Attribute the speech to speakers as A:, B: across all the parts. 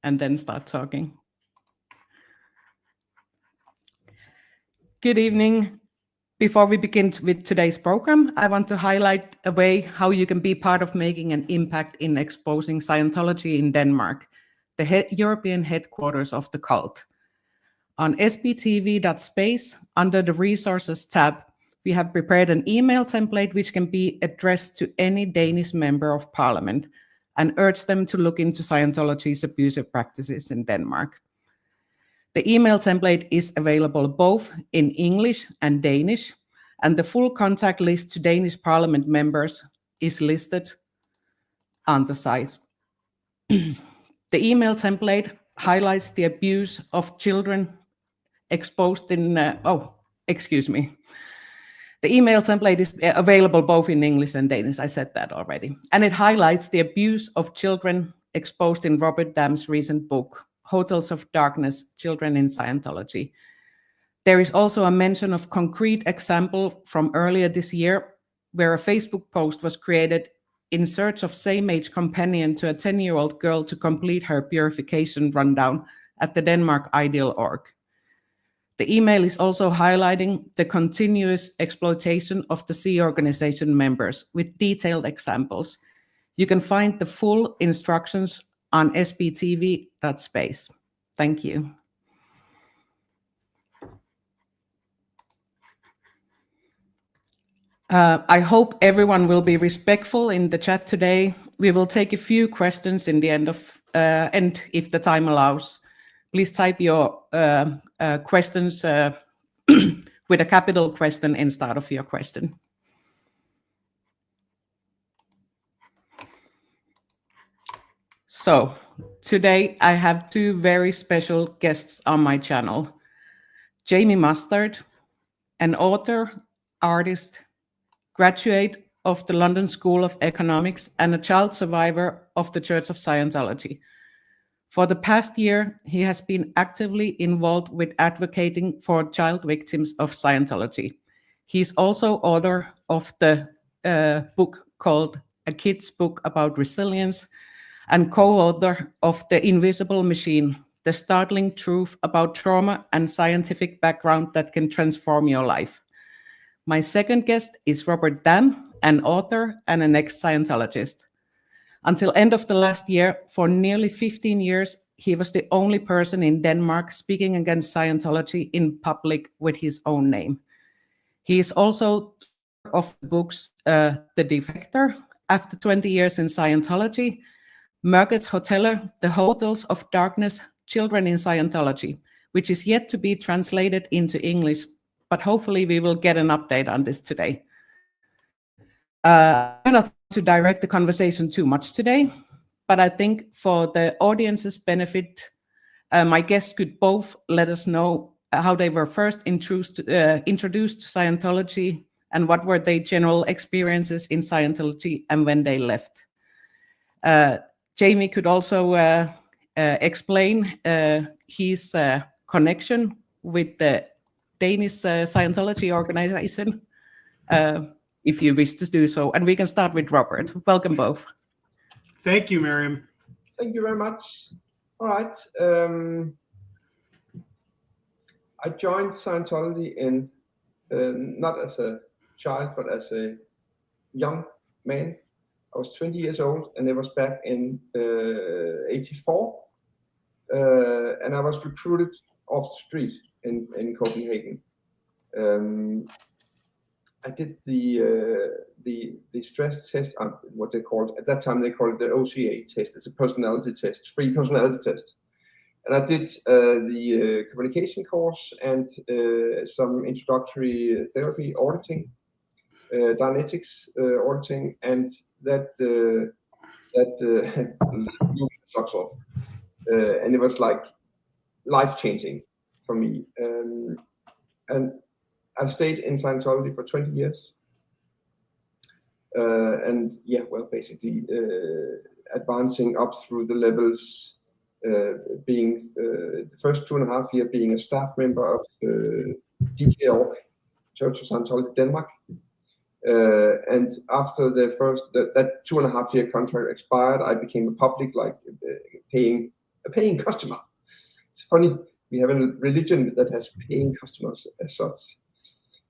A: and then start talking. Good evening. Before we begin with today's program, I want to highlight a way how you can be part of making an impact in exposing Scientology in Denmark, the European headquarters of the cult. On sbtv.space, under the Resources tab, we have prepared an email template which can be addressed to any Danish member of parliament and urge them to look into Scientology's abusive practices in Denmark. The email template is available both in English and Danish, and the full contact list to Danish parliament members is listed on the site. The email template highlights the abuse of children exposed in, The email template is available both in English and Danish, I said that already. And it highlights the abuse of children exposed in Robert Dam's recent book, Hotels of Darkness, Children in Scientology. There is also a mention of concrete example from earlier this year, where a Facebook post was created in search of same-age companion to a 10-year-old girl to complete her purification rundown at the Denmark Ideal Org. The email is also highlighting the continuous exploitation of the Sea organization members with detailed examples. You can find the full instructions on sbtv.space. Thank you. I hope everyone will be respectful in the chat today. We will take a few questions in the end if the time allows. Please type your questions with a capital question instead of your question. So today I have two very special guests on my channel. Jamie Mustard, an author, artist, graduate of the London School of Economics and a child survivor of the Church of Scientology. For the past year, he has been actively involved with advocating for child victims of Scientology. He's also author of the book called A Kid's Book About Resilience and co-author of The Invisible Machine, The Startling Truth About Trauma and Scientific Background That Can Transform Your Life. My second guest is Robert Dam, an author and an ex-Scientologist. Until end of the last year, for nearly 15 years, he was the only person in Denmark speaking against Scientology in public with his own name. He is also of the books The Defector, After 20 Years in Scientology, Mørkets The Hotels of Darkness, Children in Scientology, which is yet to be translated into English, but hopefully we will get an update on this today. I'm not to direct the conversation too much today, but I think for the audience's benefit, my guests could both let us know how they were first introduced to Scientology and what were their general experiences in Scientology and when they left. Jamie could also explain his connection with the Danish Scientology organization, if you wish to do so. And we can start with Robert. Welcome both.
B: Thank you, Mirjam.
C: Thank you very much. All right. I joined Scientology not as a child, but as a young man. I was 20 years old, and it was back in 84. And I was recruited off the street in Copenhagen. I did the stress test, what they called at that time. They called it the OCA test. It's a personality test, free personality test. And I did the communication course and some introductory therapy auditing, Dianetics auditing, and that socks off. And it was like life-changing for me. And I stayed in Scientology for 20 years. And yeah, well, basically advancing up through the levels, being the first 2.5 years being a staff member of DEFECTOR, Church of Scientology Denmark. And after that 2.5 year contract expired, I became a public, paying a paying customer. It's funny, we have a religion that has paying customers as such.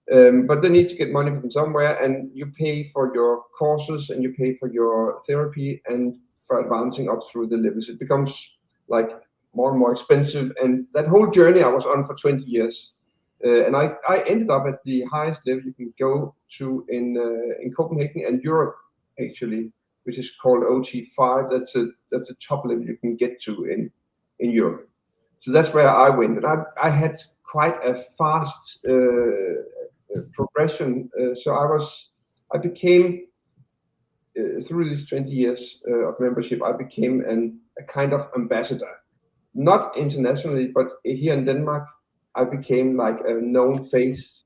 C: But they need to get money from somewhere, and you pay for your courses and you pay for your therapy and for advancing up through the levels. It becomes like more and more expensive, and that whole journey I was on for 20 years. And I ended up at the highest level you can go to in Copenhagen and Europe, actually, which is called OT5. That's a top level you can get to in Europe. So that's where I went, and I had quite a fast progression. So I became through these 20 years of membership, I became a kind of ambassador, not internationally, but here in Denmark. I became like a known face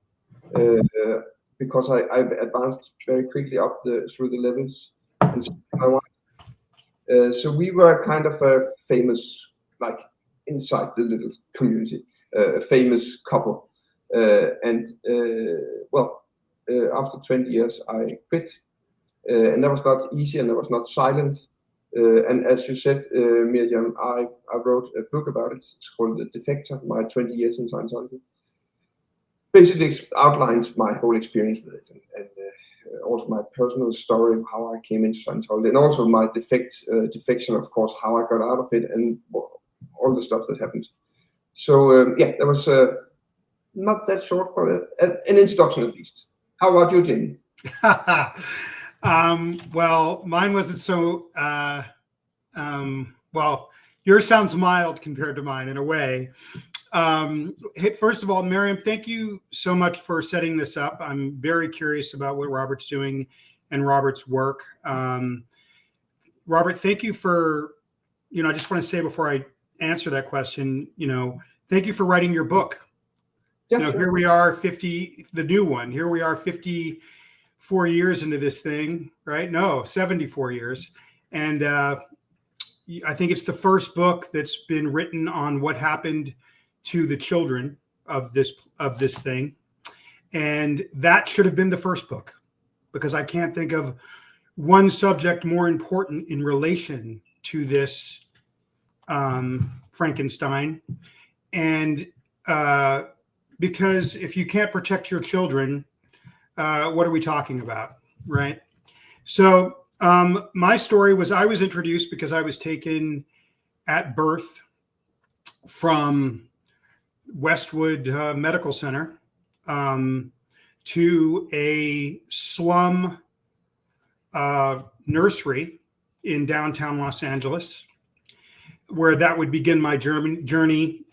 C: because I advanced very quickly up through the levels. And so my wife, so we were kind of a famous, like inside the little community, a famous couple. After 20 years, I quit, and that was not easy, and that was not silent. And as you said, Mirjam, I wrote a book about it. It's called The DEFECTOR, My 20 Years in Scientology. Basically outlines my whole experience with it, and also my personal story of how I came into Scientology, and also my defection, of course, how I got out of it, and all the stuff that happened. So that was not that short, but an introduction at least. How about you, Jamie?
B: Well, mine wasn't so, well, yours sounds mild compared to mine in a way. First of all, Mirjam, thank you so much for setting this up. I'm very curious about what Robert's doing and Robert's work. Robert, thank you for, I just want to say before I answer that question, thank you for writing your book.
C: Yeah, sure.
B: Here we are, the new one. Here we are, 54 years into this thing, right? No, 74 years. And I think it's the first book that's been written on what happened to the children of this thing. And that should have been the first book, because I can't think of one subject more important in relation to this Frankenstein. And because if you can't protect your children, what are we talking about, right? So my story was, I was introduced because I was taken at birth from Westwood Medical Center to a slum nursery in downtown Los Angeles, where that would begin my journey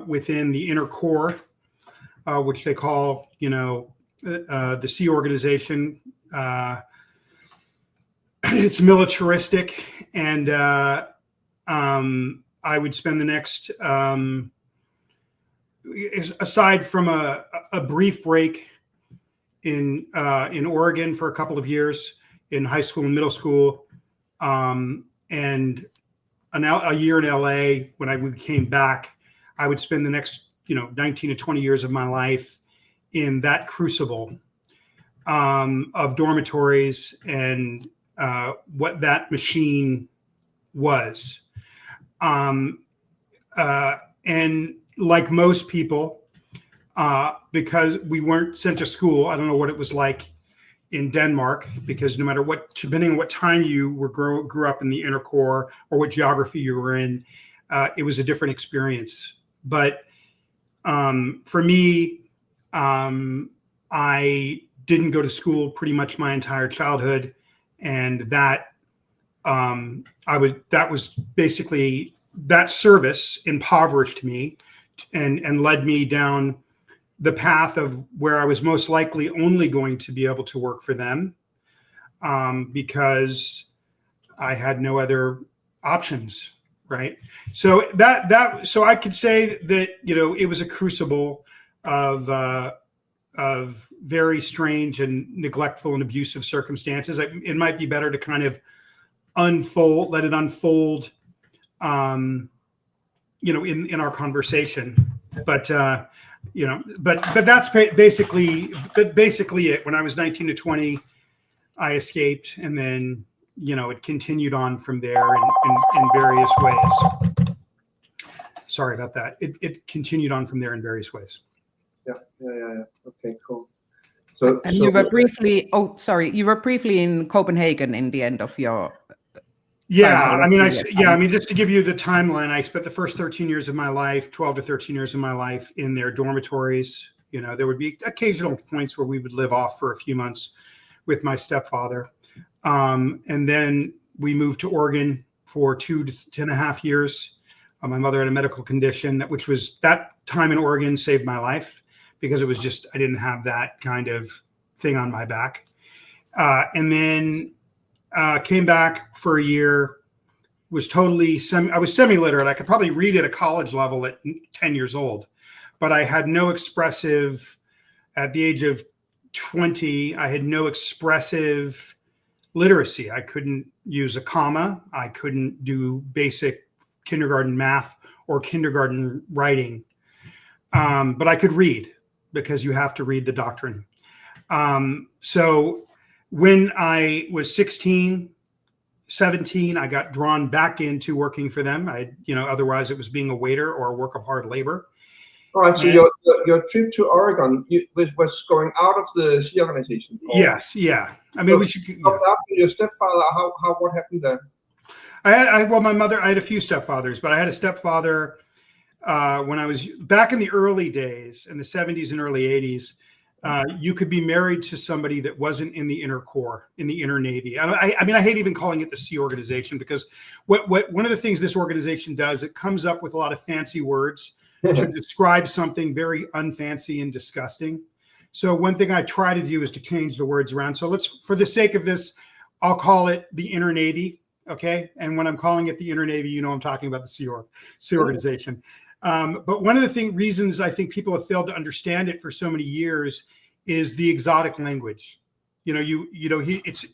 B: within the inner core, which they call, the Sea Organization. It's militaristic, and I would spend the next, aside from a brief break in Oregon for a couple of years in high school and middle school, and a year in LA, when we came back, I would spend the next 19 to 20 years of my life in that crucible of dormitories and what that machine was. And like most people, because we weren't sent to school, I don't know what it was like in Denmark, because no matter what, depending on what time you grew up in the inner core or what geography you were in, it was a different experience. But for me, I didn't go to school pretty much my entire childhood, and that was basically, that service impoverished me and led me down the path of where I was most likely only going to be able to work for them, because I had no other options, right? So so I could say that it was a crucible of very strange and neglectful and abusive circumstances. It might be better to kind of let it unfold, in our conversation. But but that's basically it. When I was 19 to 20, I escaped, and then it continued on from there in various ways. sorry about that. It continued on from there in various ways.
C: Yeah. Okay, cool.
A: And you were briefly, you were briefly in Copenhagen in the end of your
B: Scientology. Just to give you the timeline, I spent the first 13 years of my life, 12 to 13 years of my life in their dormitories. You know, there would be occasional points where we would live off for a few months with my stepfather. And then we moved to Oregon for 2.5 years. My mother had a medical condition, which was that time in Oregon saved my life because it was just, I didn't have that kind of thing on my back. And then came back for a year, was totally, I was semi-literate. I could probably read at a college level at 10 years old, but I had no expressive, at the age of 20, I had no expressive literacy. I couldn't use a comma. I couldn't do basic kindergarten math or kindergarten writing. But I could read because you have to read the doctrine. So when I was 16, 17, I got drawn back into working for them. Otherwise it was being a waiter or a work of hard labor.
C: All right, so your trip to Oregon was going out of the Sea organization?
B: Yes, yeah. I mean, we should.
C: After your stepfather, what happened there?
B: My mother, I had a few stepfathers, but I had a stepfather when I was back in the early days, in the 70s and early 80s. You could be married to somebody that wasn't in the inner core, in the inner Navy. I mean, I hate even calling it the Sea organization because one of the things this organization does, it comes up with a lot of fancy words to describe something very unfancy and disgusting. So one thing I try to do is to change the words around. So for the sake of this, I'll call it the inner Navy. Okay. And when I'm calling it the inner Navy, I'm talking about the Sea organization. But one of the reasons I think people have failed to understand it for so many years is the exotic language. It's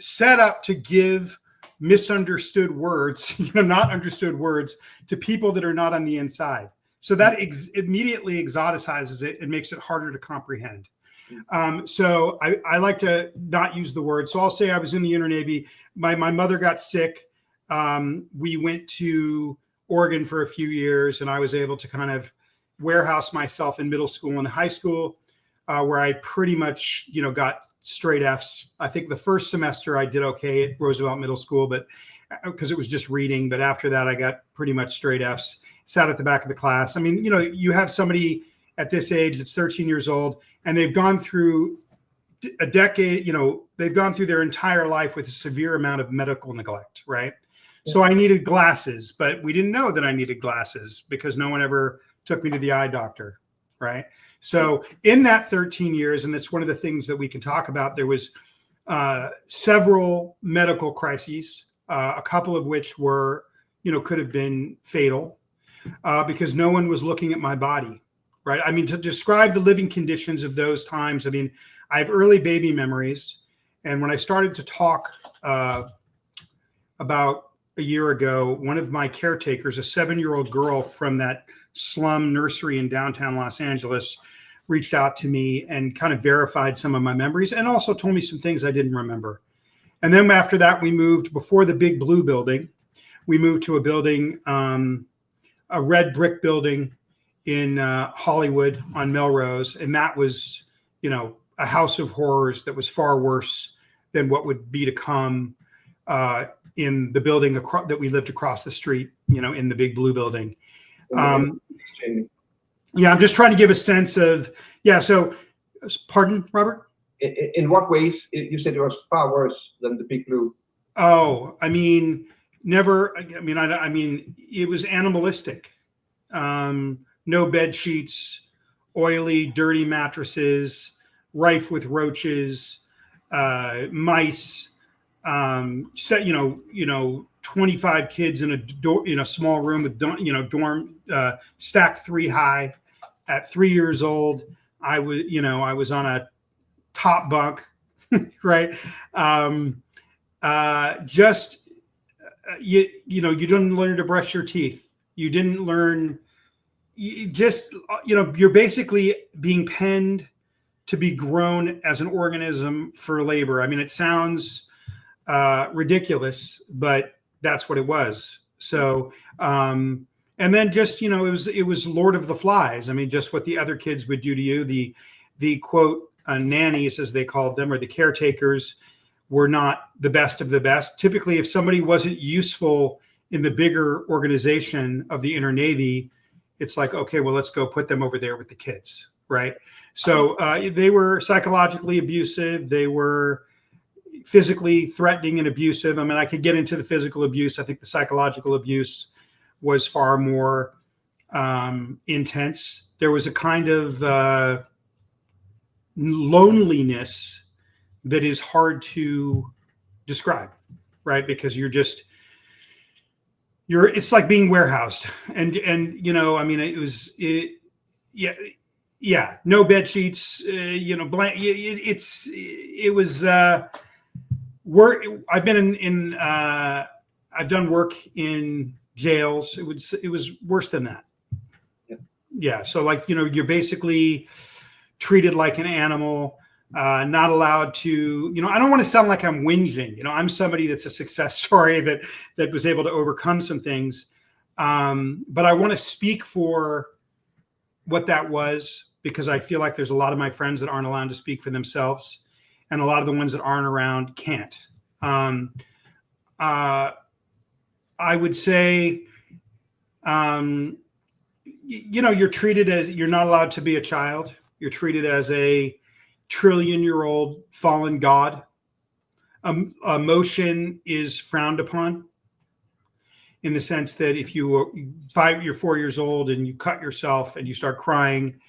B: set up to give misunderstood words, not understood words to people that are not on the inside. So that immediately exoticizes it and makes it harder to comprehend. So I like to not use the word. So I'll say I was in the inner Navy. My mother got sick. We went to Oregon for a few years, and I was able to kind of warehouse myself in middle school and high school, where I pretty much, got straight Fs. I think the first semester I did okay at Roosevelt Middle School, but because it was just reading. But after that, I got pretty much straight Fs. Sat at the back of the class. I mean, you have somebody at this age that's 13 years old, and they've gone through a decade. They've gone through their entire life with a severe amount of medical neglect, right? So I needed glasses, but we didn't know that I needed glasses because no one ever took me to the eye doctor, right? So in that 13 years, and that's one of the things that we can talk about, there was several medical crises, a couple of which were, could have been fatal because no one was looking at my body, right? I mean, to describe the living conditions of those times, I mean, I have early baby memories. And when I started to talk about a year ago, one of my caretakers, a 7-year-old girl from that slum nursery in downtown Los Angeles, reached out to me and kind of verified some of my memories and also told me some things I didn't remember. And then after that, we moved, before the big blue building, we moved to a building, a red brick building in Hollywood on Melrose. And that was, a house of horrors that was far worse than what would be to come in the building that we lived across the street, in the big blue building. I'm just trying to give a sense of, so, pardon, Robert?
C: In what ways? You said it was far worse than the big blue.
B: Oh, I mean, it was animalistic. No bed sheets, oily, dirty mattresses, rife with roaches, mice, 25 kids in a small room with, dorm stacked 3 high. At 3 years old, I was on a top bunk, right? You didn't learn to brush your teeth. You didn't learn, you're basically being penned to be grown as an organism for labor. I mean, it sounds ridiculous, but that's what it was. So, And then just, you know, it was Lord of the Flies. I mean, just what the other kids would do to you. The quote, nannies, as they called them, or the caretakers, were not the best of the best. Typically, if somebody wasn't useful in the bigger organization of the Inner Navy, it's like, okay, well, let's go put them over there with the kids, right? So they were psychologically abusive. They were physically threatening and abusive. I mean, I could get into the physical abuse. I think the psychological abuse was far more intense. There was a kind of loneliness that is hard to describe, right? Because it's like being warehoused, and you know, I mean, yeah, no bed sheets, you know, blank. It was work. I've been I've done work in jails. It was worse than that. Yeah. So like, you know, you're basically treated like an animal. Not allowed to, you know, I don't want to sound like I'm whinging. You know, I'm somebody that's a success story that was able to overcome some things. But I want to speak for what that was, because I feel like there's a lot of my friends that aren't allowed to speak for themselves, and a lot of the ones that aren't around can't. I would say, you know, you're not allowed to be a child. You're treated as a trillion-year-old fallen god. Emotion is frowned upon, in the sense that if you're 4 years old and you cut yourself and you start crying,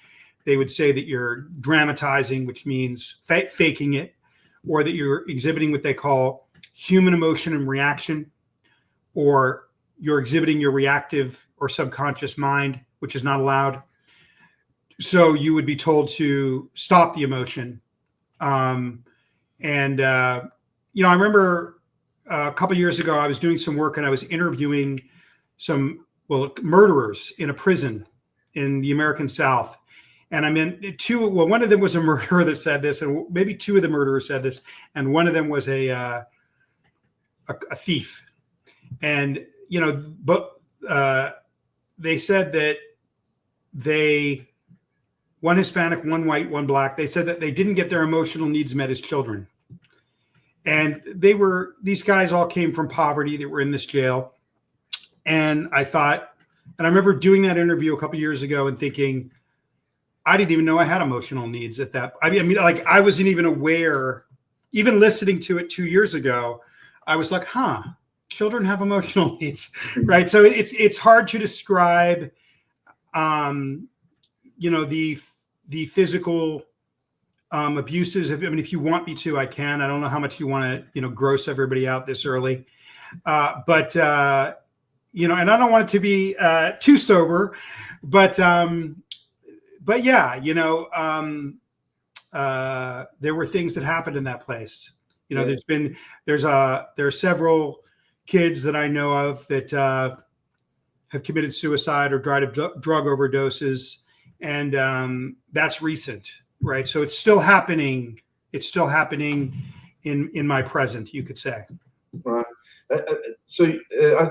B: they would say that you're dramatizing, which means faking it, or that you're exhibiting what they call human emotion and reaction, or you're exhibiting your reactive or subconscious mind, which is not allowed. So you would be told to stop the emotion. You know, I remember a couple of years ago, I was doing some work and I was interviewing some, murderers in a prison in the American South. And I mean, one of them was a murderer that said this, and maybe two of the murderers said this, and one of them was a thief. And, you know, but they said that one Hispanic, one white, one black, they said that they didn't get their emotional needs met as children. And these guys all came from poverty that were in this jail. And I remember doing that interview a couple years ago and thinking, I didn't even know I had emotional needs at that. I mean, like, I wasn't even aware, even listening to it 2 years ago, I was like, children have emotional needs, right? So it's hard to describe, you know, the physical abuses. I mean, if you want me to, I can. I don't know how much you want to, you know, gross everybody out this early, but you know, and I don't want it to be too sober, but yeah, you know, there were things that happened in that place. You know, there are several kids that I know of that have committed suicide or died of drug overdoses. And that's recent, right? So it's still happening. It's still happening in my present, you could say.
C: Right. So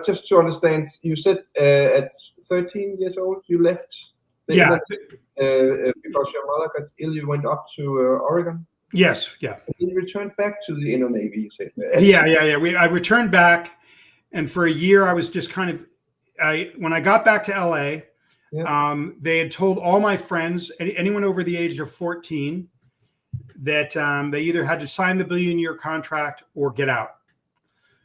C: just to understand, you said at 13 years old you left. Because your mother got ill, you went up to Oregon.
B: Yes. Yeah.
C: And you returned back to the Inner Navy. You said.
B: Yeah. I returned back, and for a year I was just kind of. When I got back to LA. Yeah. They had told all my friends, anyone over the age of 14, that they either had to sign the billion-year contract or get out.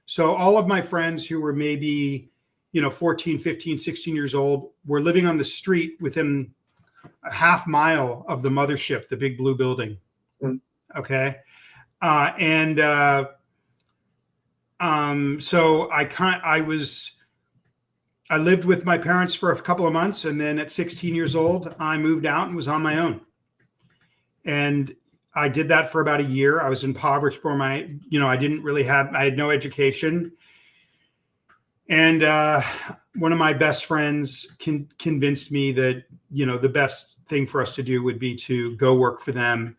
B: So all of my friends who were maybe, you know, 14, 15, 16 years old were living on the street within a half mile of the mothership, the big blue building. Mm. Okay. So I lived with my parents for a couple of months, and then at 16 years old, I moved out and was on my own. And I did that for about a year. I was impoverished for I had no education. And one of my best friends convinced me that, you know, the best thing for us to do would be to go work for them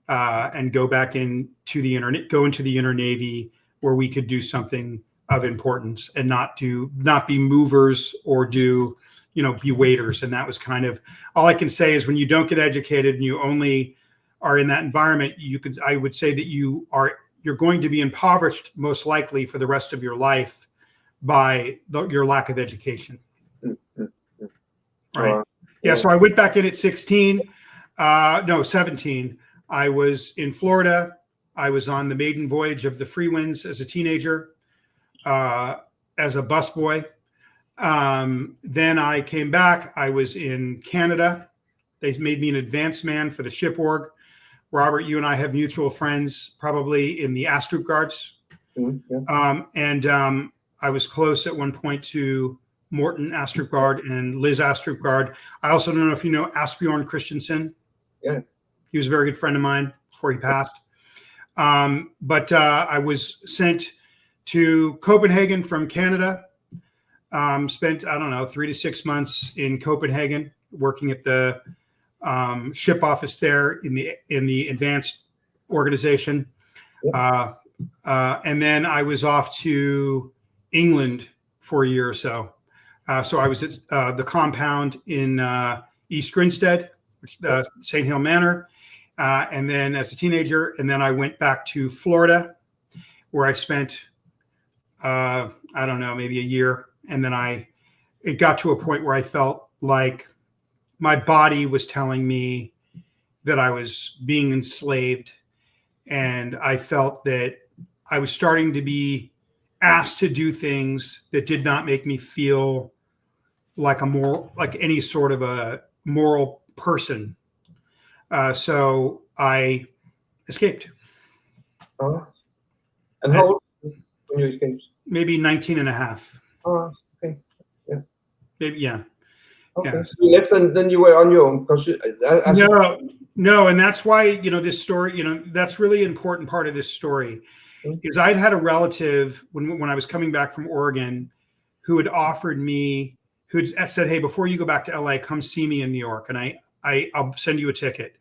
B: and go back into the Inner Navy, where we could do something of importance and not be movers or do be waiters. And that was kind of all I can say is when you don't get educated and you only are in that environment, I would say that you're going to be impoverished most likely for the rest of your life by your lack of education. Right. Yeah. So I went back in at 17. I was in Florida. I was on the maiden voyage of the Free Winds as a teenager, as a busboy. Then I came back. I was in Canada. They made me an advanced man for the ship org. Robert, you and I have mutual friends, probably in the Astrup Guards. And I was close at one point to Morten Astrup Guard and Liz Astrup Guard. I also don't know if you know Asbjørn Christensen. Yeah. He was a very good friend of mine before he passed. But I was sent to Copenhagen from Canada. Spent, I don't know, 3 to 6 months in Copenhagen working at the ship office there in the advanced organization. And then I was off to England for a year or so. So I was at the compound in East Grinstead, St. Hill Manor. And then as a teenager, and then I went back to Florida where I spent, I don't know, maybe a year. And then it got to a point where I felt like my body was telling me that I was being enslaved. And I felt that I was starting to be asked to do things that did not make me feel like any sort of a moral person. So I escaped.
C: Oh. And how old when you escaped?
B: Maybe 19 and a half.
C: Oh, okay. Yeah.
B: Maybe, yeah.
C: Okay.
B: Yeah. So
C: you left and then you were on your own.
B: No. And that's why, this story, that's really important part of this story is I'd had a relative when I was coming back from Oregon who had offered me, who had said, hey, before you go back to LA, come see me in New York. And I'll send you a ticket.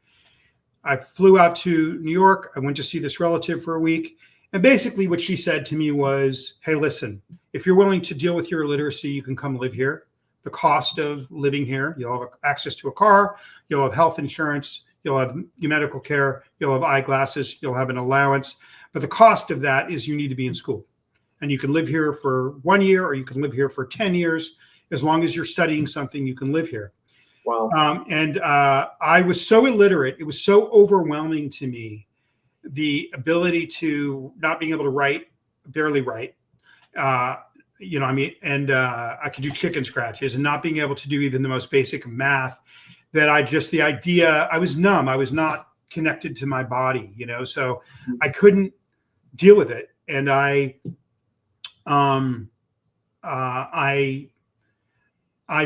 B: I flew out to New York. I went to see this relative for a week. And basically what she said to me was, hey, listen, if you're willing to deal with your illiteracy, you can come live here. The cost of living here, you'll have access to a car, you'll have health insurance, you'll have medical care, you'll have eyeglasses, you'll have an allowance. But the cost of that is you need to be in school. And you can live here for 1 year or you can live here for 10 years. As long as you're studying something, you can live here.
C: Wow.
B: And I was so illiterate. It was so overwhelming to me, the ability to not being able to write, barely write, and I could do chicken scratches and not being able to do even the most basic math, that I was numb. I was not connected to my body, so I couldn't deal with it. And I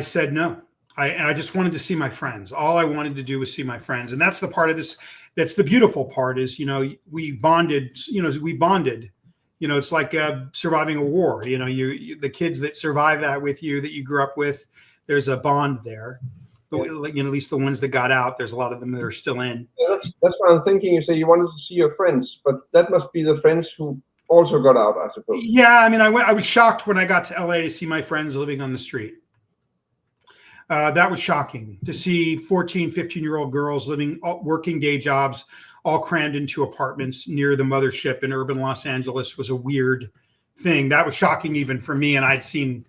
B: said no. I just wanted to see my friends. All I wanted to do was see my friends. And that's the part of this, that's the beautiful part is, we bonded, it's like surviving a war. The kids that survive that with you, that you grew up with, there's a bond there. But, at least the ones that got out, there's a lot of them that are still in.
C: Yeah, that's what I'm thinking. You say you wanted to see your friends, but that must be the friends who also got out, I suppose.
B: Yeah, I was shocked when I got to LA to see my friends living on the street. That was shocking to see 14, 15-year-old girls living working day jobs, all crammed into apartments near the mothership in urban Los Angeles was a weird thing. That was shocking even for me. And I'd seen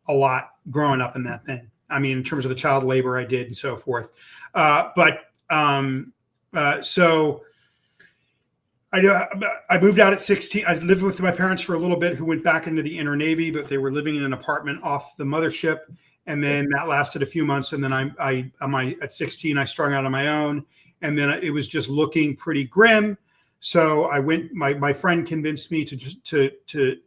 B: a lot growing up in that thing. In terms of the child labor I did and so forth. So I moved out at 16. I lived with my parents for a little bit who went back into the Inner Navy, but they were living in an apartment off the mothership. And then that lasted a few months. And then at 16, I strung out on my own. And then it was just looking pretty grim. So I went, my friend convinced me that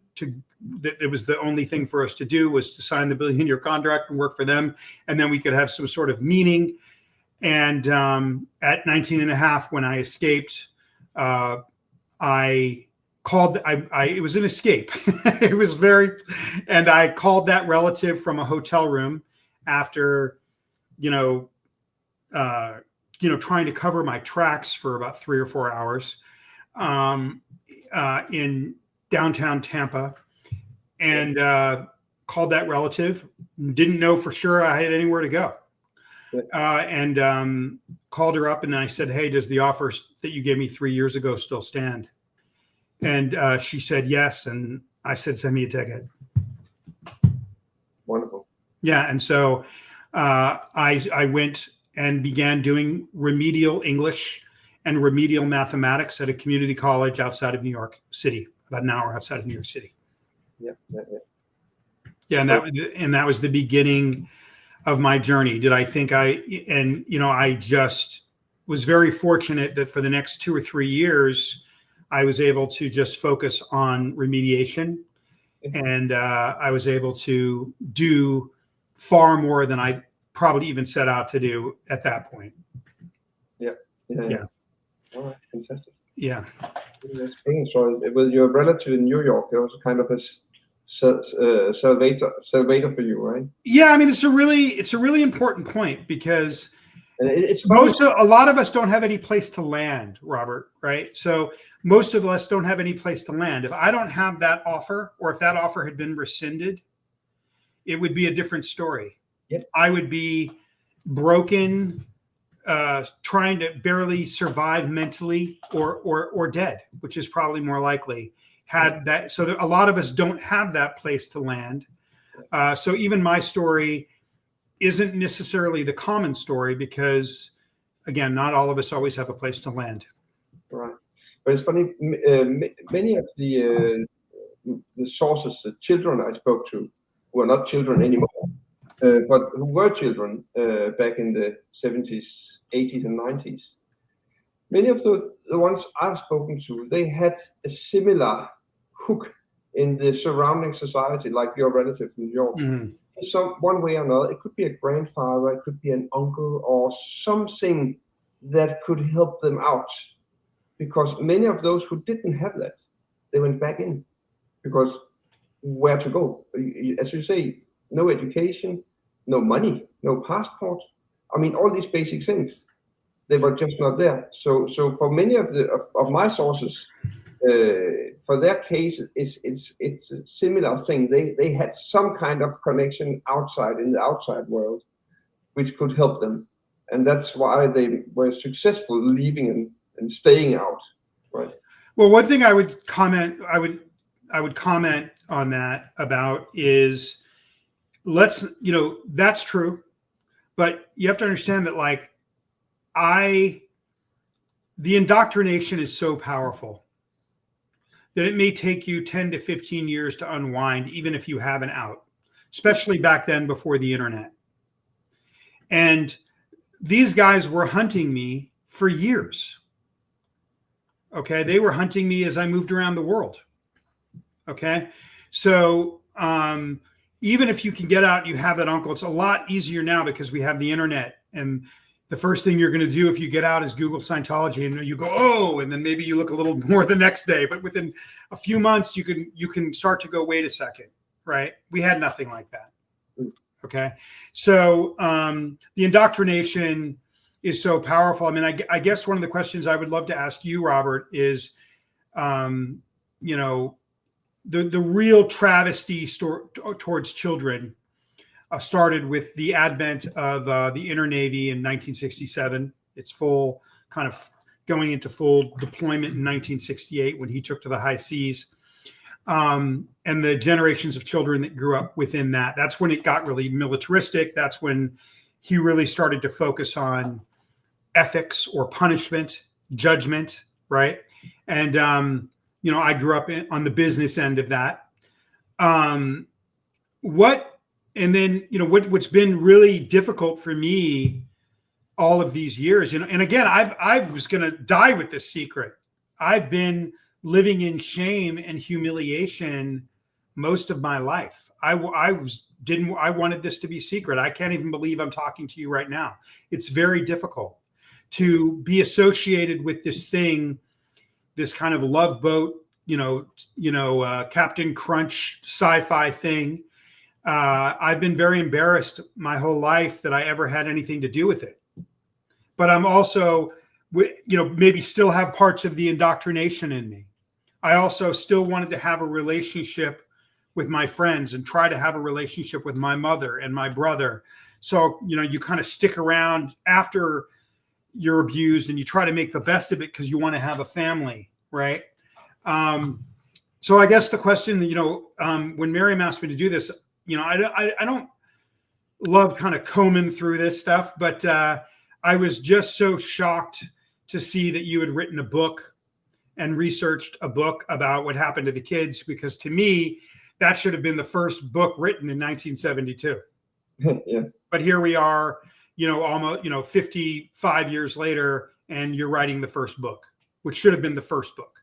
B: it was the only thing for us to do was to sign the billion-year contract and work for them. And then we could have some sort of meaning. And at 19 and a half, when I escaped, I called, it was an escape. It was and I called that relative from a hotel room after, trying to cover my tracks for about 3 or 4 hours in downtown Tampa. And called that relative, didn't know for sure I had anywhere to go. And called her up and I said, hey, does the offer that you gave me 3 years ago still stand? And she said, yes. And I said, send me a ticket.
C: Wonderful.
B: Yeah. And so I went and began doing remedial English and remedial mathematics at a community college outside of New York City, about an hour outside of New York City.
C: Yeah.
B: Yeah. And that was the beginning of my journey. I just was very fortunate that for the next 2 or 3 years, I was able to just focus on remediation. And I was able to do far more than I probably even set out to do at that point. Yeah.
C: All right, fantastic.
B: Yeah.
C: So with your relative in New York, there was a kind of a salvator for you, right?
B: Yeah, I mean, it's a really important point because
C: it's
B: a lot of us don't have any place to land, Robert, right? So most of us don't have any place to land. If I don't have that offer, or if that offer had been rescinded, it would be a different story.
C: Yep.
B: I would be broken, trying to barely survive mentally, or dead, which is probably more likely. So a lot of us don't have that place to land. So even my story isn't necessarily the common story because, again, not all of us always have a place to land.
C: Right. But it's funny, many of the sources, the children I spoke to, who are not children anymore, but who were children back in the 70s, 80s, and 90s, many of the ones I've spoken to, they had a similar hook in the surrounding society, like your relative in New York.
B: Mm-hmm.
C: So one way or another, it could be a grandfather, it could be an uncle, or something that could help them out. Because many of those who didn't have that, they went back in. Because where to go? As you say, no education, no money, no passport. I mean, all these basic things, they were just not there. So for many of my sources, for their case, it's a similar thing. They had some kind of connection outside, in the outside world, which could help them, and that's why they were successful leaving and staying out. Right.
B: Well, one thing I would comment on that about is, that's true, but you have to understand that the indoctrination is so powerful that it may take you 10 to 15 years to unwind, even if you have an out, especially back then before the internet. And these guys were hunting me for years. Okay. They were hunting me as I moved around the world. Okay. So even if you can get out and you have that uncle, it's a lot easier now because we have the internet, and the first thing you're going to do if you get out is Google Scientology, and you go, oh, and then maybe you look a little more the next day. But within a few months, you can start to go, wait a second, right? We had nothing like that. Okay. So the indoctrination is so powerful. I mean, I guess one of the questions I would love to ask you, Robert, is, the real travesty towards children started with the advent of the Inner Navy in 1967. It's full kind of going into full deployment in 1968 when he took to the high seas. And the generations of children that grew up within that. That's when it got really militaristic. That's when he really started to focus on ethics or punishment, judgment, right? And, I grew up on the business end of that. What's been really difficult for me all of these years, and again, I was going to die with this secret. I've been living in shame and humiliation most of my life. I wanted this to be secret. I can't even believe I'm talking to you right now. It's very difficult to be associated with this thing, this kind of Love Boat, Captain Crunch sci-fi thing. I've been very embarrassed my whole life that I ever had anything to do with it. But I'm also, maybe still have parts of the indoctrination in me. I also still wanted to have a relationship with my friends and try to have a relationship with my mother and my brother. So, you kind of stick around after you're abused and you try to make the best of it because you want to have a family, right? So I guess the question, when Mirjam asked me to do this, I don't love kind of combing through this stuff, but I was just so shocked to see that you had written a book and researched a book about what happened to the kids, because to me, that should have been the first book written in 1972.
C: Yeah.
B: But here we are, almost, 55 years later, and you're writing the first book, which should have been the first book.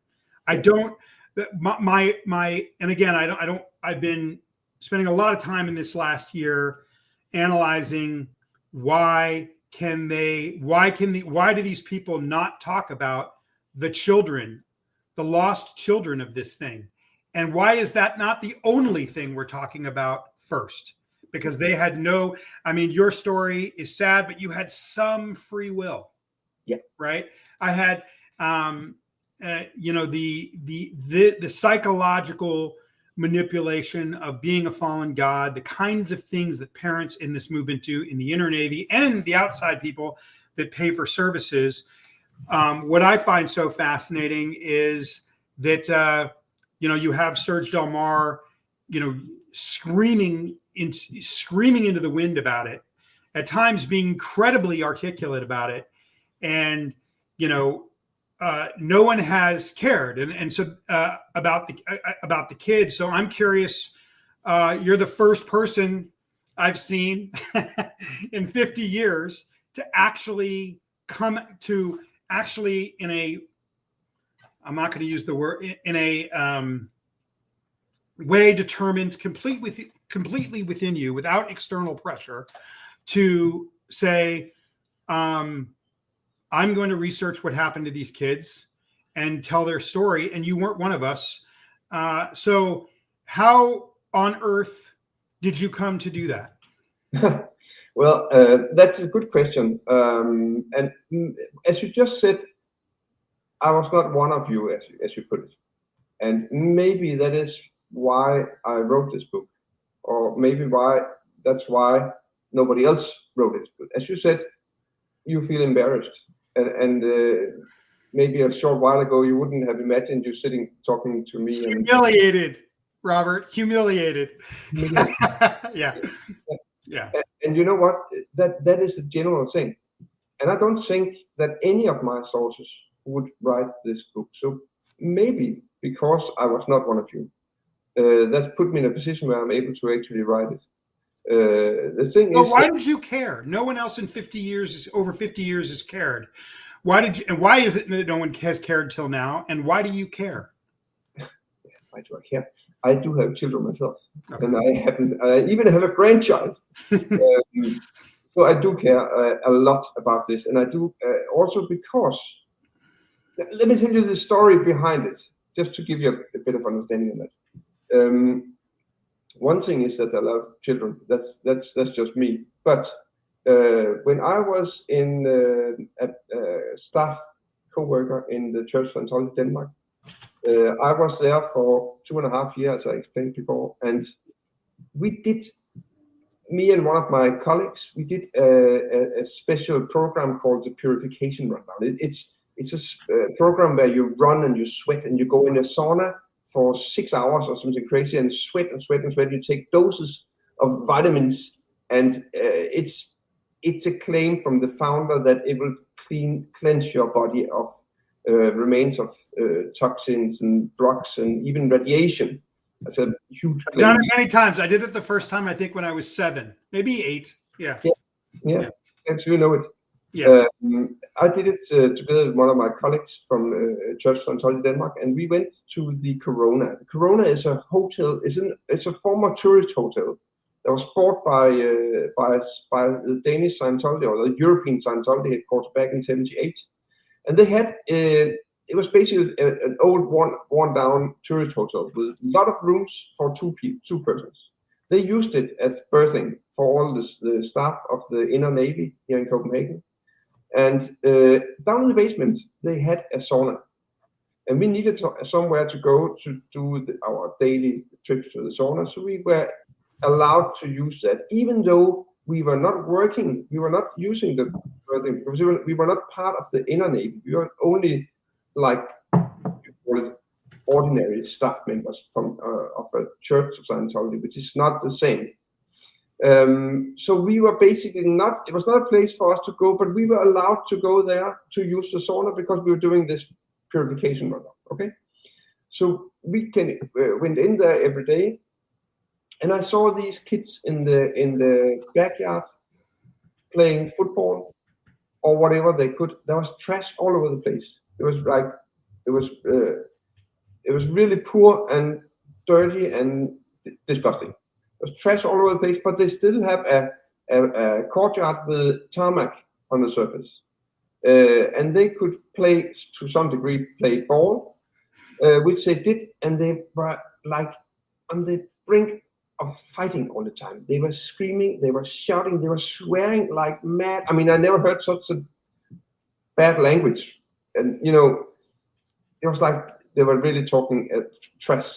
B: I don't, and again, I've been spending a lot of time in this last year analyzing why do these people not talk about the children, the lost children of this thing? And why is that not the only thing we're talking about first? Because they had your story is sad, but you had some free will.
C: Yeah.
B: Right. I had, the psychological manipulation of being a fallen god, the kinds of things that parents in this movement do in the inner Navy and the outside people that pay for services. What I find so fascinating is that, you have Serge Delmar, screaming into the wind about it, at times being incredibly articulate about it. And, no one has cared. And so about the kids. So I'm curious, you're the first person I've seen in 50 years to actually come to in a, I'm not going to use the word, in a way determined completely within you, without external pressure, to say, I'm going to research what happened to these kids and tell their story. And you weren't one of us. So how on earth did you come to do that?
C: Well, that's a good question. And as you just said, I was not one of you, as you put it. And maybe that is why I wrote this book, or maybe that's why nobody else wrote it. But as you said, you feel embarrassed. And maybe a short while ago, you wouldn't have imagined you sitting talking to me.
B: Humiliated, Robert, humiliated. Yeah. Yeah.
C: And you know what? That is a general thing. And I don't think that any of my sources would write this book. So maybe because I was not one of you, that's put me in a position where I'm able to actually write it. The thing is,
B: why did you care? No one else in over 50 years has cared. Why is it that no one has cared till now? And why do you care?
C: Why do I care? I do have children myself, okay. And I even have a grandchild. So I do care a lot about this, and I do also because. Let me tell you the story behind it, just to give you a bit of understanding of that. One thing is that I love children. That's just me. But when I was a staff co-worker in the Church Scientology Denmark, I was there for 2.5 years, I explained before, and me and one of my colleagues, we did a special program called the Purification Rundown. It's a program where you run and you sweat and you go in a sauna for 6 hours or something crazy and sweat and sweat and sweat. You take doses of vitamins, and it's a claim from the founder that it will cleanse your body of remains of toxins and drugs and even radiation. That's a huge claim.
B: I've done it many times. I did it the first time, I think, when I was 7, maybe 8. Yeah.
C: Actually, you know it.
B: Yeah.
C: I did it together with one of my colleagues from Church Scientology Denmark, and we went to the Corona. The Corona is a hotel. It's a former tourist hotel that was bought by the Danish Scientology, or the European Scientology headquarters back in '78, and they had it was basically an old worn down tourist hotel with a lot of rooms for two persons. They used it as berthing for all the staff of the inner Navy here in Copenhagen. And down in the basement, they had a sauna. And we needed somewhere to go to do our daily trips to the sauna. So we were allowed to use that, even though we were not working, we were not using the thing, because we were not part of the inner navy. We were only like ordinary staff members from of a church of Scientology, which is not the same. So we were basically not, it was not a place for us to go, but we were allowed to go there to use the sauna because we were doing this purification work. Okay, so we went in there every day, and I saw these kids in the backyard playing football or whatever they could. There was trash all over the place. It was like it was really poor and dirty and disgusting. There was trash all over the place, but they still have a courtyard with tarmac on the surface. And they could play, to some degree, play ball, which they did, and they were like on the brink of fighting all the time. They were screaming, they were shouting, they were swearing like mad. I mean, I never heard such a bad language. And, you know, it was like they were really talking trash.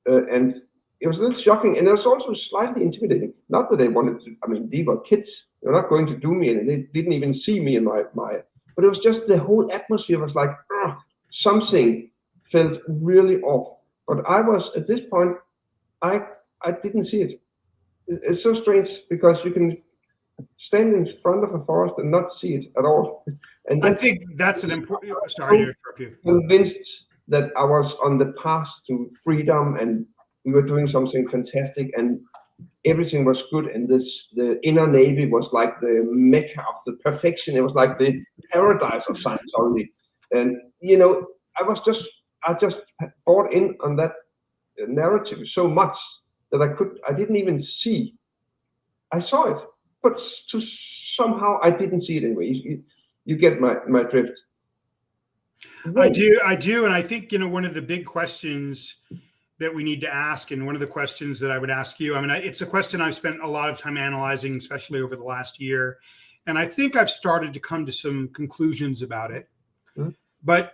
C: And it was a little shocking, and it was also slightly intimidating. Not that they wanted to, I mean, they were kids. They were not going to do me, and they didn't even see me in my but it was just the whole atmosphere was like, something felt really off. But I was, at this point, I didn't see it. It's so strange because you can stand in front of a forest and not see it at all. And
B: I think that's an important, sorry to interrupt you.
C: Convinced that I was on the path to freedom and we were doing something fantastic and everything was good, and the inner navy was like the mecca of the perfection. It was like the paradise of Scientology. And you know, I just bought in on that narrative so much that I didn't even see. I saw it, but somehow I didn't see it anyway. You get my drift.
B: I do, and I think, you know, one of the big questions that we need to ask, and one of the questions that I would ask you, I mean, it's a question I've spent a lot of time analyzing, especially over the last year, and I think I've started to come to some conclusions about it. Mm-hmm. But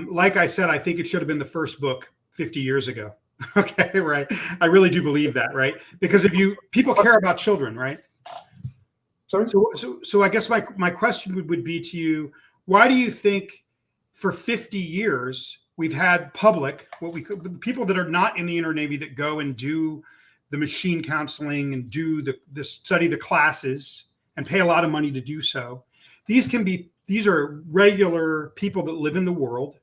B: like I said, I think it should have been the first book 50 years ago. Okay, right? I really do believe that, right? Because people care about children, right?
C: Sorry.
B: So I guess my question would be to you: why do you think for 50 years we've had people that are not in the inner navy that go and do the machine counseling and do the study the classes and pay a lot of money to do so? These are regular people that live in the world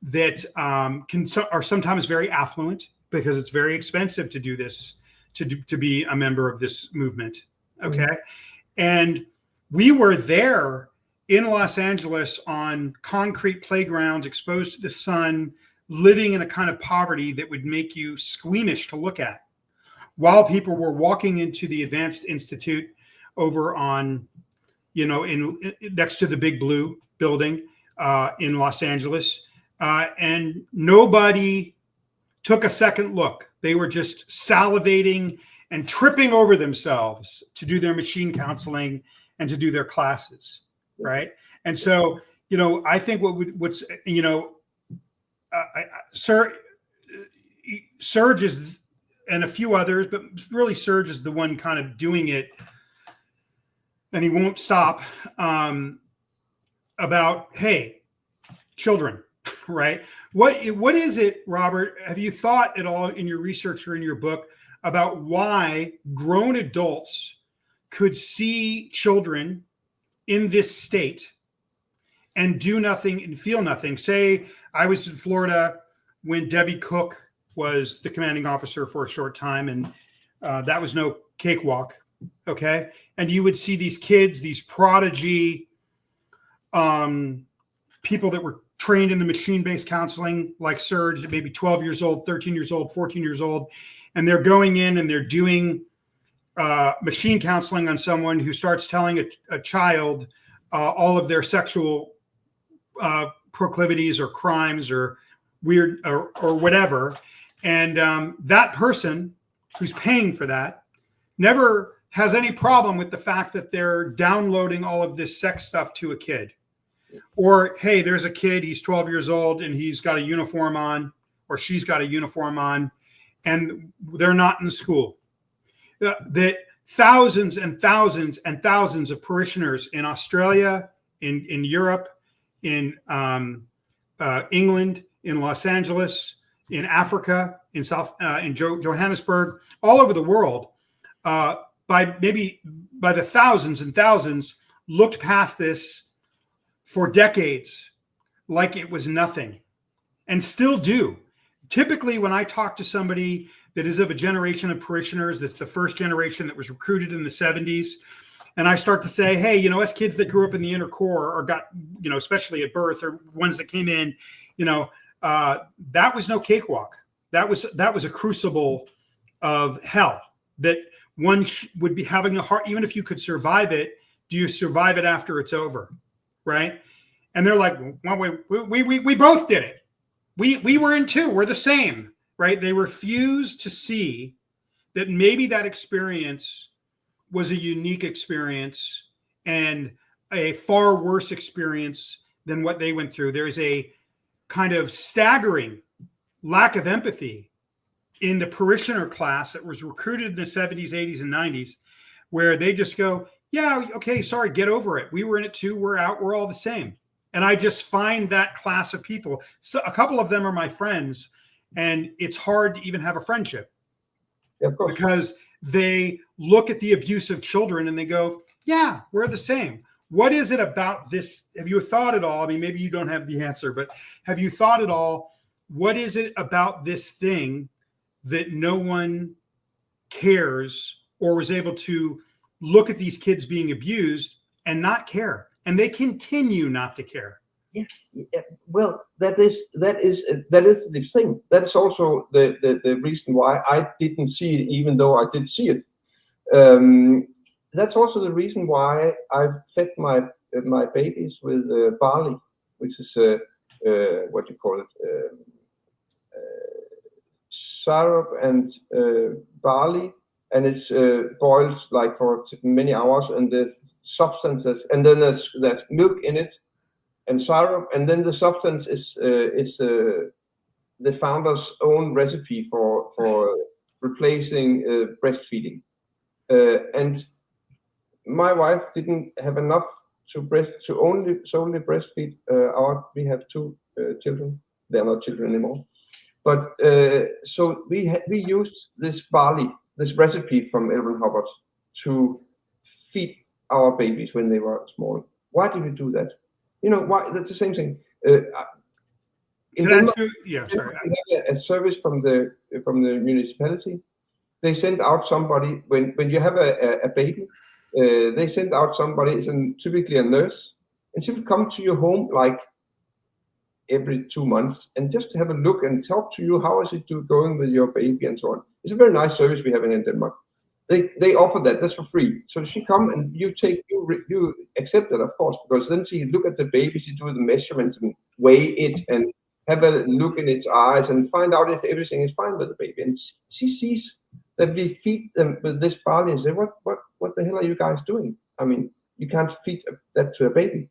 B: that are sometimes very affluent because it's very expensive to do this, to be a member of this movement. Okay. Mm-hmm. And we were there in Los Angeles on concrete playgrounds, exposed to the sun, living in a kind of poverty that would make you squeamish to look at, while people were walking into the Advanced Institute over on, you know, next to the Big Blue building in Los Angeles, and nobody took a second look. They were just salivating and tripping over themselves to do their machine counseling and to do their classes. Right. And so, you know, I think what's, you know, Serge is, and a few others, but really Serge is the one kind of doing it, and he won't stop, about, hey, children, right? What is it, Robert? Have you thought at all in your research or in your book about why grown adults could see children in this state and do nothing and feel nothing? Say I was in Florida when Debbie Cook was the commanding officer for a short time, and that was no cakewalk. Okay. And you would see these kids, these prodigy people that were trained in the machine-based counseling, like Serge, maybe 12 years old, 13 years old, 14 years old, and they're going in and they're doing machine counseling on someone who starts telling a child all of their sexual proclivities or crimes or weird or whatever. And that person who's paying for that never has any problem with the fact that they're downloading all of this sex stuff to a kid. Or, hey, there's a kid, he's 12 years old and he's got a uniform on, or she's got a uniform on, and they're not in school. That thousands and thousands and thousands of parishioners in Australia, in Europe, in England, in Los Angeles, in Africa, in Johannesburg, all over the world, by the thousands and thousands, looked past this for decades like it was nothing, and still do. Typically, when I talk to somebody that is of a generation of parishioners, that's the first generation that was recruited in the 70s, and I start to say, hey, you know, us kids that grew up in the inner core or got, you know, especially at birth, or ones that came in, you know, that was no cakewalk. That was a crucible of hell that one would be having a heart. Even if you could survive it, do you survive it after it's over? Right? And they're like, well, we both did it. We were in too. We're the same, right? They refuse to see that maybe that experience was a unique experience and a far worse experience than what they went through. There's a kind of staggering lack of empathy in the parishioner class that was recruited in the 70s, 80s, and 90s, where they just go, yeah, okay, sorry, get over it. We were in it too. We're out. We're all the same. And I just find that class of people. So a couple of them are my friends, and it's hard to even have a friendship.
C: Yeah, of course.
B: Because they look at the abuse of children and they go, yeah, we're the same. What is it about this? Have you thought at all? I mean, maybe you don't have the answer, but have you thought at all, what is it about this thing that no one cares, or was able to look at these kids being abused and not care? And they continue not to care.
C: Yeah. Well, that is the thing. That is also the reason why I didn't see it, even though I did see it. That's also the reason why I've fed my babies with barley, which is what you call it, syrup and barley, and it's boiled like for many hours, and the substances, and then there's milk in it and syrup, and then the substance is the founder's own recipe for replacing breastfeeding. And my wife didn't have enough to solely breastfeed we have two children. They're not children anymore, but so we used this barley, this recipe from Elvin Hubbard, to feed our babies when they were small. Why did we do that? You know, why? That's the same thing. In Denmark, we have a service from the municipality. They send out somebody when you have a baby. They send out somebody. It's typically a nurse, and she would come to your home like every 2 months and just have a look and talk to you. How is it going with your baby and so on? It's a very nice service we have in Denmark. They offer that's for free. So she come and you accept that, of course, because then she look at the baby, she do the measurements and weigh it and have a look in its eyes and find out if everything is fine with the baby. And she sees that we feed them with this barley and say, what the hell are you guys doing? I mean, you can't feed that to a baby.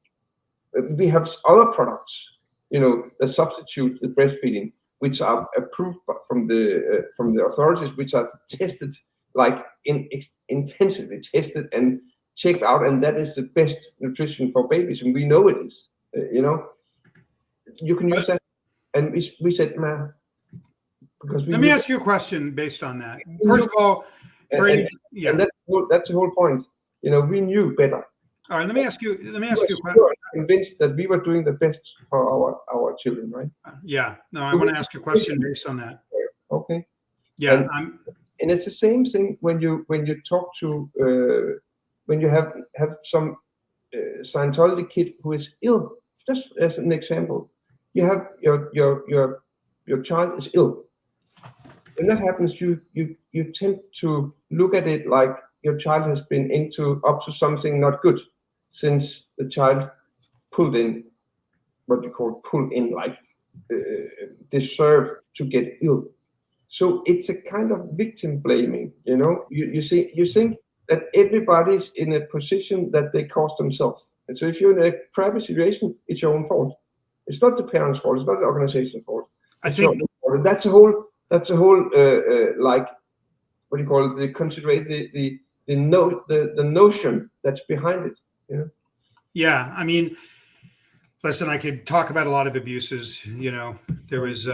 C: We have other products, you know, that substitute the breastfeeding, which are approved from the authorities, which are tested, like intensively tested and checked out, and that is the best nutrition for babies, and we know it is. You know, you can use that, and we said, man, because
B: let me ask you a question based on that. First of all,
C: and that's the whole point. You know, we knew better.
B: All right, let me ask you a question.
C: Convinced that we were doing the best for our children, right?
B: Yeah. No, I want to ask a question based on that.
C: Okay.
B: Yeah.
C: And it's the same thing when you talk to when you have some Scientology kid who is ill. Just as an example, you have your child is ill. When that happens, you tend to look at it like your child has been up to something not good, since the child pulled in, like deserve to get ill. So it's a kind of victim blaming, you know. You think that everybody's in a position that they caused themselves. And so if you're in a crappy situation, it's your own fault. It's not the parents' fault. It's not the organization's fault.
B: I think
C: That's the whole like, what do you call it? The consideration, the notion that's behind it. You know?
B: Yeah, I mean, listen, I could talk about a lot of abuses. You know, there was,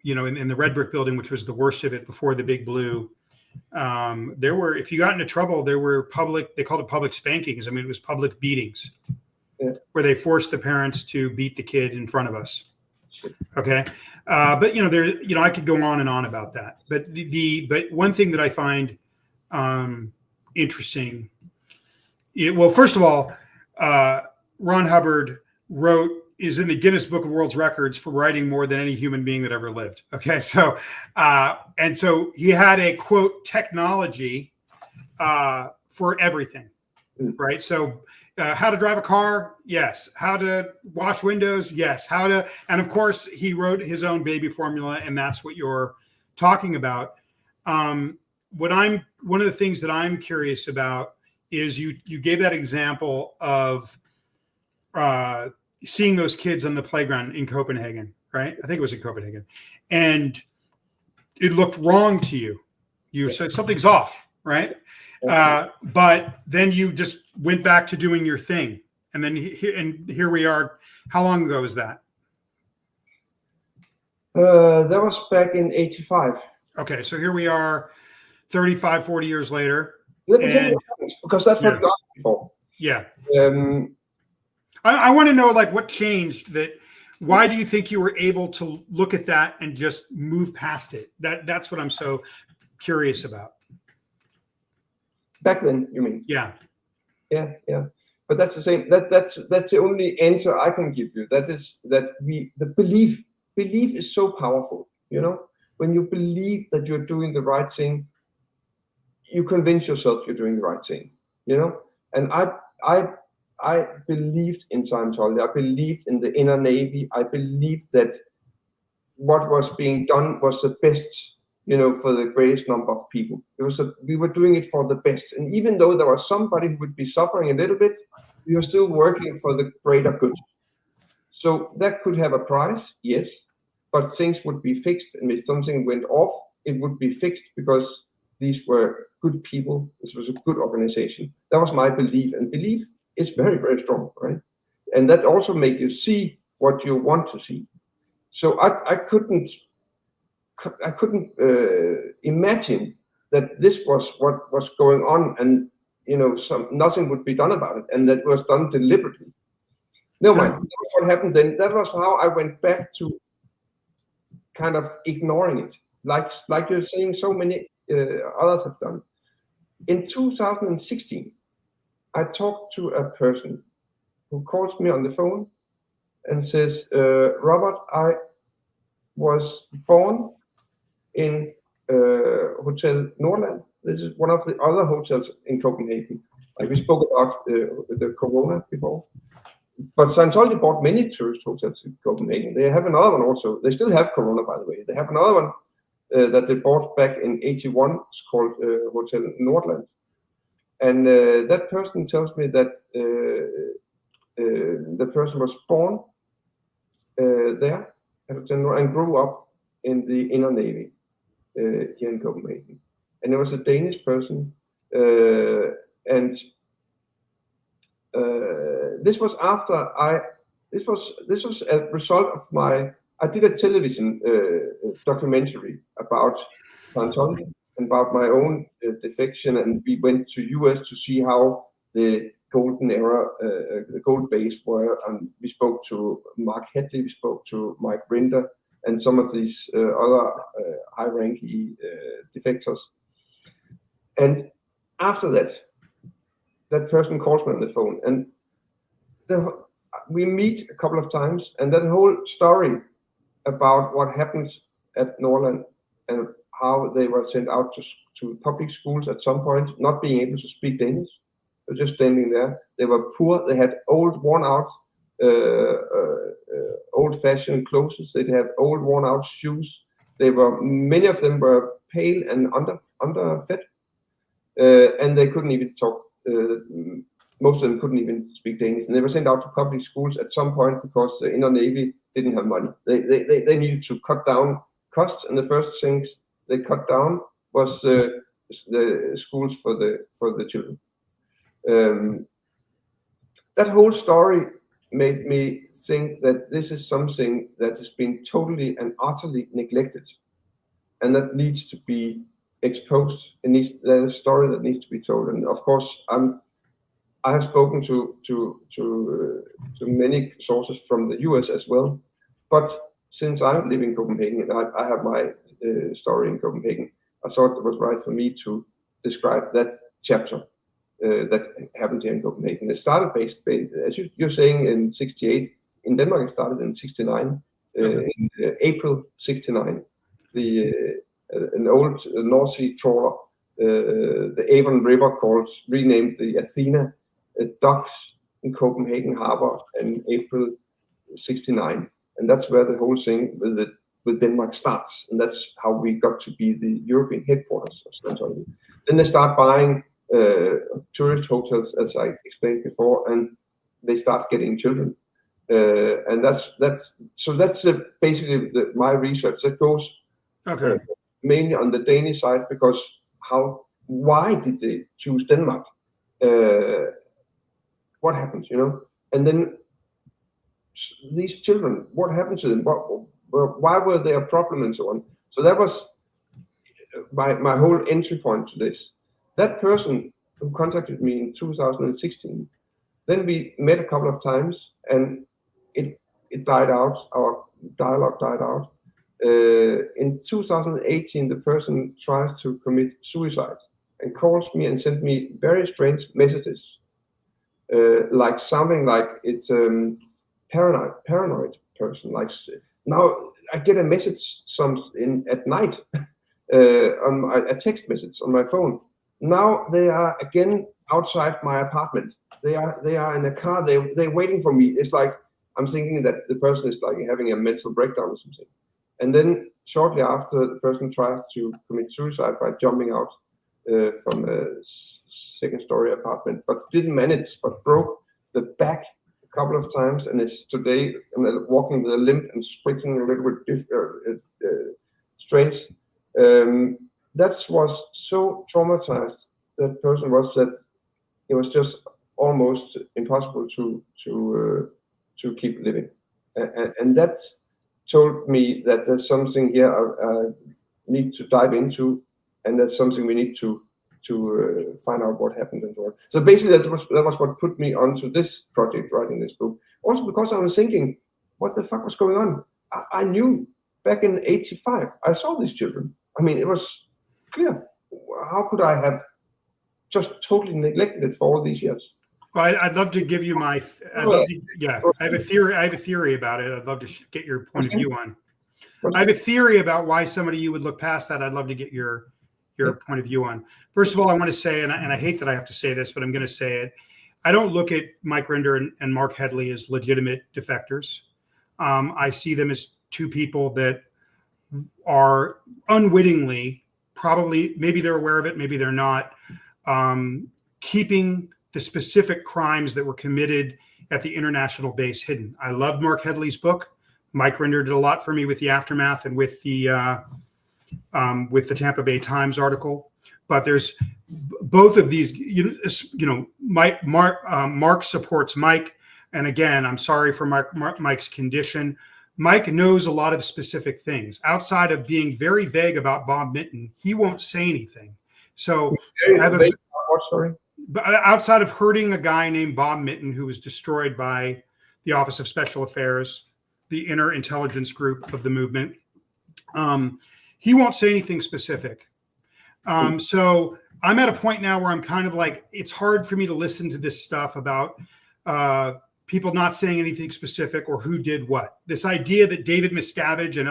B: you know, in the Red Brick Building, which was the worst of it before the Big Blue. There were, if you got into trouble, there were public, they called it public spankings. I mean, it was public beatings, where they forced the parents to beat the kid in front of us. Okay. But you know, there, you know, I could go on and on about that, but but one thing that I find interesting, well, first of all, Ron Hubbard is in the Guinness Book of World Records for writing more than any human being that ever lived. Okay. So, and so he had a quote technology for everything, right? So how to drive a car, yes. How to wash windows, yes. And of course he wrote his own baby formula, and that's what you're talking about. One of the things that I'm curious about is you gave that example of seeing those kids on the playground in Copenhagen, right? I think it was in Copenhagen, and it looked wrong to you. You said something's off, right? But then you just went back to doing your thing. And then here we are. How long ago was that?
C: That was back in 85.
B: Okay. So here we are 35, 40 years later.
C: Let me tell you what happened, because that's what you asked before.
B: Yeah. I want to know, like, what changed that. Why do you think you were able to look at that and just move past it? That's what I'm so curious about.
C: Back then, you mean?
B: Yeah.
C: But that's the same. That's the only answer I can give you. That is that the belief is so powerful. You know, when you believe that you're doing the right thing, you convince yourself you're doing the right thing. You know, and I believed in Scientology. I believed in the inner navy. I believed that what was being done was the best, you know, for the greatest number of people. We were doing it for the best. And even though there was somebody who would be suffering a little bit, we were still working for the greater good. So that could have a price, yes, but things would be fixed. And if something went off, it would be fixed because these were good people. This was a good organization. That was my belief. And belief is very, very strong, right? And that also makes you see what you want to see. So I couldn't imagine that this was what was going on, and you know, nothing would be done about it, and that was done deliberately. No mind. That was what happened then. That was how I went back to kind of ignoring it, like you're saying so many others have done. In 2016, I talked to a person who calls me on the phone and says, Robert, I was born in Hotel Nordland. This is one of the other hotels in Copenhagen. Like we spoke about the Corona before. But Scientology bought many tourist hotels in Copenhagen. They have another one also. They still have Corona, by the way. They have another one that they bought back in 81. It's called Hotel Nordland. And that person tells me that the person was born there and grew up in the inner navy here in Copenhagen. And it was a Danish person. And this was after this was a result of I did a television documentary about Scientology and about my own defection, and we went to US to see how the golden era, the gold base were, and we spoke to Mark Hedley, we spoke to Mike Rinder, and some of these other high-ranking defectors. And after that person calls me on the phone, and we meet a couple of times, and that whole story about what happened at Nordland and how they were sent out to public schools at some point, not being able to speak Danish. They were just standing there. They were poor. They had old, worn-out, old-fashioned clothes. They had old, worn-out shoes. Many of them were pale and underfed, and they couldn't even talk most of them couldn't even speak Danish, and they were sent out to public schools at some point because the Inner Navy didn't have money. They needed to cut down costs, and the first things they cut down was the schools for the children. That whole story made me think that this is something that has been totally and utterly neglected, and that needs to be exposed. There's a story that needs to be told, and of course, I have spoken to many sources from the US as well, but since I live in Copenhagen and I have my story in Copenhagen, I thought it was right for me to describe that chapter that happened here in Copenhagen. It started based as you're saying, in '68. In Denmark, it started in '69. In April '69, an old North Sea trawler, the Avon River, renamed the Athena, docks in Copenhagen Harbor in April '69, and that's where the whole thing with Denmark starts, and that's how we got to be the European headquarters of Scientology. Then they start buying tourist hotels, as I explained before, and they start getting children, and that's basically my research that goes mainly on the Danish side, because why did they choose Denmark? What happened, and then these children, what happened to them? Why were they a problem, and so on? So that was my whole entry point to this. That person who contacted me in 2016, then we met a couple of times, and it died out. Our dialogue died out. In 2018, the person tries to commit suicide and calls me and sent me very strange messages, sounding like it's paranoid person. Like, now I get a message at night, a text message on my phone. Now they are again outside my apartment. They are in a car. They're waiting for me. It's like I'm thinking that the person is like having a mental breakdown or something. And then shortly after, the person tries to commit suicide by jumping out from a second-story apartment, but didn't manage, but broke the back a couple of times, and is today walking with a limp and speaking a little bit strange. That was so traumatized, that person was, that it was just almost impossible to keep living, and that's told me that there's something here I need to dive into, and that's something we need to find out what happened and so on. So basically, that was what put me onto this project, writing this book. Also because I was thinking, what the fuck was going on? I knew back in '85, I saw these children. I mean, it was clear. How could I have just totally neglected it for all these years?
B: Well, I'd love to give you I have a theory about it. I'd love to get your point of view on. I have a theory about why somebody you would look past that. I'd love to get your point of view on. First of all, I want to say, and I hate that I have to say this, but I'm going to say it. I don't look at Mike Rinder and Mark Headley as legitimate defectors. I see them as two people that are unwittingly, probably, maybe they're aware of it, maybe they're not, keeping the specific crimes that were committed at the international base hidden. I loved Mark Headley's book. Mike Rinder did a lot for me with the aftermath and with the Tampa Bay Times article. But there's both of these. Mark supports Mike, and again, I'm sorry for Mike's condition. Mike knows a lot of specific things. Outside of being very vague about Bob Minton, he won't say anything. So outside of hurting a guy named Bob Minton, who was destroyed by the Office of Special Affairs, the inner intelligence group of the movement, he won't say anything specific. So I'm at a point now where I'm kind of like, it's hard for me to listen to this stuff about people not saying anything specific or who did what. This idea that David Miscavige and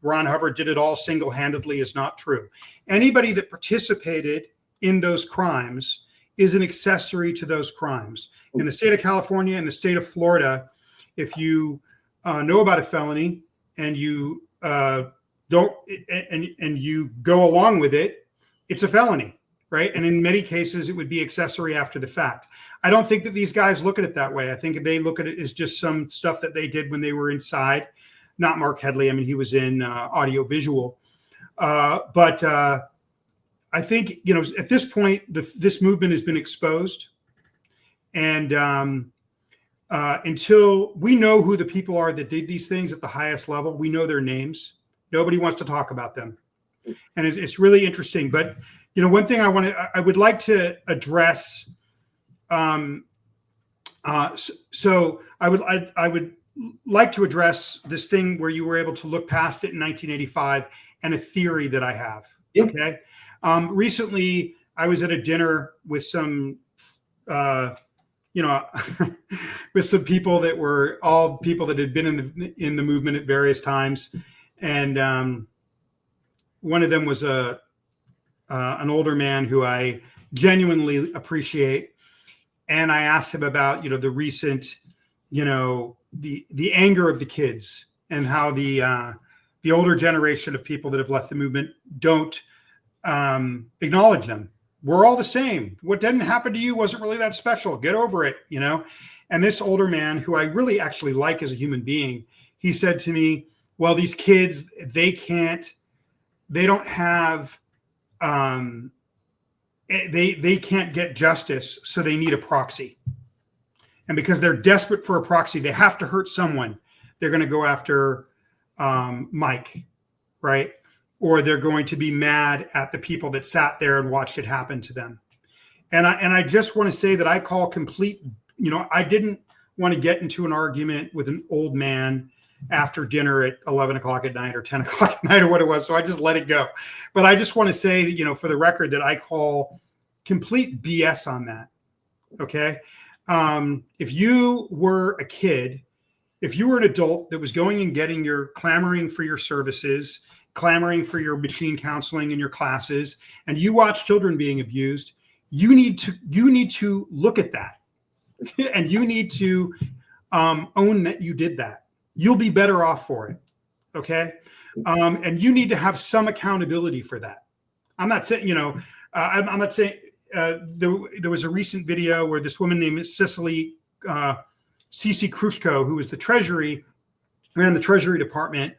B: Ron Hubbard did it all single-handedly is not true. Anybody that participated in those crimes is an accessory to those crimes. In the state of California and the state of Florida, if you know about a felony and you don't and you go along with it, it's a felony. right? And in many cases, it would be accessory after the fact. I don't think that these guys look at it that way. I think they look at it as just some stuff that they did when they were inside. Not Mark Headley. I mean, he was in audio-visual. But I think, you know, at this point, this movement has been exposed. And until we know who the people are that did these things at the highest level, we know their names. Nobody wants to talk about them. And it's really interesting. But, you know, one thing I would like to address. So I would like to address this thing where you were able to look past it in 1985 and a theory that I have.
C: Yeah.
B: Okay. Recently, I was at a dinner with some, you know, with some people that were all people that had been in the movement at various times, and one of them was an older man who I genuinely appreciate, and I asked him about, you know, the recent, you know, the anger of the kids and how the older generation of people that have left the movement don't acknowledge them. We're all the same. What didn't happen to you wasn't really that special. Get over it, you know? And this older man, who I really actually like as a human being, he said to me, well, these kids, they don't have, they can't get justice, so they need a proxy. And because they're desperate for a proxy, they have to hurt someone. They're going to go after Mike, right? Or they're going to be mad at the people that sat there and watched it happen to them. And I just want to say that I call complete, you know, I didn't want to get into an argument with an old man after dinner at 11 o'clock at night or 10 o'clock at night or what it was. So I just let it go. But I just want to say that, you know, for the record, that I call complete BS on that. Okay. If you were a kid, if you were an adult that was going and getting your clamoring for your services, clamoring for your machine counseling in your classes, and you watch children being abused, you need to look at that, and you need to own that you did that. You'll be better off for it, okay? And you need to have some accountability for that. I'm not saying, you know, I'm not saying there was a recent video where this woman named Cece Krushko, who was ran the Treasury Department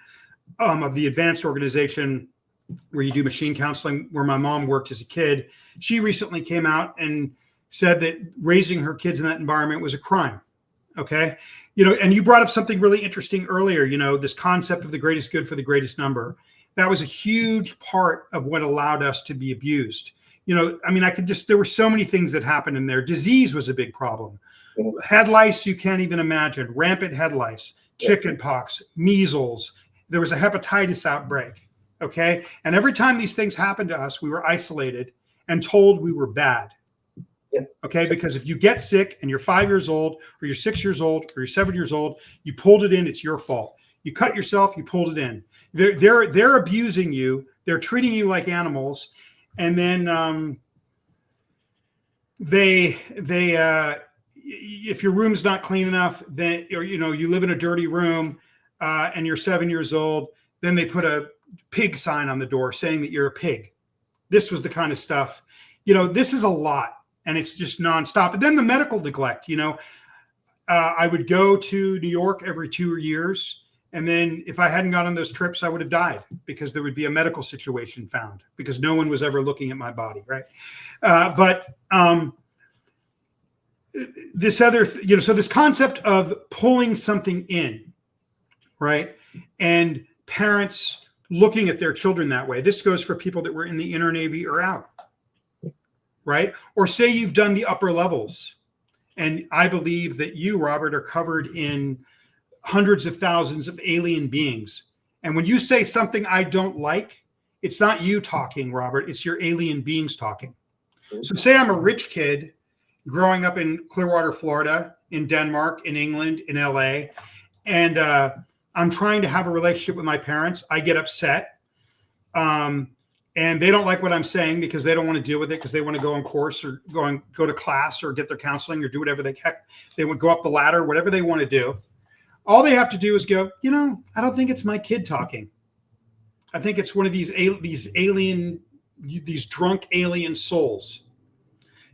B: of the advanced organization where you do machine counseling, where my mom worked as a kid. She recently came out and said that raising her kids in that environment was a crime. Okay. You know, and you brought up something really interesting earlier, you know, this concept of the greatest good for the greatest number. That was a huge part of what allowed us to be abused. You know, I mean, there were so many things that happened in there. Disease was a big problem. Head lice, you can't even imagine. Rampant head lice, chicken pox, measles. There was a hepatitis outbreak. Okay. And every time these things happened to us, we were isolated and told we were bad. Yeah. Okay. Because if you get sick and you're 5 years old, or you're 6 years old, or you're 7 years old, you pulled it in, it's your fault. You cut yourself, you pulled it in. They're abusing you. They're treating you like animals. And then if your room's not clean enough, then, or, you know, you live in a dirty room and you're 7 years old, then they put a pig sign on the door saying that you're a pig. This was the kind of stuff, you know, this is a lot, and it's just nonstop. And then the medical neglect, you know, I would go to New York every 2 years. And then if I hadn't gone on those trips, I would have died because there would be a medical situation found because no one was ever looking at my body. Right. This other, you know, so this concept of pulling something in, right, and parents looking at their children that way. This goes for people that were in the inner Navy or out, right? Or say you've done the upper levels. And I believe that you, Robert, are covered in hundreds of thousands of alien beings. And when you say something I don't like, it's not you talking, Robert, it's your alien beings talking. So say I'm a rich kid growing up in Clearwater, Florida, in Denmark, in England, in LA, and I'm trying to have a relationship with my parents. I get upset, and they don't like what I'm saying because they don't want to deal with it because they want to go on course or go to class or get their counseling or do whatever they would go up the ladder, whatever they want to do. All they have to do is go, you know, I don't think it's my kid talking. I think it's one of these alien these drunk alien souls.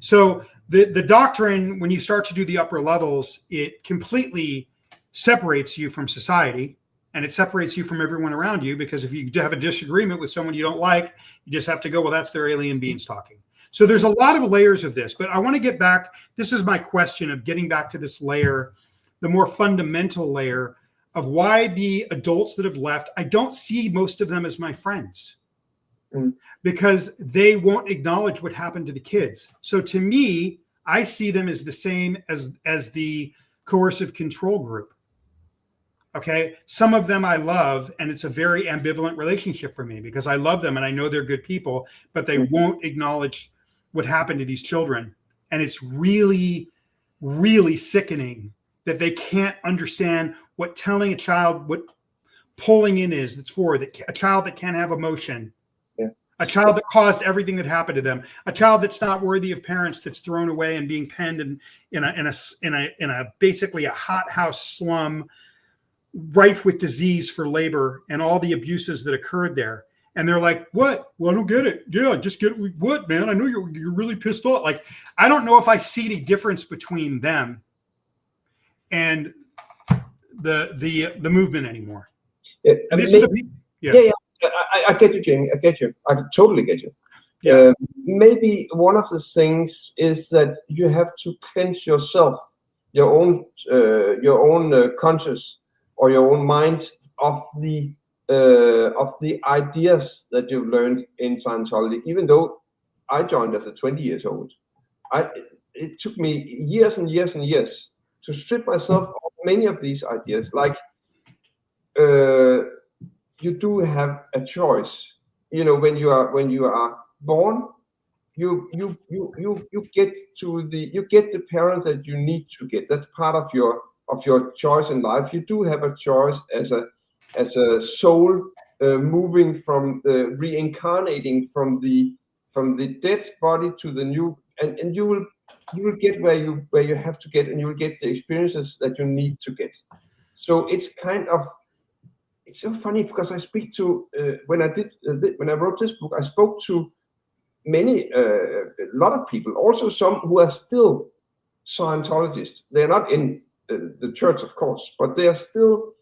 B: So the doctrine, when you start to do the upper levels, it completely separates you from society, and it separates you from everyone around you, because if you have a disagreement with someone you don't like, you just have to go, well, that's their alien beings talking. So there's a lot of layers of this, but I want to get back. This is my question of getting back to this layer, the more fundamental layer of why the adults that have left, I don't see most of them as my friends, because they won't acknowledge what happened to the kids. So to me, I see them as the same as the coercive control group. Okay. Some of them I love, and it's a very ambivalent relationship for me, because I love them and I know they're good people, but they won't acknowledge what happened to these children. And it's really, really sickening that they can't understand what telling a child what pulling in is. That's for that a child that can't have emotion, a child that caused everything that happened to them, a child that's not worthy of parents, that's thrown away and being penned in a basically a hothouse slum, rife with disease for labor and all the abuses that occurred there. And they're like, what? Well, I don't get it. Yeah, just get it. What, man? I know you're really pissed off. Like, I don't know if I see any difference between them and the movement anymore.
C: Yeah,
B: yeah.
C: I get you, Jamie. I get you. I totally get you.
B: Yeah.
C: Maybe one of the things is that you have to cleanse yourself, your own conscious or your own mind of the ideas that you've learned in Scientology. Even though I joined as a 20 years old, it took me years and years and years to strip myself of many of these ideas. Like, you do have a choice. You know, when you are born, you get the parents that you need to get. That's part of your choice in life. You do have a choice as a soul moving from reincarnating from the dead body to the new, and you will get where you have to get, and you will get the experiences that you need to get. So it's so funny, because I speak to when I wrote this book, I spoke to a lot of people, also some who are still Scientologists. They're not in the church, of course, but they are still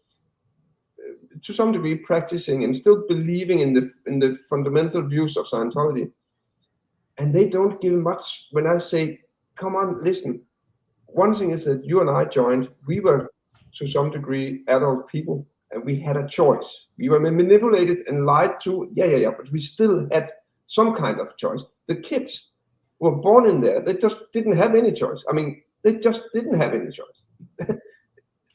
C: to some degree practicing and still believing in the fundamental views of Scientology. And they don't give much when I say, come on, listen. One thing is that you and I joined, we were to some degree adult people, and we had a choice. We were manipulated and lied to, but we still had some kind of choice. The kids who were born in there, they just didn't have any choice. I mean, they just didn't have any choice.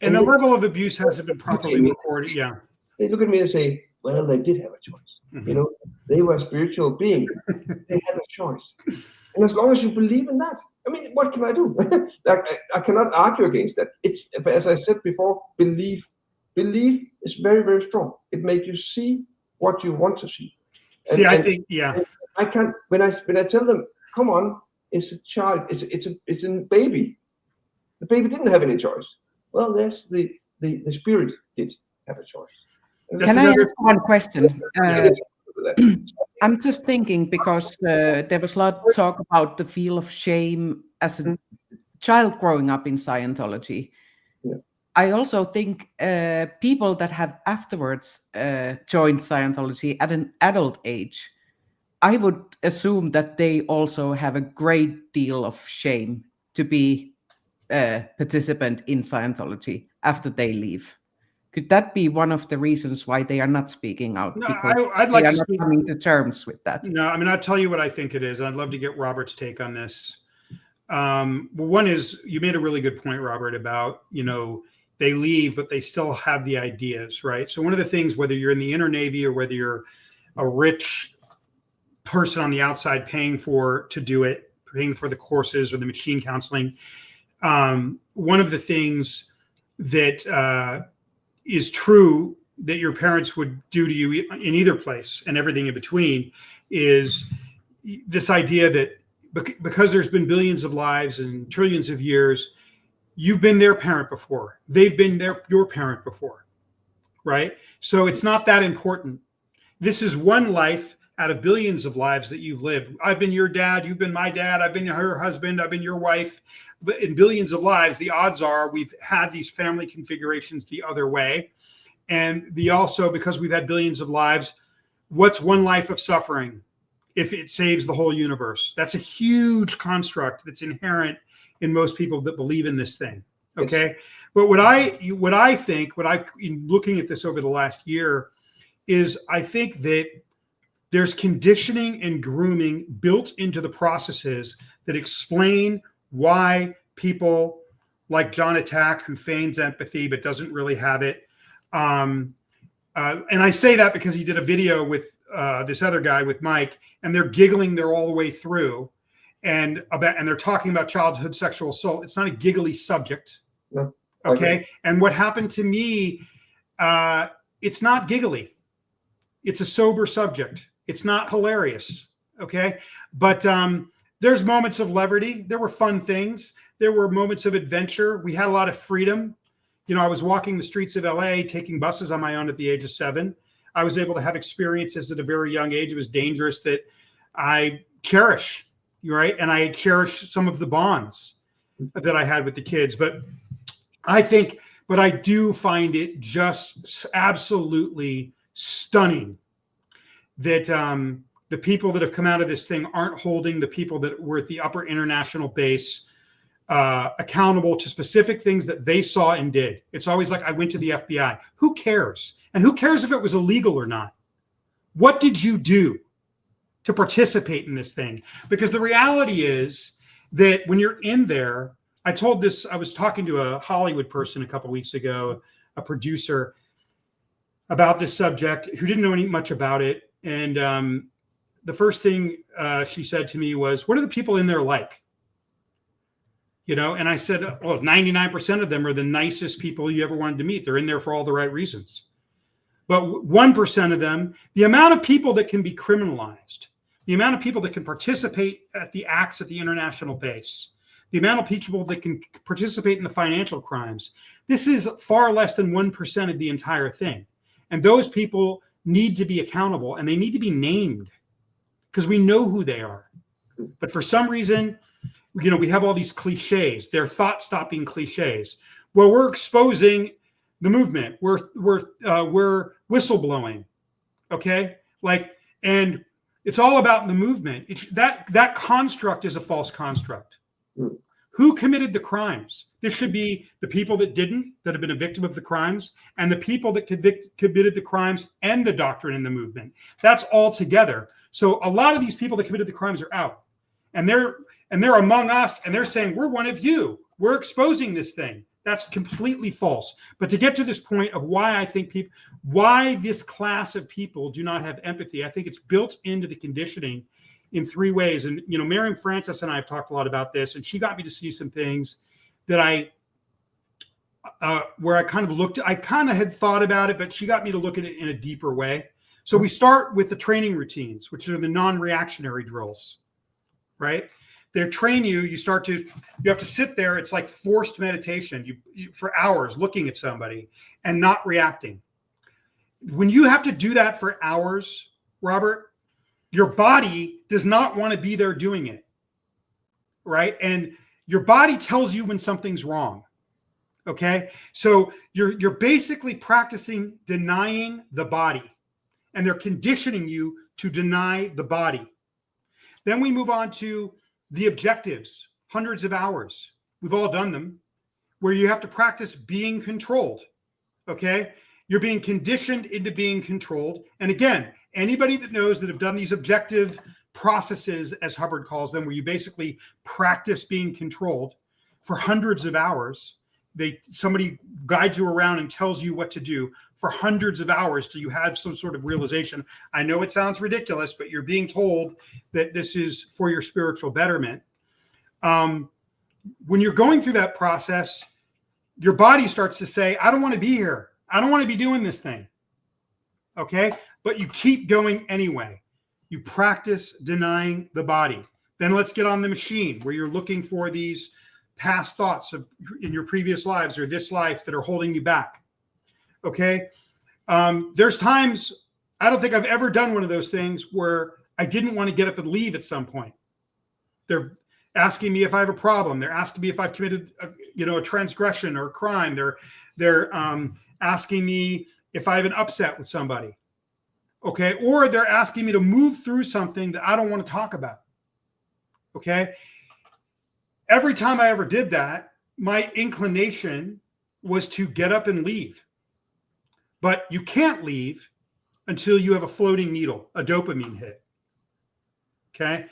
B: And the level of abuse hasn't been properly recorded. Yeah.
C: They look at me and say, well, they did have a choice.
B: Mm-hmm.
C: You know, they were a spiritual being. They had a choice. And as long as you believe in that, I mean, what can I do? I cannot argue against that. It's, as I said before, belief is very, very strong. It makes you see what you want to see.
B: I think, yeah.
C: I can't, when I tell them, come on, it's a child, it's a baby. The baby didn't have any choice. Well, there's the spirit did have a choice.
A: Can I ask one question? I'm just thinking, because there was a lot of talk about the feel of shame as a child growing up in Scientology.
C: Yeah.
A: I also think people that have afterwards joined Scientology at an adult age, I would assume that they also have a great deal of shame to be a participant in Scientology after they leave. Could that be one of the reasons why they are not speaking out?
B: No,
A: because
B: I'd like
A: they are
B: to
A: not coming to terms with that.
B: No, I mean, I'll tell you what I think it is. I'd love to get Robert's take on this. Well, one is, you made a really good point, Robert, about, you know, they leave, but they still have the ideas, right? So one of the things, whether you're in the inner Navy or whether you're a rich person on the outside paying for the courses or the machine counseling, one of the things that is true that your parents would do to you in either place and everything in between is this idea that because there's been billions of lives and trillions of years, you've been their parent before. They've been your parent before, right? So it's not that important. This is one life out of billions of lives that you've lived. I've been your dad, you've been my dad, I've been her husband, I've been your wife. But in billions of lives, the odds are we've had these family configurations the other way. And also, because we've had billions of lives, what's one life of suffering if it saves the whole universe? That's a huge construct that's inherent in most people that believe in this thing. Okay. But what I've been looking at this over the last year is I think that there's conditioning and grooming built into the processes that explain why people like John Attack, who feigns empathy but doesn't really have it. And I say that because he did a video with this other guy, with Mike, and they're giggling there all the way through, and they're talking about childhood sexual assault. It's not a giggly subject.
C: No.
B: Okay. And what happened to me, it's not giggly. It's a sober subject. It's not hilarious. Okay. But there's moments of levity. There were fun things. There were moments of adventure. We had a lot of freedom. You know, I was walking the streets of LA, taking buses on my own at the age of 7. I was able to have experiences at a very young age. It was dangerous that I cherish, right? And I cherish some of the bonds that I had with the kids. But I do find it just absolutely stunning that the people that have come out of this thing aren't holding the people that were at the upper international base accountable to specific things that they saw and did. It's always like, I went to the FBI. Who cares? And who cares if it was illegal or not? What did you do to participate in this thing? Because the reality is that when you're in there, I was talking to a Hollywood person a couple of weeks ago, a producer, about this subject who didn't know much about it. And the first thing she said to me was, what are the people in there like? You know, and I said, well, 99% of them are the nicest people you ever wanted to meet. They're in there for all the right reasons. But 1% of them, the amount of people that can be criminalized, the amount of people that can participate at the acts at the international base, the amount of people that can participate in the financial crimes, this is far less than 1% of the entire thing. And those people need to be accountable, and they need to be named because we know who they are. But for some reason, you know, we have all these cliches. They're thought-stopping cliches. Well, we're exposing the movement. We're whistleblowing. Okay, and it's all about the movement. That construct is a false construct. Who committed the crimes? This should be the people that didn't, that have been a victim of the crimes, and the people that committed the crimes and the doctrine and the movement. That's all together. So a lot of these people that committed the crimes are out, and they're among us, and they're saying, we're one of you. We're exposing this thing. That's completely false. But to get to this point of why I think why this class of people do not have empathy, I think it's built into the conditioning in 3 ways. And, you know, Mirjam Francis and I have talked a lot about this, and she got me to see some things that where I kind of had thought about it, but she got me to look at it in a deeper way. So we start with the training routines, which are the non-reactionary drills, right? They train you, you have to sit there. It's like forced meditation you for hours looking at somebody and not reacting. When you have to do that for hours, Robert, your body does not want to be there doing it, right? And your body tells you when something's wrong, okay? So you're basically practicing denying the body, and they're conditioning you to deny the body. Then we move on to the objectives, hundreds of hours. We've all done them, where you have to practice being controlled, okay? You're being conditioned into being controlled. And again, anybody that knows that have done these objective processes, as Hubbard calls them, where you basically practice being controlled for hundreds of hours, somebody guides you around and tells you what to do for hundreds of hours till you have some sort of realization. I know it sounds ridiculous, but you're being told that this is for your spiritual betterment. When you're going through that process, your body starts to say, I don't want to be here. I don't want to be doing this thing. Okay? But you keep going anyway. You practice denying the body. Then let's get on the machine where you're looking for these past thoughts in your previous lives or this life that are holding you back. Okay. There's times I don't think I've ever done one of those things where I didn't want to get up and leave at some point. They're asking me if I have a problem. They're asking me if I've committed, a transgression or a crime. They're asking me if I have an upset with somebody. Okay. Or they're asking me to move through something that I don't want to talk about. Okay. Every time I ever did that, my inclination was to get up and leave. But you can't leave until you have a floating needle, a dopamine hit. Okay.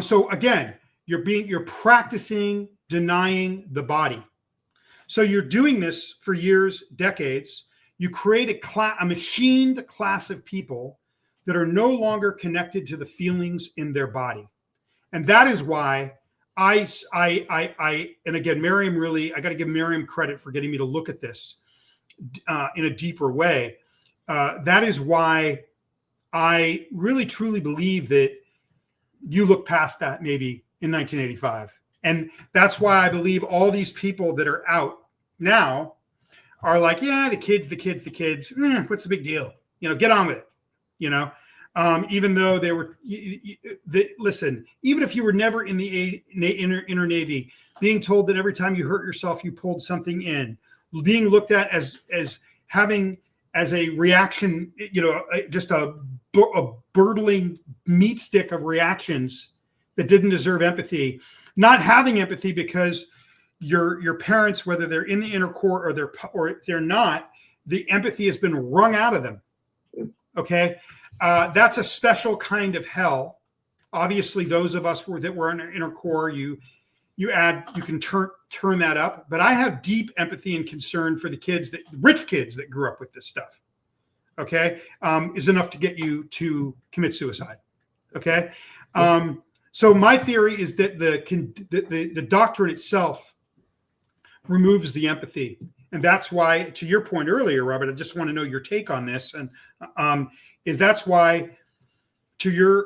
B: So again, you're practicing denying the body. So you're doing this for years, decades. You create a machined class of people that are no longer connected to the feelings in their body. And that is why and again, Mirjam I got to give Mirjam credit for getting me to look at this in a deeper way. That is why I really truly believe that you look past that maybe in 1985. And that's why I believe all these people that are out now are like, yeah, the kids. What's the big deal? Get on with it. Even though they were, listen, even if you were never in the inner Navy, being told that every time you hurt yourself, you pulled something in, being looked at as having as a reaction, just a burtling meat stick of reactions that didn't deserve empathy, not having empathy because your parents, whether they're in the inner core or they're not, the empathy has been wrung out of them. Okay. That's a special kind of hell. Obviously, those of us that were in our inner core, you can turn that up. But I have deep empathy and concern for the rich kids that grew up with this stuff. Okay, is enough to get you to commit suicide. Okay, so my theory is that the doctrine itself removes the empathy, and that's why, to your point earlier, Robert, I just want to know your take on this, and that's why here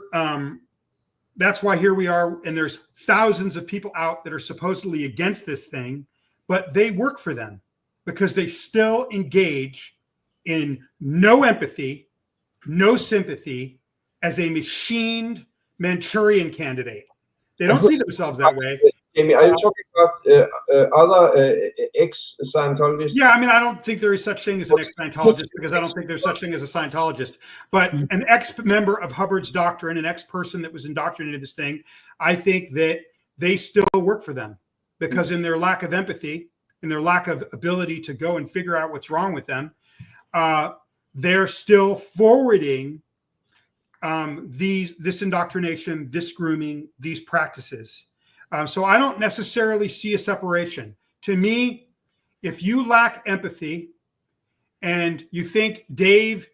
B: we are, and there's thousands of people out that are supposedly against this thing, but they work for them because they still engage in no empathy, no sympathy as a machined Manchurian candidate. They don't see themselves that way.
C: Jamie, are you talking about other ex-Scientologists?
B: Yeah, I mean, I don't think there is such thing as an ex-Scientologist because I don't think there's such thing as a Scientologist. But an ex-member of Hubbard's doctrine, an ex-person that was indoctrinated this thing, I think that they still work for them because in their lack of empathy, in their lack of ability to go and figure out what's wrong with them, they're still forwarding this indoctrination, this grooming, these practices. So I don't necessarily see a separation. To me, if you lack empathy and you think Dave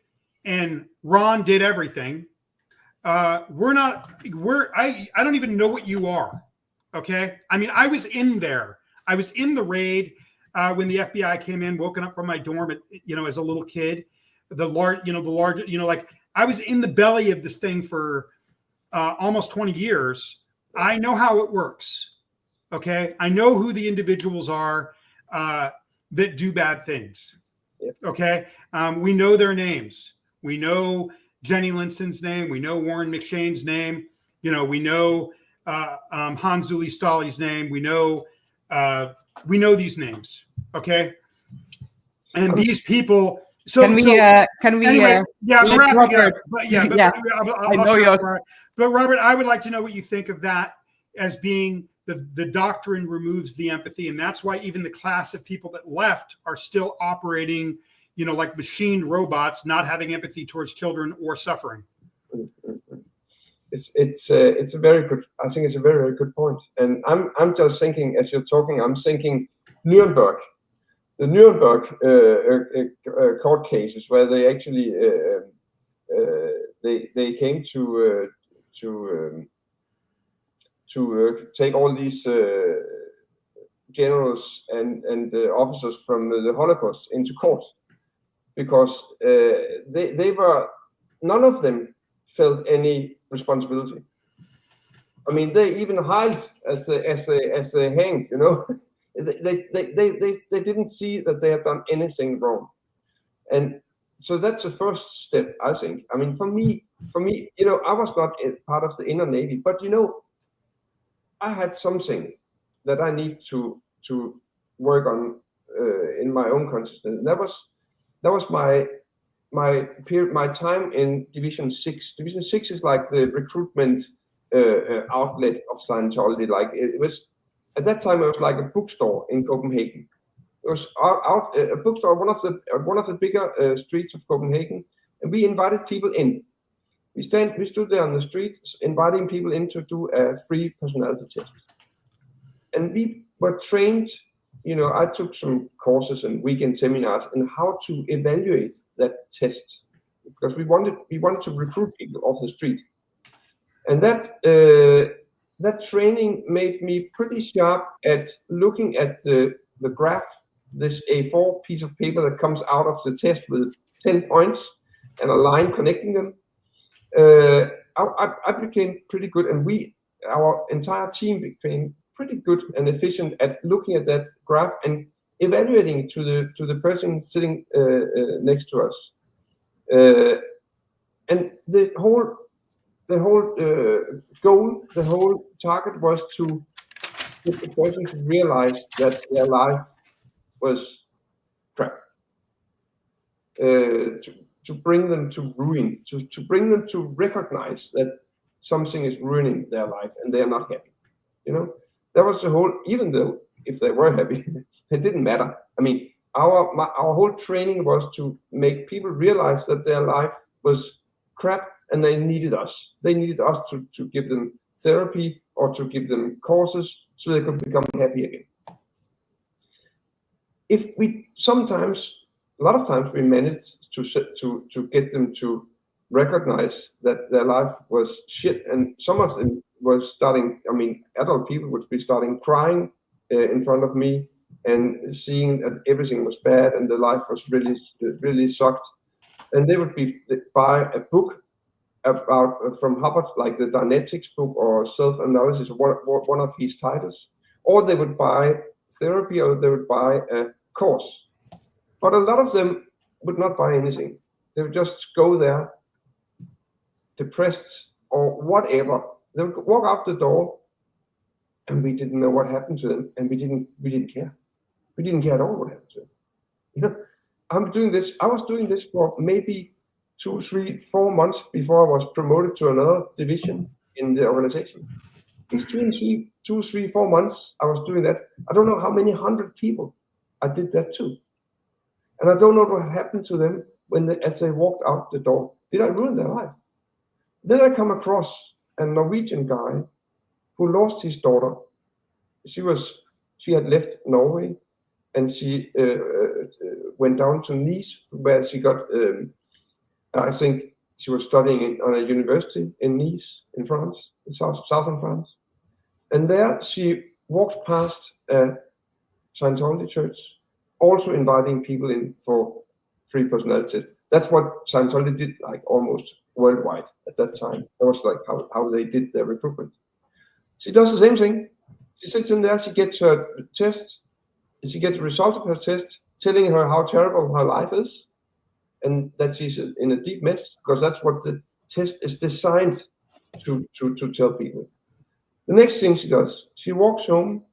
B: and Ron did everything, I don't even know what you are. Okay. I mean, I was in there. I was in the raid when the FBI came in, woken up from my dorm, as a little kid, I was in the belly of this thing for almost 20 years. I know how it works. Okay. I know who the individuals are that do bad things. Okay. We know their names. We know Jenny Linson's name. We know Warren McShane's name. We know Hans Uli Stali's name. We know these names. Okay. And these people.
A: Anyway,
B: wrapping it up. But Robert, I would like to know what you think of that as being the doctrine removes the empathy. And that's why even the class of people that left are still operating, like machined robots, not having empathy towards children or suffering.
C: It's a very good, I think it's a very, very good point. And I'm just thinking, as you're talking, I'm thinking Nuremberg. The Nuremberg court cases where they actually they came to take all these generals and officers from the Holocaust into court because they were, none of them felt any responsibility. I mean, they even hide as they hang, They didn't see that they had done anything wrong, and so that's the first step, I think. I mean, for me, you know, I was not part of the inner Navy, but you know, I had something that I need to work on in my own consciousness. That was my period, my time in Division 6. Division 6 is like the recruitment outlet of Scientology. Like it was at that time, it was like a bookstore in Copenhagen. It was a bookstore, one of the bigger streets of Copenhagen, and we invited people in. We stood there on the street, inviting people in to do a free personality test, and we were trained. You know, I took some courses and weekend seminars on how to evaluate that test, because we wanted to recruit people off the street, and that training made me pretty sharp at looking at the graph, this A4 piece of paper that comes out of the test with 10 points and a line connecting them. I became pretty good, and our entire team became pretty good and efficient at looking at that graph and evaluating it to the person sitting next to us. And the whole goal, the whole target was to get the person to realize that their life was crap. To bring them to ruin, to bring them to recognize that something is ruining their life and they are not happy. You know, that was the whole. Even though if they were happy, it didn't matter. I mean, our whole training was to make people realize that their life was crap and they needed us. They needed us to give them therapy or to give them courses so they could become happy again. A lot of times we managed to get them to recognize that their life was shit, and some of them were starting. I mean, adult people would be starting crying in front of me and seeing that everything was bad and the life was really sucked, and they would buy a book about from Hubbard, like the Dynetics book or self-analysis, one of his titles, or they would buy therapy, or they would buy a course. But a lot of them would not buy anything. They would just go there depressed or whatever. They would walk out the door and we didn't know what happened to them, and we didn't care. We didn't care at all what happened to them. You know, I was doing this for maybe 2, 3, 4 months before I was promoted to another division in the organization. These 2, 3, 4 months I was doing that. I don't know how many hundred people I did that to. And I don't know what happened to them as they walked out the door. Did I ruin their life? Then I come across a Norwegian guy who lost his daughter. She had left Norway, and she went down to Nice, where she got, I think she was studying on a university in Nice, in France, in southern France. And there she walked past a Scientology church, also inviting people in for free personality tests. That's what Scientology did, like almost worldwide at that time. That was like how they did their recruitment. She does the same thing. She sits in there, she gets her test, she gets the result of her test, telling her how terrible her life is, and that she's in a deep mess, because that's what the test is designed to tell people. The next thing she does, she walks home,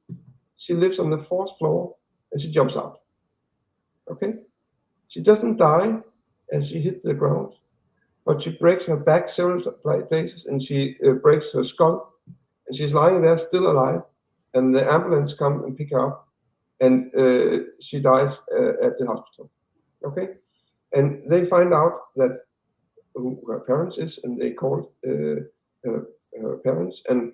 C: she lives on the 4th floor, and she jumps out. Okay? She doesn't die as she hit the ground, but she breaks her back several places, and she breaks her skull, and she's lying there still alive, and the ambulance come and pick her up, and she dies at the hospital. Okay? And they find out that who her parents is, and they called her parents, and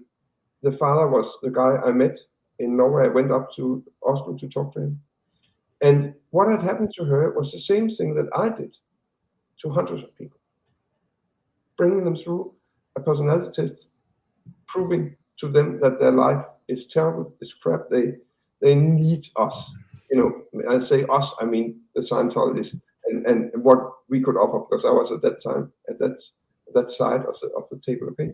C: the father was the guy I met in Norway. I went up to Oslo to talk to him. And what had happened to her was the same thing that I did to hundreds of people. Bringing them through a personality test, proving to them that their life is terrible, is crap. They need us. You know, I say us, I mean the Scientologists, and what we could offer, because I was at that time at that side of the table. Okay,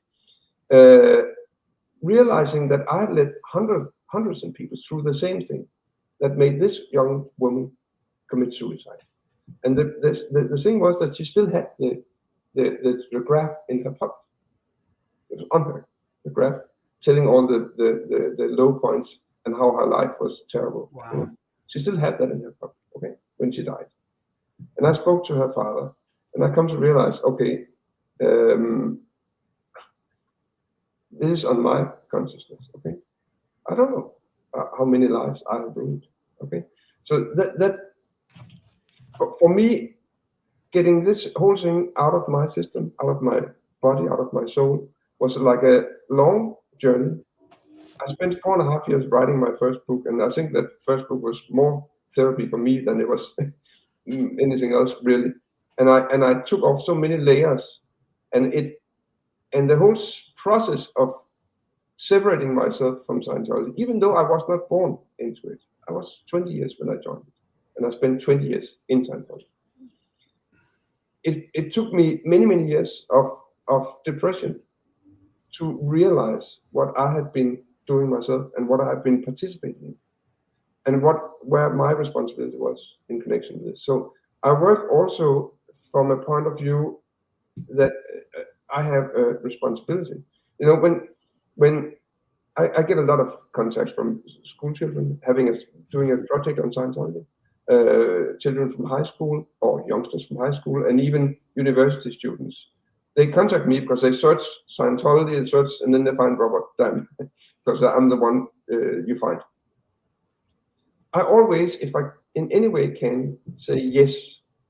C: realizing that I had led hundreds of people through the same thing that made this young woman commit suicide. And the thing was that she still had the graph in her pocket. It was on her, the graph telling all the low points and how her life was terrible.
B: Wow.
C: You know? She still had that in her pocket, okay, when she died. And I spoke to her father, and I come to realize, okay, this is on my consciousness, okay? I don't know how many lives I have ruined, okay? So that for me, getting this whole thing out of my system, out of my body, out of my soul, was like a long journey. I spent 4.5 years writing my first book, and I think that first book was more therapy for me than it was anything else, really. And I took off so many layers, and the whole process of separating myself from Scientology, even though I was not born into it. I was 20 years when I joined it, and I spent 20 years in Scientology. It took me many years of depression to realize what I had been doing myself and what I had been participating in, and where my responsibility was in connection with this. So I work also from a point of view that I have a responsibility. You know, when I get a lot of contacts from school children doing a project on Scientology, children from high school or youngsters from high school, and even university students. They contact me because they search Scientology, and then they find Robert Diamond, because I'm the one you find. I always, if I in any way can, say yes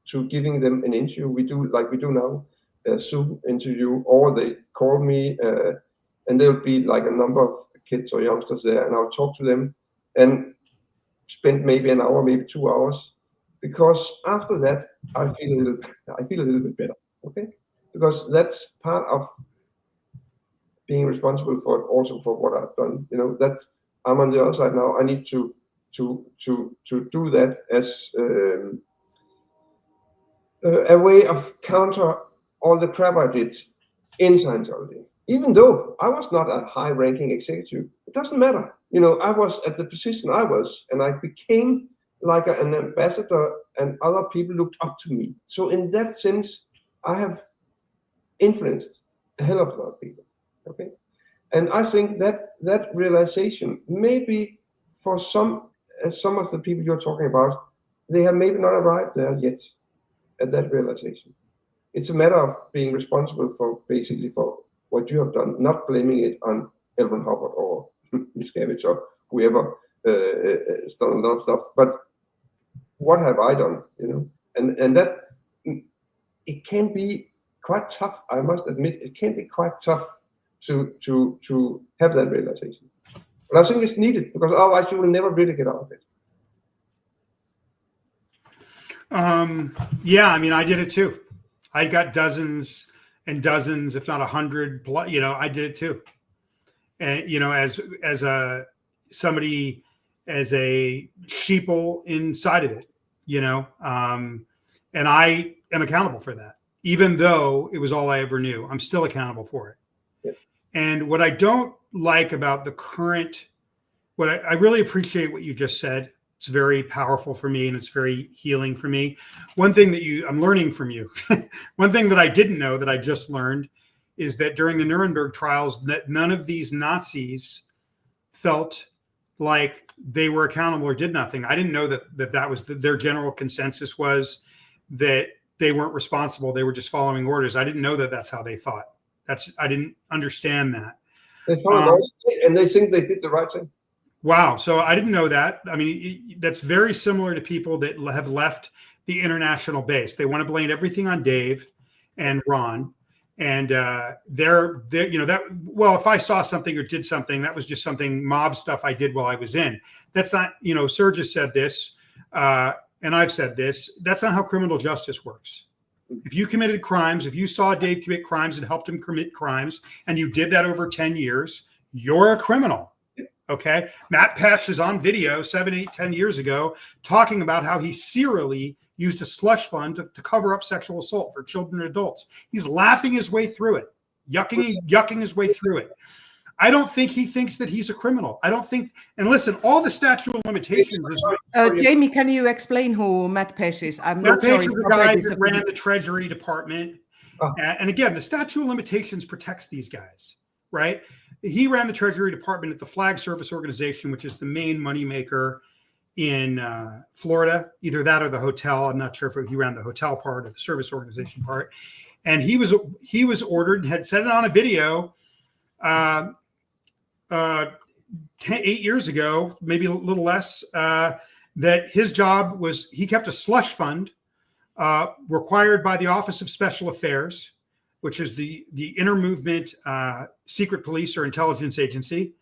C: to giving them an interview. We do like we do now, a Zoom interview, or they call me, and there'll be like a number of kids or youngsters there, and I'll talk to them and spend maybe an hour, maybe 2 hours, because after that I feel a little bit better, okay? Because that's part of being responsible for it, also for what I've done. You know, that's I'm on the other side now. I need to do that as a way of counter all the crap I did in Scientology. Even though I was not a high-ranking executive, it doesn't matter. You know, I was at the position I was, and I became like an ambassador, and other people looked up to me. So in that sense, I have influenced a hell of a lot of people. Okay, and I think that realization, maybe for some of the people you're talking about, they have maybe not arrived there yet at that realization. It's a matter of being responsible for basically for what you have done, not blaming it on Elvin Hubbard or Miscavige or whoever has done a lot of stuff, but what have I done? You know, and that it can be quite tough. I must admit, it can be quite tough to have that realization. But I think it's needed, because otherwise you will never really get out of it.
B: Yeah, I mean, I did it too. I got dozens and dozens, if not 100, you know, I did it too. And, you know, as a somebody, as a sheeple inside of it, you know, and I am accountable for that. Even though it was all I ever knew, I'm still accountable for it.
C: Yeah.
B: And what I don't like about the current, I really appreciate what you just said. It's very powerful for me, and it's very healing for me. One thing that I'm learning from you, one thing that I didn't know that I just learned, is that during the Nuremberg trials, that none of these Nazis felt like they were accountable or did nothing. I didn't know that was their general consensus was that they weren't responsible. They were just following orders. I didn't know that that's how they thought. I didn't understand that.
C: They follow orders, and they think they did the right thing.
B: Wow. So I didn't know that. I mean, that's very similar to people that have left the international base. They want to blame everything on Dave and Ron. And they're you know, that, well, if I saw something or did something, that was just something mob stuff I did while I was in. That's not, you know, Serge has said this, and I've said this. That's not how criminal justice works. If you committed crimes, if you saw Dave commit crimes and helped him commit crimes, and you did that over 10 years, you're a criminal. Okay. Matt Pesh is on video 7, 8, 10 years ago talking about how he serially used a slush fund to cover up sexual assault for children and adults. He's laughing his way through it, yucking his way through it. I don't think he thinks that he's a criminal. I don't think, and listen, all the statute of limitations is
A: Jamie, can you explain who Matt Pesh is? I'm
B: Matt
A: not sure.
B: Pesh is the guy that ran the Treasury Department. And again, the statute of limitations protects these guys, right? He ran the Treasury Department at the Flag Service Organization, which is the main moneymaker in Florida, either that or the hotel. I'm not sure if he ran the hotel part or the service organization part. And he was ordered, had said it on a video 8 years ago, maybe a little less, that his job was, he kept a slush fund required by the Office of Special Affairs, which is the inter-movement secret police or intelligence agency.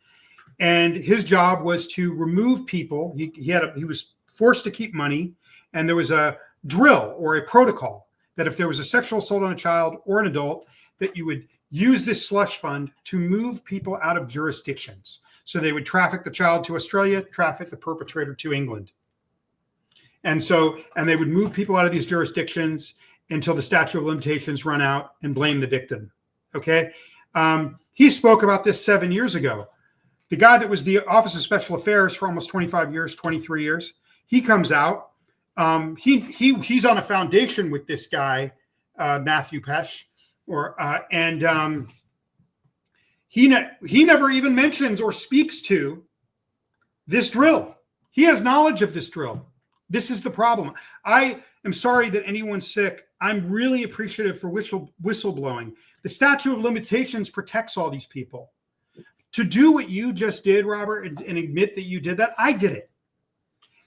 B: And his job was to remove people. He was forced to keep money, and there was a drill or a protocol that if there was a sexual assault on a child or an adult, that you would use this slush fund to move people out of jurisdictions. So they would traffic the child to Australia, traffic the perpetrator to England. And they would move people out of these jurisdictions until the statute of limitations run out and blame the victim. Okay. He spoke about this 7 years ago. The guy that was the Office of Special Affairs for almost 25 years, 23 years, he comes out. He's on a foundation with this guy, Matthew Pesh, he never even mentions or speaks to this drill. He has knowledge of this drill. This is the problem. I am sorry that anyone's sick. I'm really appreciative for whistleblowing. The statute of limitations protects all these people. To do what you just did, Robert, and admit that you did that, I did it.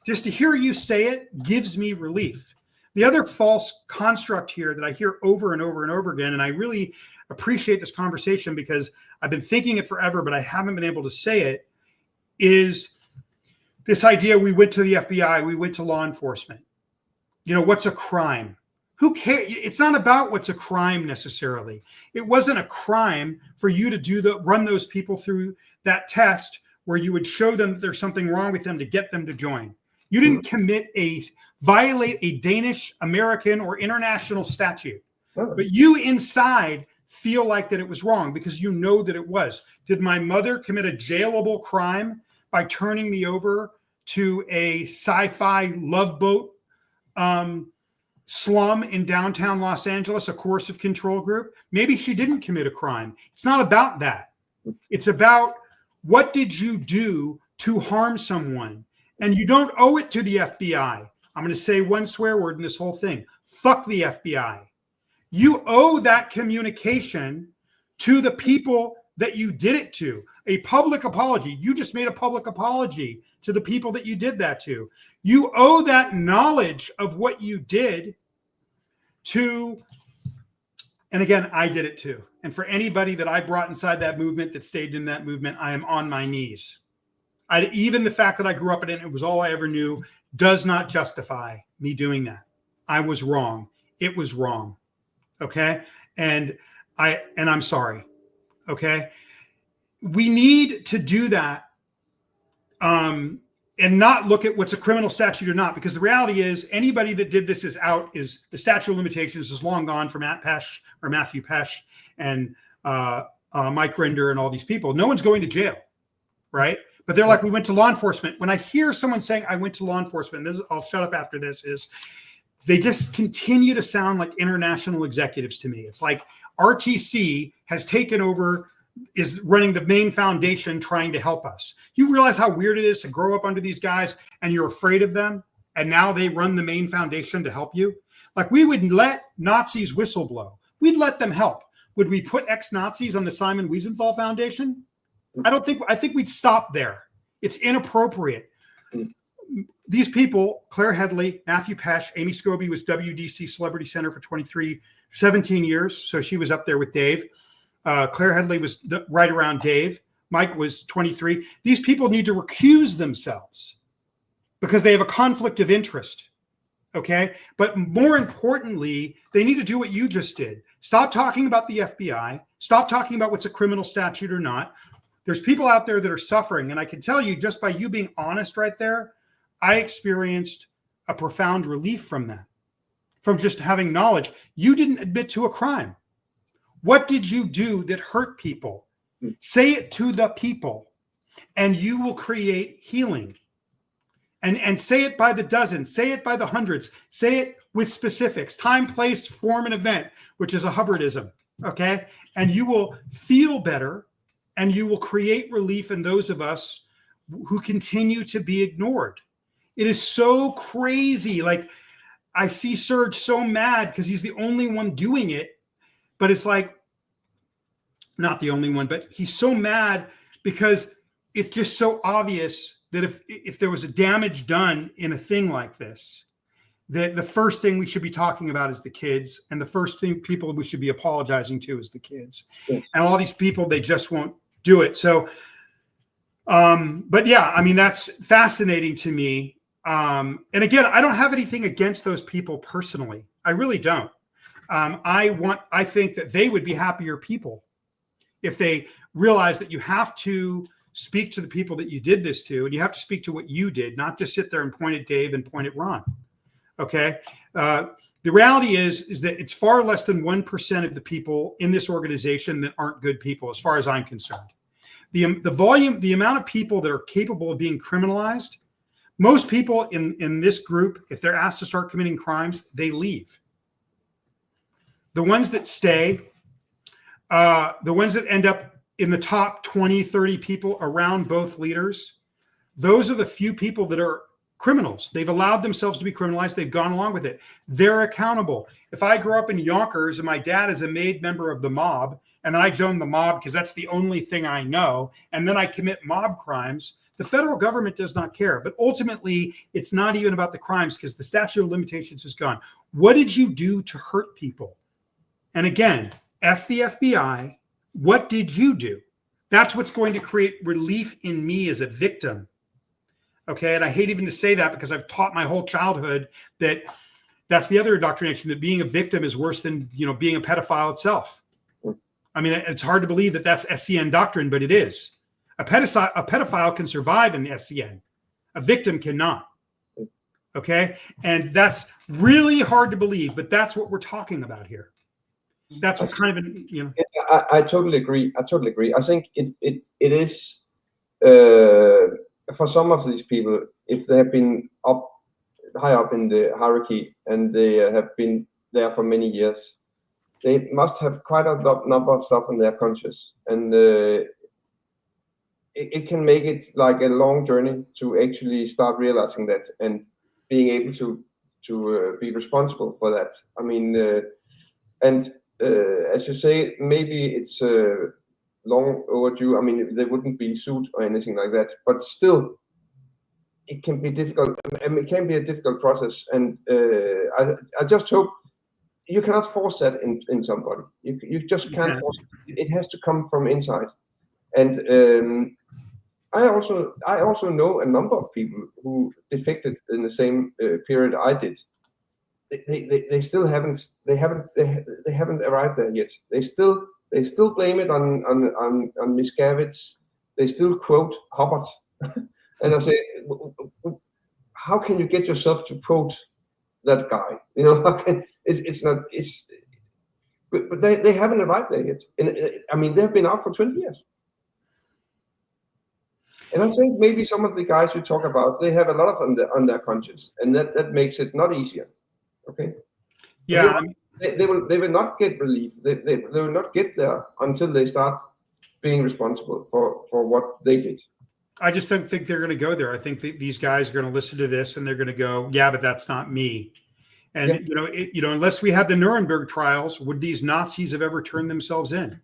B: Just to hear you say it gives me relief. The other false construct here that I hear over and over and over again, and I really appreciate this conversation because I've been thinking it forever, but I haven't been able to say it, is this idea we went to the FBI, we went to law enforcement. You know, what's a crime? Who cares? It's not about what's a crime necessarily. It wasn't a crime for you to run those people through that test where you would show them that there's something wrong with them to get them to join. You didn't violate a Danish, American, or international statute, but you inside feel like that it was wrong because you know that it was. Did my mother commit a jailable crime by turning me over to a sci-fi love boat slum in downtown Los Angeles, a coercive control group? Maybe she didn't commit a crime. It's not about that. It's about what did you do to harm someone? And you don't owe it to the FBI. I'm going to say one swear word in this whole thing. Fuck the FBI. You owe that communication to the people that you did it to. A public apology. You just made a public apology to the people that you did that to. You owe that knowledge of what you did to, and again, I did it too. And for anybody that I brought inside that movement, that stayed in that movement, I am on my knees. Even the fact that I grew up in it, it was all I ever knew, does not justify me doing that. I was wrong. It was wrong. Okay. And I'm sorry. Okay. We need to do that. And not look at what's a criminal statute or not, because the reality is anybody that did this is the statute of limitations is long gone for Matthew Pesh and Mike Rinder and all these people. No one's going to jail, right? But they're like, we went to law enforcement. When I hear someone saying I went to law enforcement, I'll shut up after this, is they just continue to sound like international executives to me. It's like RTC has taken over, is running the main foundation trying to help us. You realize how weird it is to grow up under these guys and you're afraid of them, and now they run the main foundation to help you? Like, we would let Nazis whistleblow. We'd let them help. Would we put ex-Nazis on the Simon Wiesenthal Foundation? I think we'd stop there. It's inappropriate. These people, Claire Headley, Matthew Pesh, Amy Scobie was WDC Celebrity Center for 17 years. So she was up there with Dave. Claire Headley was right around Dave. Mike was 23. These people need to recuse themselves because they have a conflict of interest. Okay. But more importantly, they need to do what you just did. Stop talking about the FBI. Stop talking about what's a criminal statute or not. There's people out there that are suffering. And I can tell you, just by you being honest right there, I experienced a profound relief from that, from just having knowledge. You didn't admit to a crime. What did you do that hurt people? Say it to the people, and you will create healing. And say it by the dozens, say it by the hundreds, say it with specifics, time, place, form, and event, which is a Hubbardism, okay? And you will feel better, and you will create relief in those of us who continue to be ignored. It is so crazy. Like, I see Serge so mad because he's the only one doing it, but it's like, not the only one, but he's so mad because it's just so obvious that if there was a damage done in a thing like this, that the first thing we should be talking about is the kids, and the first thing people we should be apologizing to is the kids. Yes. And all these people, they just won't do it. So, but yeah, I mean, that's fascinating to me. And again, I don't have anything against those people personally. I really don't. I think that they would be happier people if they realize that you have to speak to the people that you did this to, and you have to speak to what you did, not just sit there and point at Dave and point at Ron. Okay. The reality is that it's far less than 1% of the people in this organization that aren't good people, as far as I'm concerned. The amount of people that are capable of being criminalized, most people in this group, if they're asked to start committing crimes, they leave. The ones that stay, the ones that end up in the top 20, 30 people around both leaders, those are the few people that are criminals. They've allowed themselves to be criminalized. They've gone along with it. They're accountable. If I grew up in Yonkers and my dad is a made member of the mob, and I join the mob because that's the only thing I know, and then I commit mob crimes, the federal government does not care. But ultimately, it's not even about the crimes because the statute of limitations is gone. What did you do to hurt people? And again, F the FBI. What did you do? That's what's going to create relief in me as a victim. Okay. And I hate even to say that because I've taught my whole childhood that that's the other indoctrination, that being a victim is worse than, being a pedophile itself. I mean, it's hard to believe that that's SCN doctrine, but it is. A pedophile can survive in the SCN. A victim cannot. Okay. And that's really hard to believe, but that's what we're talking about here. That's what's kind of
C: I totally agree. I think it is for some of these people, if they have been high up in the hierarchy and they have been there for many years, they must have quite a number of stuff in their conscious, and it can make it like a long journey to actually start realizing that and being able to be responsible for that. I mean, as you say, maybe it's long overdue. I mean, they wouldn't be sued or anything like that, but still, it can be difficult. I mean, it can be a difficult process, and I just hope you cannot force that in somebody. You just can't force it. It has to come from inside. And I also know a number of people who defected in the same period I did. They still haven't arrived there yet. They still blame it on Miscavige. They still quote Hubbard, and I say, how can you get yourself to quote that guy? How can but they haven't arrived there yet. And I mean, they've been out for 20 years. And I think maybe some of the guys you talk about, they have a lot of on their conscience, and that makes it not easier. Okay.
B: Yeah.
C: They will not get relief. They will not get there until they start being responsible for what they did.
B: I just don't think they're going to go there. I think these guys are going to listen to this and they're going to go, yeah, but that's not me. And, unless we had the Nuremberg trials, would these Nazis have ever turned themselves in?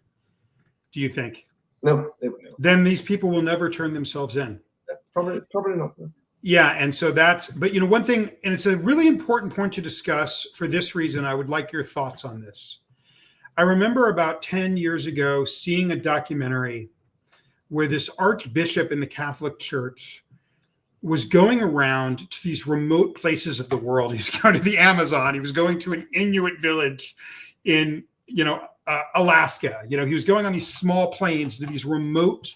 B: Do you think?
C: No, they would never.
B: Then these people will never turn themselves in.
C: Probably not.
B: Yeah. And so but one thing, and it's a really important point to discuss for this reason, I would like your thoughts on this. I remember about 10 years ago seeing a documentary where this archbishop in the Catholic Church was going around to these remote places of the world. He was going to the Amazon. He was going to an Inuit village in, Alaska. He was going on these small planes to these remote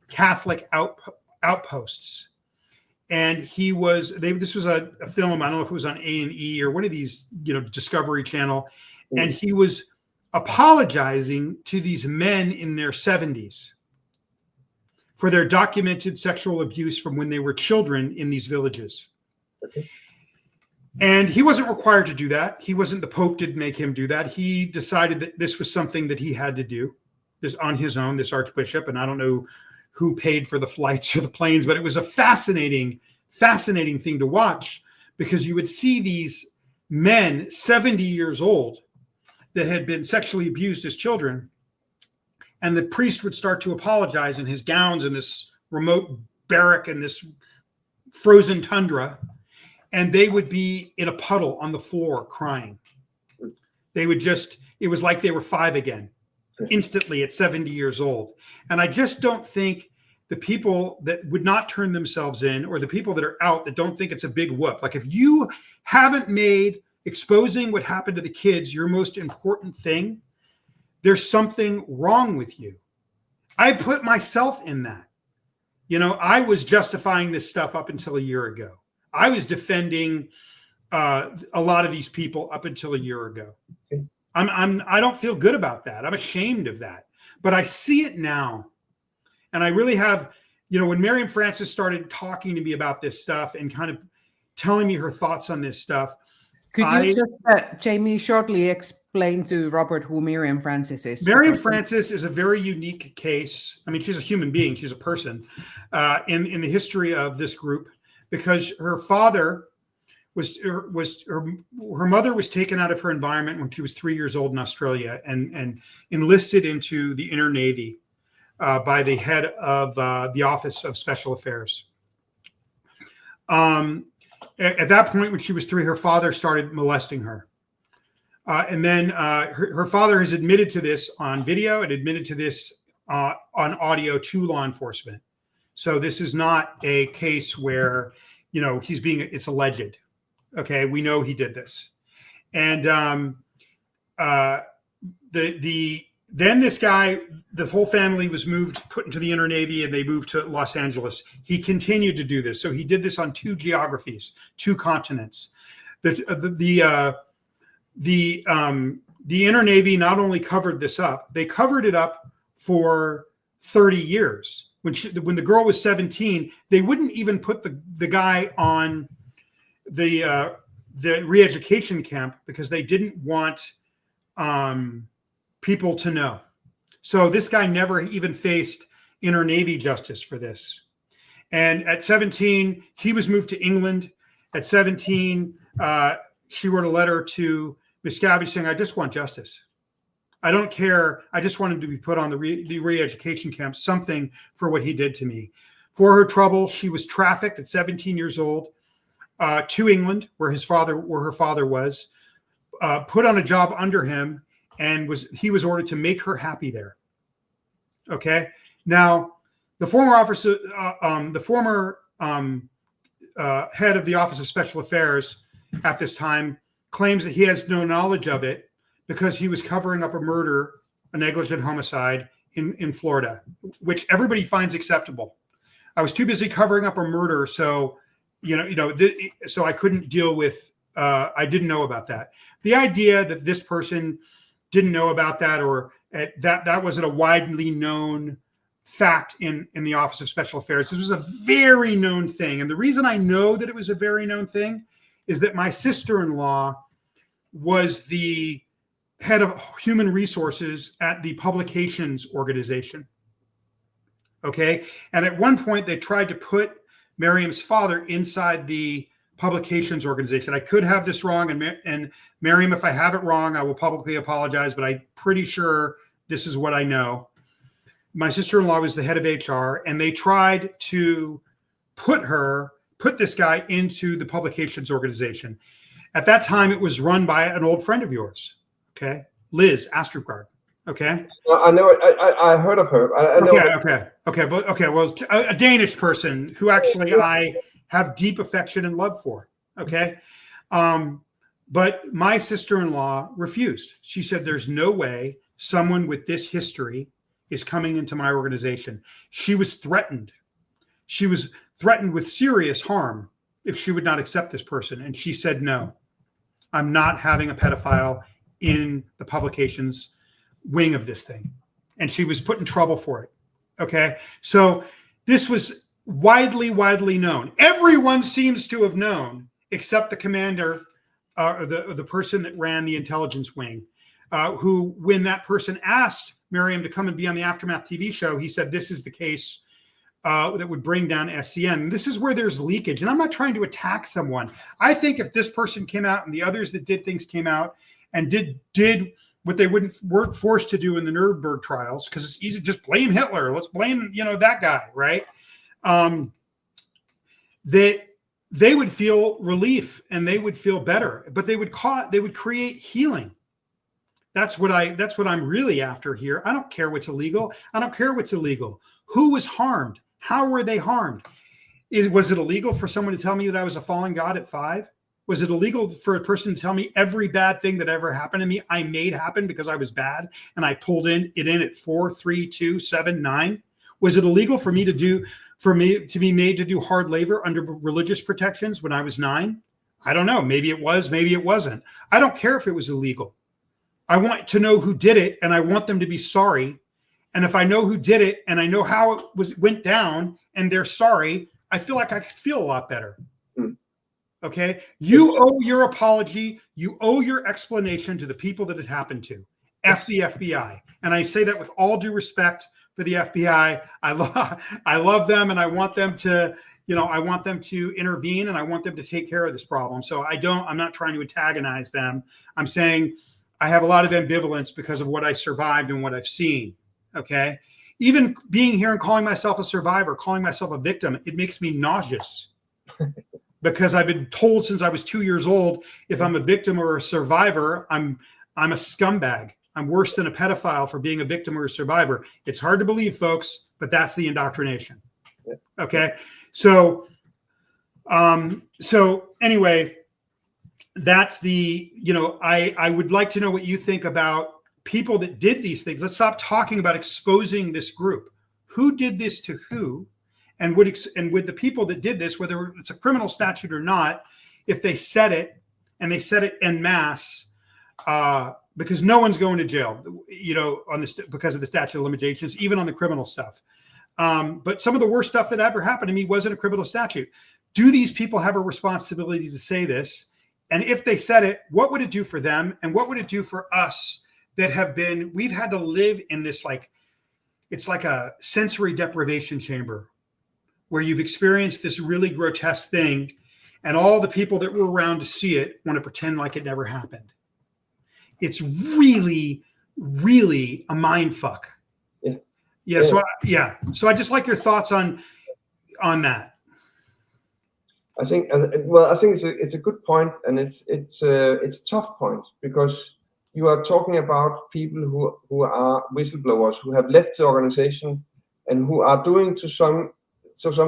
B: Catholic outposts. And this was a film, I don't know if it was on A&E or one of these, Discovery Channel. And he was apologizing to these men in their 70s. for their documented sexual abuse from when they were children in these villages.
C: Okay.
B: And he wasn't required to do that. He wasn't, the Pope didn't make him do that. He decided that this was something that he had to do, this on his own, this Archbishop. And I don't know who paid for the flights or the planes, but it was a fascinating thing to watch, because you would see these men 70 years old that had been sexually abused as children, and the priest would start to apologize in his gowns in this remote barrack in this frozen tundra, and they would be in a puddle on the floor crying. They would just, it was like they were 5 again, instantly at 70 years old. And I just don't think the people that would not turn themselves in, or the people that are out that don't think it's a big whoop, like if you haven't made exposing what happened to the kids your most important thing, there's something wrong with you. I put myself in that. You know, I was justifying this stuff up until a year ago. I was defending a lot of these people up until a year ago. I don't feel good about that. I'm ashamed of that. But I see it now. And I really have, you know, when Mirjam Frances started talking to me about this stuff and kind of telling me her thoughts on this stuff.
A: Could you just, Jamie, shortly explain to Robert who Mirjam Frances is?
B: Mirjam Frances is a very unique case. I mean, she's a human being. She's a person in the history of this group, because her father her mother was taken out of her environment when she was 3 years old in Australia and enlisted into the Inner Navy by the head of the Office of Special Affairs. At that point, when she was 3, her father started molesting her. And then her father has admitted to this on video and admitted to this on audio to law enforcement. So this is not a case where, you know, it's alleged. Okay, we know he did this. And then this guy, the whole family was put into the Inner Navy, and they moved to Los Angeles. He continued to do this. So he did this on 2 geographies, 2 continents. The Inner Navy not only covered this up, they covered it up for 30 years. When the girl was 17, they wouldn't even put the guy on the re-education camp because they didn't want people to know. So this guy never even faced Inner Navy justice for this. And at 17, he was moved to England. At 17, she wrote a letter to Miscavige saying, I just want justice. I don't care. I just want him to be put on the re-education camp, something for what he did to me. For her trouble, she was trafficked at 17 years old to England, where her father was, put on a job under him, and he was ordered to make her happy there. Okay. Now, the former officer, head of the Office of Special Affairs at this time claims that he has no knowledge of it because he was covering up a murder, a negligent homicide in Florida, which everybody finds acceptable. I was too busy covering up a murder, so so I couldn't deal with. I didn't know about that. The idea that this person didn't know about that, or that wasn't a widely known fact in the Office of Special Affairs. This was a very known thing. And the reason I know that it was a very known thing is that my sister-in-law was the head of human resources at the publications organization. Okay. And at one point they tried to put Mirjam's father inside the publications organization. I could have this wrong, and Mirjam, if I have it wrong, I will publicly apologize, but I'm pretty sure this is what I know. My sister-in-law was the head of HR, and they tried to put this guy into the publications organization. At that time, it was run by an old friend of yours, okay? Liz Astrugard, okay?
C: I know it. I heard of her. I know
B: Okay. Well, a Danish person who actually I have deep affection and love for, okay? But my sister-in-law refused. She said, there's no way someone with this history is coming into my organization. She was threatened. She was threatened with serious harm if she would not accept this person. And she said, no, I'm not having a pedophile in the publications wing of this thing. And she was put in trouble for it. Okay. So this was widely known. Everyone seems to have known, except the commander, the person that ran the intelligence wing, who, when that person asked Mirjam to come and be on the Aftermath TV show, he said, this is the case that would bring down SCN. And this is where there's leakage. And I'm not trying to attack someone. I think if this person came out and the others that did things came out and did what they weren't forced to do in the Nuremberg trials, because it's easy to just blame Hitler. Let's blame, that guy, right? That they would feel relief and they would feel better, but they would create healing. That's what I'm really after here. I don't care what's illegal. I don't care what's illegal. Who was harmed? How were they harmed? Was it illegal for someone to tell me that I was a fallen god at 5? Was it illegal for a person to tell me every bad thing that ever happened to me I made happen because I was bad and I pulled it in at 4, 3, 2, 7, 9? Was it illegal for me to be made to do hard labor under religious protections when I was 9? I don't know. Maybe it was, maybe it wasn't. I don't care if it was illegal. I want to know who did it, and I want them to be sorry. And if I know who did it and I know how it went down and they're sorry, I feel like I could feel a lot better. Okay. You owe your apology. You owe your explanation to the people that it happened to. F the FBI. And I say that with all due respect for the FBI. I love them, and I want them to, I want them to intervene, and I want them to take care of this problem. So I'm not trying to antagonize them. I'm saying I have a lot of ambivalence because of what I survived and what I've seen. Okay. Even being here and calling myself a survivor, calling myself a victim, it makes me nauseous because I've been told since I was 2 years old, if I'm a victim or a survivor, I'm a scumbag. I'm worse than a pedophile for being a victim or a survivor. It's hard to believe, folks, but that's the indoctrination. Okay. So anyway, that's the, I would like to know what you think about people that did these things. Let's stop talking about exposing this group. Who did this to who? And with the people that did this, whether it's a criminal statute or not, if they said it and they said it en masse, because no one's going to jail, on this because of the statute of limitations, even on the criminal stuff. But some of the worst stuff that ever happened to me wasn't a criminal statute. Do these people have a responsibility to say this? And if they said it, what would it do for them? And what would it do for us that we've had to live in this, it's like a sensory deprivation chamber where you've experienced this really grotesque thing, and all the people that were around to see it want to pretend like it never happened. It's really, really a mind fuck. Yeah. So I just like your thoughts on that.
C: I think it's a good point, and it's a tough point, because you are talking about people who are whistleblowers, who have left the organization and who are doing to some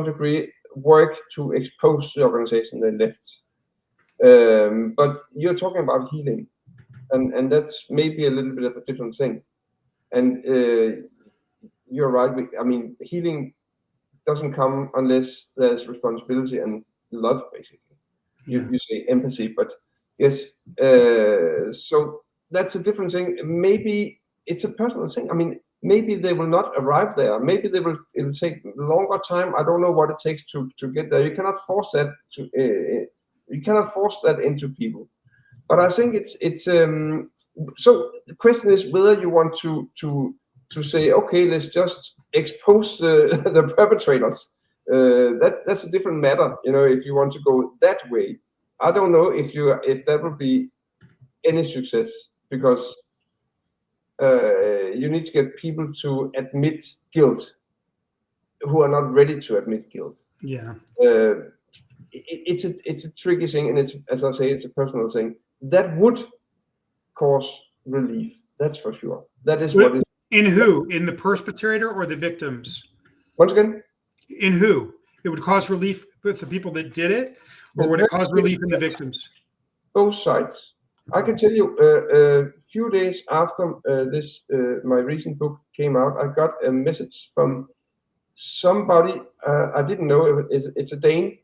C: degree work to expose the organization they left. But you're talking about healing, and that's maybe a little bit of a different thing. And you're right. Healing doesn't come unless there's responsibility and love, basically. You say empathy, but yes. So that's a different thing. Maybe it's a personal thing. Maybe they will not arrive there. Maybe it'll take longer time. I don't know what it takes to get there. You cannot force that into people. But I think it's so the question is whether you want to say, okay, let's just expose the perpetrators. That's a different matter. If you want to go that way, I don't know if that will be any success, because you need to get people to admit guilt who are not ready to admit guilt. Yeah. It's a tricky thing, and as I say, it's a personal thing. That would cause relief. That's for sure. That is what is.
B: In who? In the perpetrator or the victims?
C: Once again?
B: In who? It would cause relief with the people that did it, or would it cause relief in the victims?
C: Both sides. I can tell you, a few days after my recent book came out, I got a message from somebody I didn't know. It's a Dane.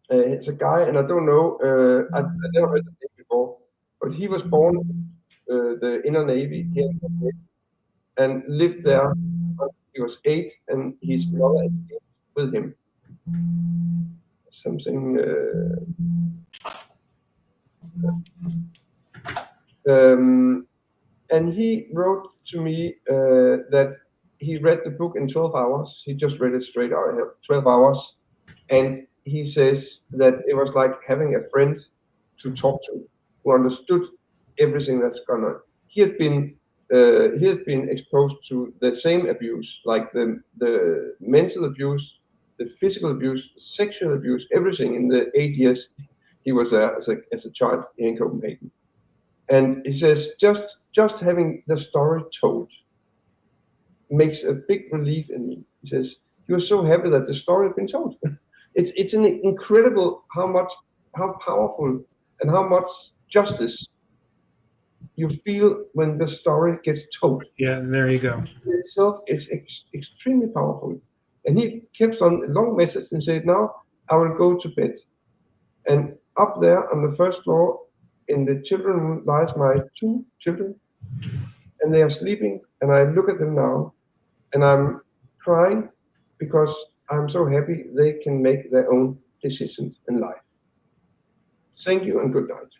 C: It's a guy, and I don't know. I never heard the name before, but he was born the Inner Navy here and lived there He was 8, and his mother escaped with him. Something. And he wrote to me that he read the book in 12 hours. He just read it straight out, 12 hours. And he says that it was like having a friend to talk to, who understood everything that's gone on. He had been exposed to the same abuse, like the mental abuse, the physical abuse, sexual abuse, everything in the 8 years he was there as a child in Copenhagen. And he says just having the story told makes a big relief in me. He says he was so happy that the story had been told. It's an incredible how powerful and how much justice you feel when the story gets told.
B: Yeah, there you go.
C: In itself is extremely powerful. And he kept on a long message and said, now I will go to bed. And up there on the first floor in the children room lies my 2 children. And they are sleeping. And I look at them now and I'm crying because I'm so happy they can make their own decisions in life. Thank you and good night.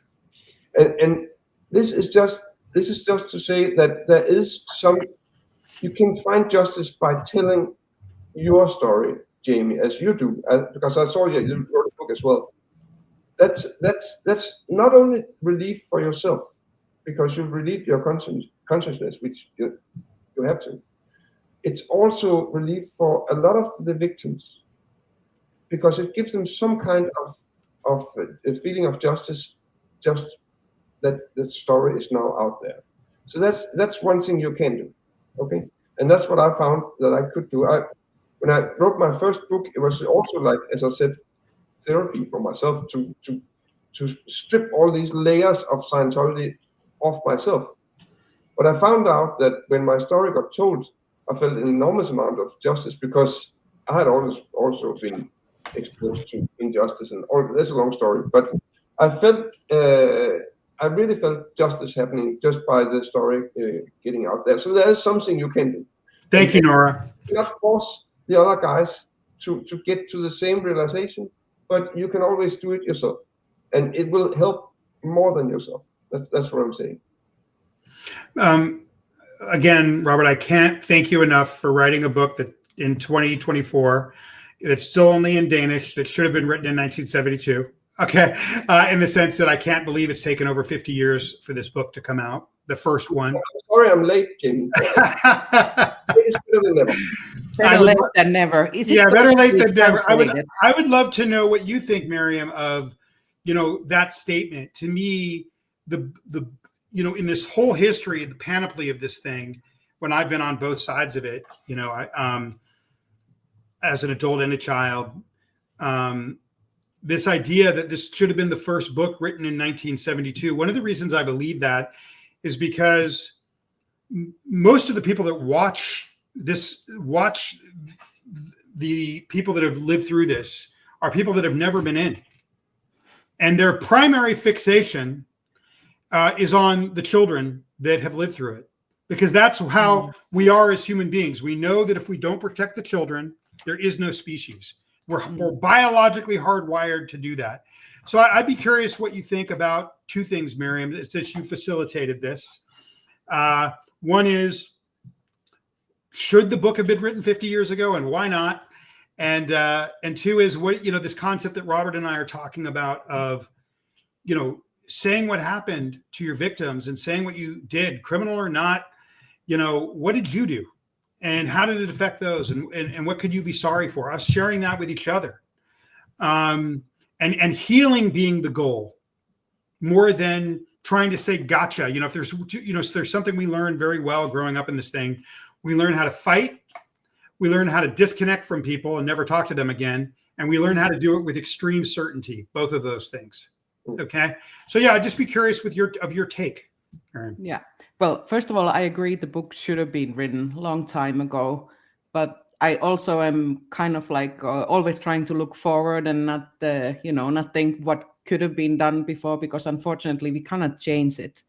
C: And this is just to say that there is you can find justice by telling your story, Jamie, as you do, because I saw you wrote a book as well. That's not only relief for yourself, because you relieve your consciousness, which you have to. It's also relief for a lot of the victims, because it gives them some kind of a feeling of justice, just that the story is now out there. So that's one thing you can do, okay? And that's what I found that I could do. When I wrote my first book, it was also like, as I said, therapy for myself to strip all these layers of Scientology off myself. But I found out that when my story got told, I felt an enormous amount of justice, because I had always also been exposed to injustice and all. That's a long story, but I really felt justice happening just by the story getting out there. So there is something you can do.
B: Thank you, Nora.
C: You cannot force the other guys to get to the same realization, but you can always do it yourself, and it will help more than yourself. That's what I'm saying.
B: Again, Robert, I can't thank you enough for writing a book that in 2024 that's still only in Danish, that should have been written in 1972. Okay, in the sense that I can't believe it's taken over 50 years for this book to come out, the first one.
C: I'm sorry I'm late, Jim. It's better than never.
A: Better late than never.
B: Better late than never. I would love to know what you think, Mirjam, of that statement. To me, the in this whole history, the panoply of this thing, when I've been on both sides of it, as an adult and a child, this idea that this should have been the first book written in 1972. One of the reasons I believe that is because most of the people that watch the people that have lived through this are people that have never been in. And their primary fixation is on the children that have lived through it, because that's how we are as human beings. We know that if we don't protect the children, there is no species. We're biologically hardwired to do that. So I'd be curious what you think about two things, Mirjam, since you facilitated this. One is, should the book have been written 50 years ago, and why not? And two is, what, this concept that Robert and I are talking about of, saying what happened to your victims and saying what you did, criminal or not, what did you do? And how did it affect those? And what could you be sorry for? Us sharing that with each other. And healing being the goal, more than trying to say, gotcha. If there's something we learned very well growing up in this thing, we learn how to fight. We learn how to disconnect from people and never talk to them again. And we learn how to do it with extreme certainty, both of those things. Okay. So yeah, I'd just be curious of your take. Erin.
A: Yeah. Well, first of all, I agree the book should have been written a long time ago, but I also am kind of like always trying to look forward and not think what could have been done before, because unfortunately we cannot change it.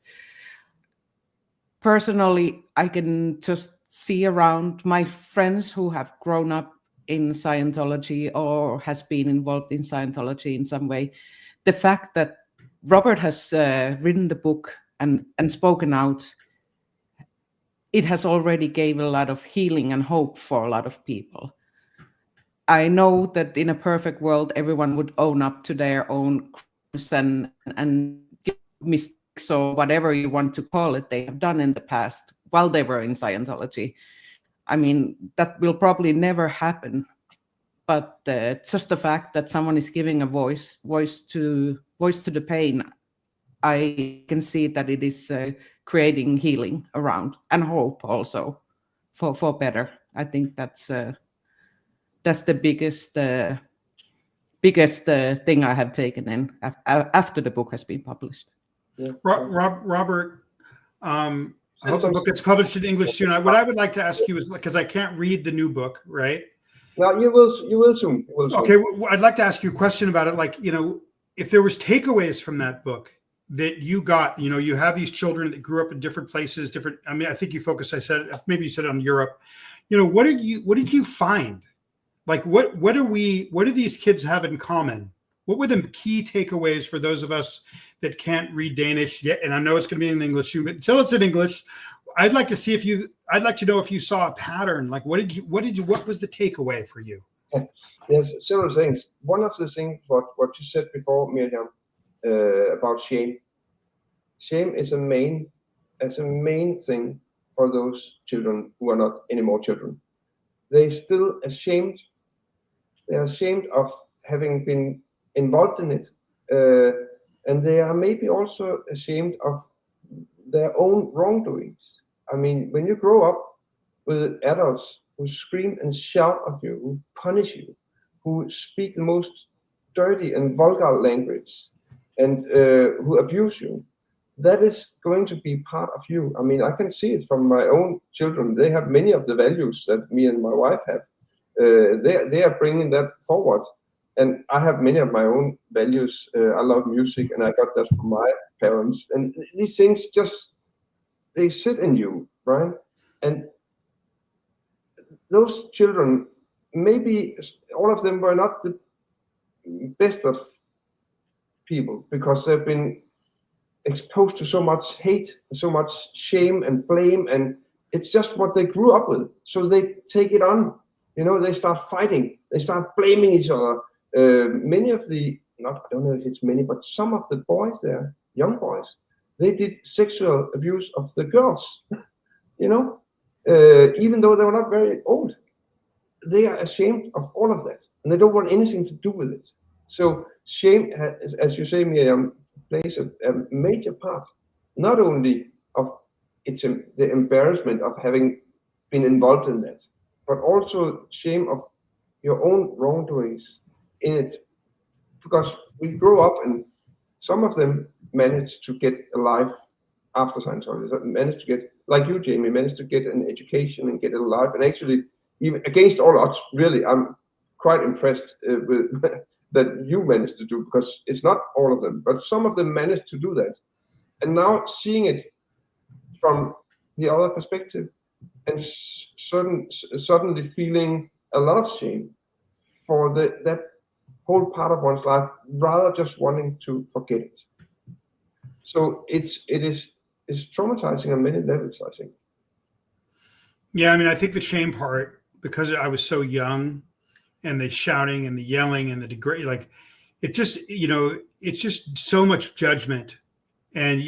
A: Personally, I can just see around my friends who have grown up in Scientology or has been involved in Scientology in some way, the fact that Robert has written the book and spoken out, it has already gave a lot of healing and hope for a lot of people. I know that in a perfect world, everyone would own up to their own crimes and mistakes or whatever you want to call it they have done in the past while they were in Scientology. I mean, that will probably never happen. But just the fact that someone is giving a voice to the pain, I can see that it is creating healing around and hope also for better. I think that's the biggest thing I have taken in after the book has been published.
B: Yeah. Robert, I hope the book gets published in English soon. What I would like to ask you is, because I can't read the new book, right?
C: No, you will soon.
B: Okay, I'd like to ask you a question about it. Like, if there was takeaways from that book that you got, you have these children that grew up in different places, I mean, I think you focused, maybe you said on Europe. What did you find? Like, what do these kids have in common? What were the key takeaways for those of us that can't read Danish yet? And I know it's going to be in English soon, but until it's in English, I'd like to know if you saw a pattern. Like, what was the takeaway for you?
C: There's several things. One of the things, what you said before, Mirjam, about shame. Shame is a main thing for those children who are not anymore children. They're still ashamed. They're ashamed of having been involved in it. And they are maybe also ashamed of their own wrongdoings. I mean, when you grow up with adults who scream and shout at you, who punish you, who speak the most dirty and vulgar language, and who abuse you, that is going to be part of you. I mean, I can see it from my own children. They have many of the values that me and my wife have. They are bringing that forward. And I have many of my own values. I love music, and I got that from my parents. And these things they sit in you, right? And those children, maybe all of them were not the best of people because they've been exposed to so much hate, so much shame and blame, and it's just what they grew up with. So they take it on. They start fighting. They start blaming each other. Many of I don't know if it's many, but some of the boys there, young boys, they did sexual abuse of the girls, even though they were not very old. They are ashamed of all of that, and they don't want anything to do with it. So shame, as you say, Mirjam, plays a major part, not only of the embarrassment of having been involved in that, but also shame of your own wrongdoings in it, because we grow up and some of them manage to get a life after Scientology, manage to get, like you, Jamie, manage to get an education and get a life, and actually, even against all odds, really, I'm quite impressed with that you managed to do, because it's not all of them, but some of them managed to do that. And now seeing it from the other perspective and suddenly feeling a lot of shame for that whole part of one's life, rather just wanting to forget it. So it is traumatizing on many levels, I think.
B: Yeah, I mean, I think the shame part, because I was so young, and the shouting and the yelling and the degrade, like it just, it's just so much judgment. And,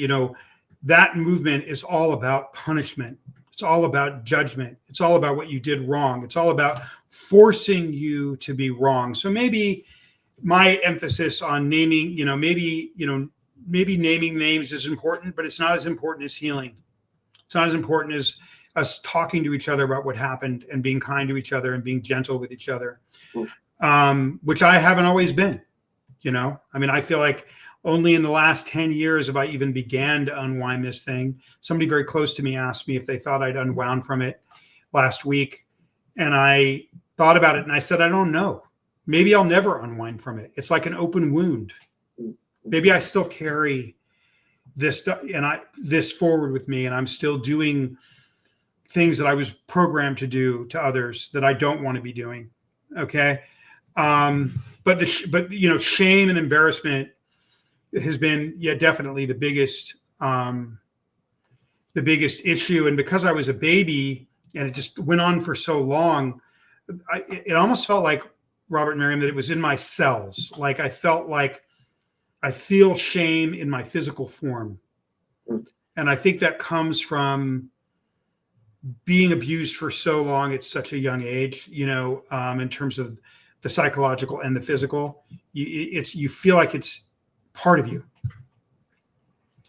B: that movement is all about punishment. It's all about judgment. It's all about what you did wrong. It's all about forcing you to be wrong. So maybe my emphasis on naming, maybe naming names is important, but it's not as important as healing. It's not as important as us talking to each other about what happened and being kind to each other and being gentle with each other, which I haven't always been. I mean, I feel like only in the last 10 years have I even began to unwind this thing. Somebody very close to me asked me if they thought I'd unwound from it last week. And I thought about it and I said, I don't know. Maybe I'll never unwind from it. It's like an open wound. Maybe I still carry this forward with me, and I'm still doing things that I was programmed to do to others that I don't want to be doing. Okay. But you know, shame and embarrassment has been, yeah, definitely the biggest issue. And because I was a baby and it just went on for so long, it almost felt like, Robert and Mirjam, that it was in my cells. Like I felt like I feel shame in my physical form. And I think that comes from being abused for so long at such a young age, you know, in terms of the psychological and the physical. You feel like it's part of you.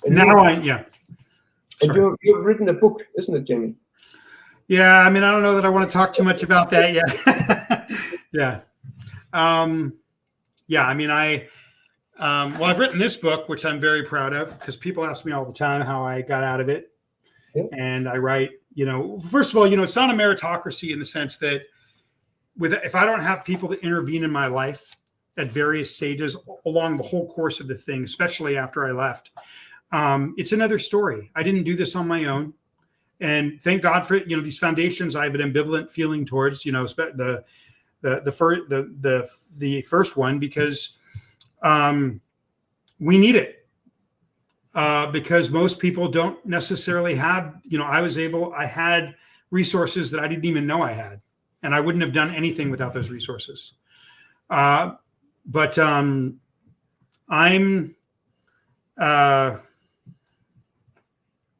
B: And
C: And you've written a book, isn't it, Jamie?
B: Yeah, I mean, I don't know that I want to talk too much about that yet. Yeah. Yeah, I mean, well, I've written this book, which I'm very proud of, because people ask me all the time how I got out of it. Yeah. And I write, you know, first of all, you know, it's not a meritocracy in the sense that if I don't have people that intervene in my life at various stages along the whole course of the thing, especially after I left, it's another story. I didn't do this on my own. And thank God for, you know, these foundations I have an ambivalent feeling towards, you know, the first one, because we need it, because most people don't necessarily have, you know, I had resources that I didn't even know I had, and I wouldn't have done anything without those resources. But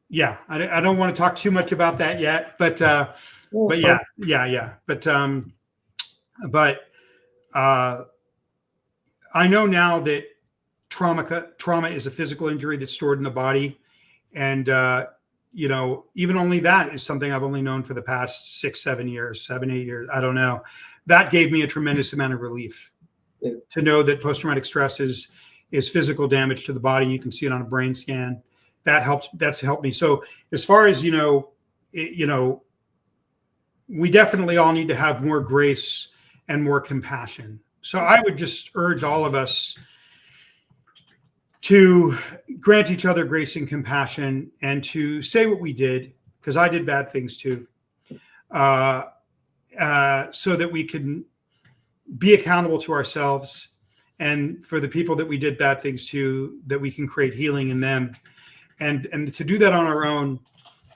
B: yeah, I don't want to talk too much about that yet, but I know now that trauma is a physical injury that's stored in the body. And, you know, even only that is something I've only known for the past 7 years, 8 years. I don't know. That gave me a tremendous amount of relief to know that post-traumatic stress is physical damage to the body. You can see it on a brain scan. That's helped me. So as far as, you know, we definitely all need to have more grace and more compassion. So I would just urge all of us to grant each other grace and compassion, and to say what we did, because I did bad things too, so that we can be accountable to ourselves, and for the people that we did bad things to, that we can create healing in them. And to do that on our own,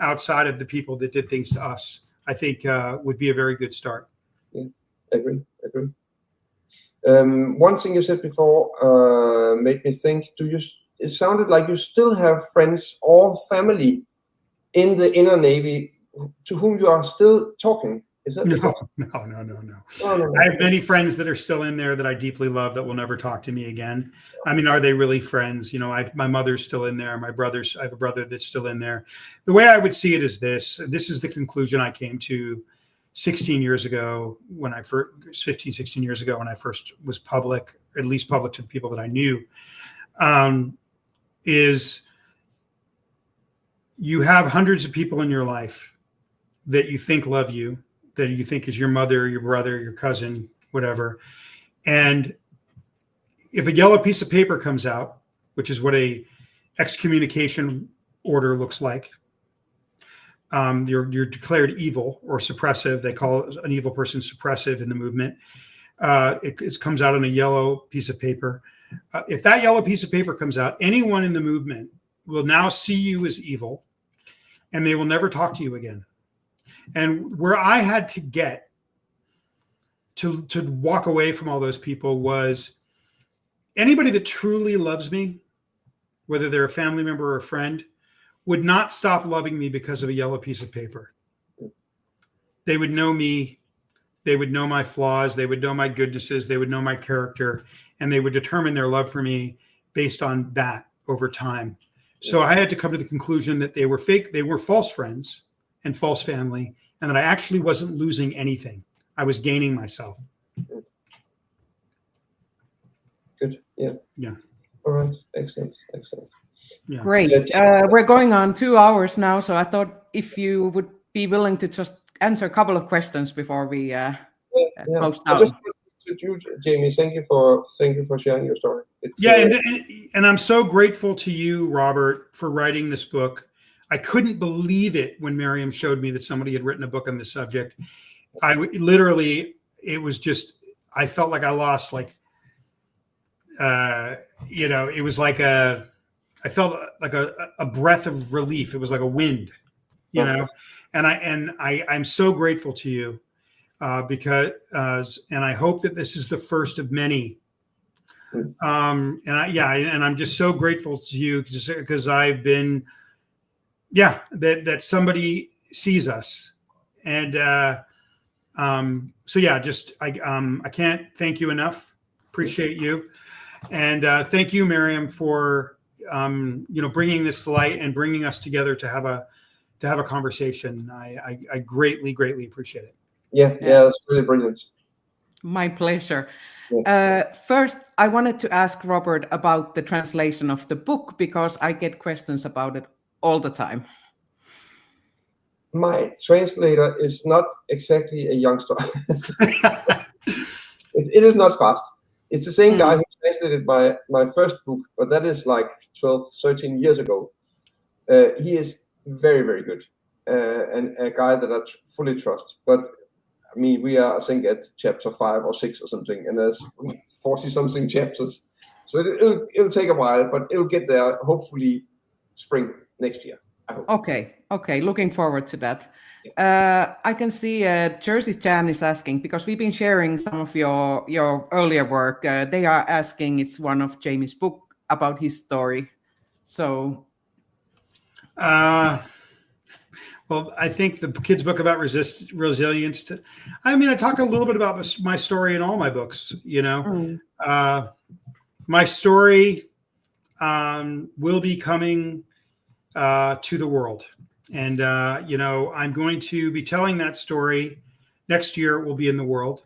B: outside of the people that did things to us, I think would be a very good start.
C: Yeah, I agree. One thing you said before made me think, it sounded like you still have friends or family in the inner Navy to whom you are still talking. Is that
B: No.
C: No.
B: I have many friends that are still in there that I deeply love that will never talk to me again. I mean, are they really friends? You know, my mother's still in there. I have a brother that's still in there. The way I would see it is this is the conclusion I came to 16 years ago when I first, 15, 16 years ago when I first was public, at least public to the people that I knew, is you have hundreds of people in your life that you think love you, that you think is your mother, your brother, your cousin, whatever. And if a yellow piece of paper comes out, which is what a excommunication order looks like, you're declared evil or suppressive. They call an evil person suppressive in the movement. It comes out on a yellow piece of paper. If that yellow piece of paper comes out, anyone in the movement will now see you as evil, and they will never talk to you again. And where I had to get to walk away from all those people was anybody that truly loves me, whether they're a family member or a friend, would not stop loving me because of a yellow piece of paper. They would know me. They would know my flaws. They would know my goodnesses. They would know my character, and they would determine their love for me based on that over time. So I had to come to the conclusion that they were fake. They were false friends and false family, and that I actually wasn't losing anything. I was gaining myself.
C: Good. Yeah.
B: Yeah.
C: All right. Excellent.
A: Yeah. Great. We're going on 2 hours now, so I thought if you would be willing to just answer a couple of questions before we close down.
C: Just to you, Jamie, thank you for sharing your story.
B: And I'm so grateful to you, Robert, for writing this book. I couldn't believe it when Mirjam showed me that somebody had written a book on this subject. Literally, it was just, I felt like I lost it was like I felt like a breath of relief. It was like a wind, and I'm so grateful to you because and I hope that this is the first of many. And I'm just so grateful to you because I've been, that somebody sees us, and I can't thank you enough. Appreciate you, and thank you, Mirjam, for bringing this to light and bringing us together to have a conversation. I greatly appreciate it.
C: Yeah, that's really brilliant.
A: My pleasure. First, I wanted to ask Robert about the translation of the book because I get questions about it all the time.
C: My translator is not exactly a youngster. It is not fast. It's the same guy who translated my first book, but that is like 12, 13 years ago. He is very, very good, and a guy that I fully trust. But I mean, we are, I think, at chapter 5 or 6 or something, and there's 40-something chapters. So it'll take a while, but it'll get there, hopefully spring next year, I hope.
A: Okay. Looking forward to that. I can see Jersey Chan is asking, because we've been sharing some of your earlier work. They are asking, it's one of Jamie's book about his story. So...
B: Well, I think the kid's book about resilience. I talk a little bit about my story in all my books. My story will be coming to the world, and I'm going to be telling that story next year. It will be in the world,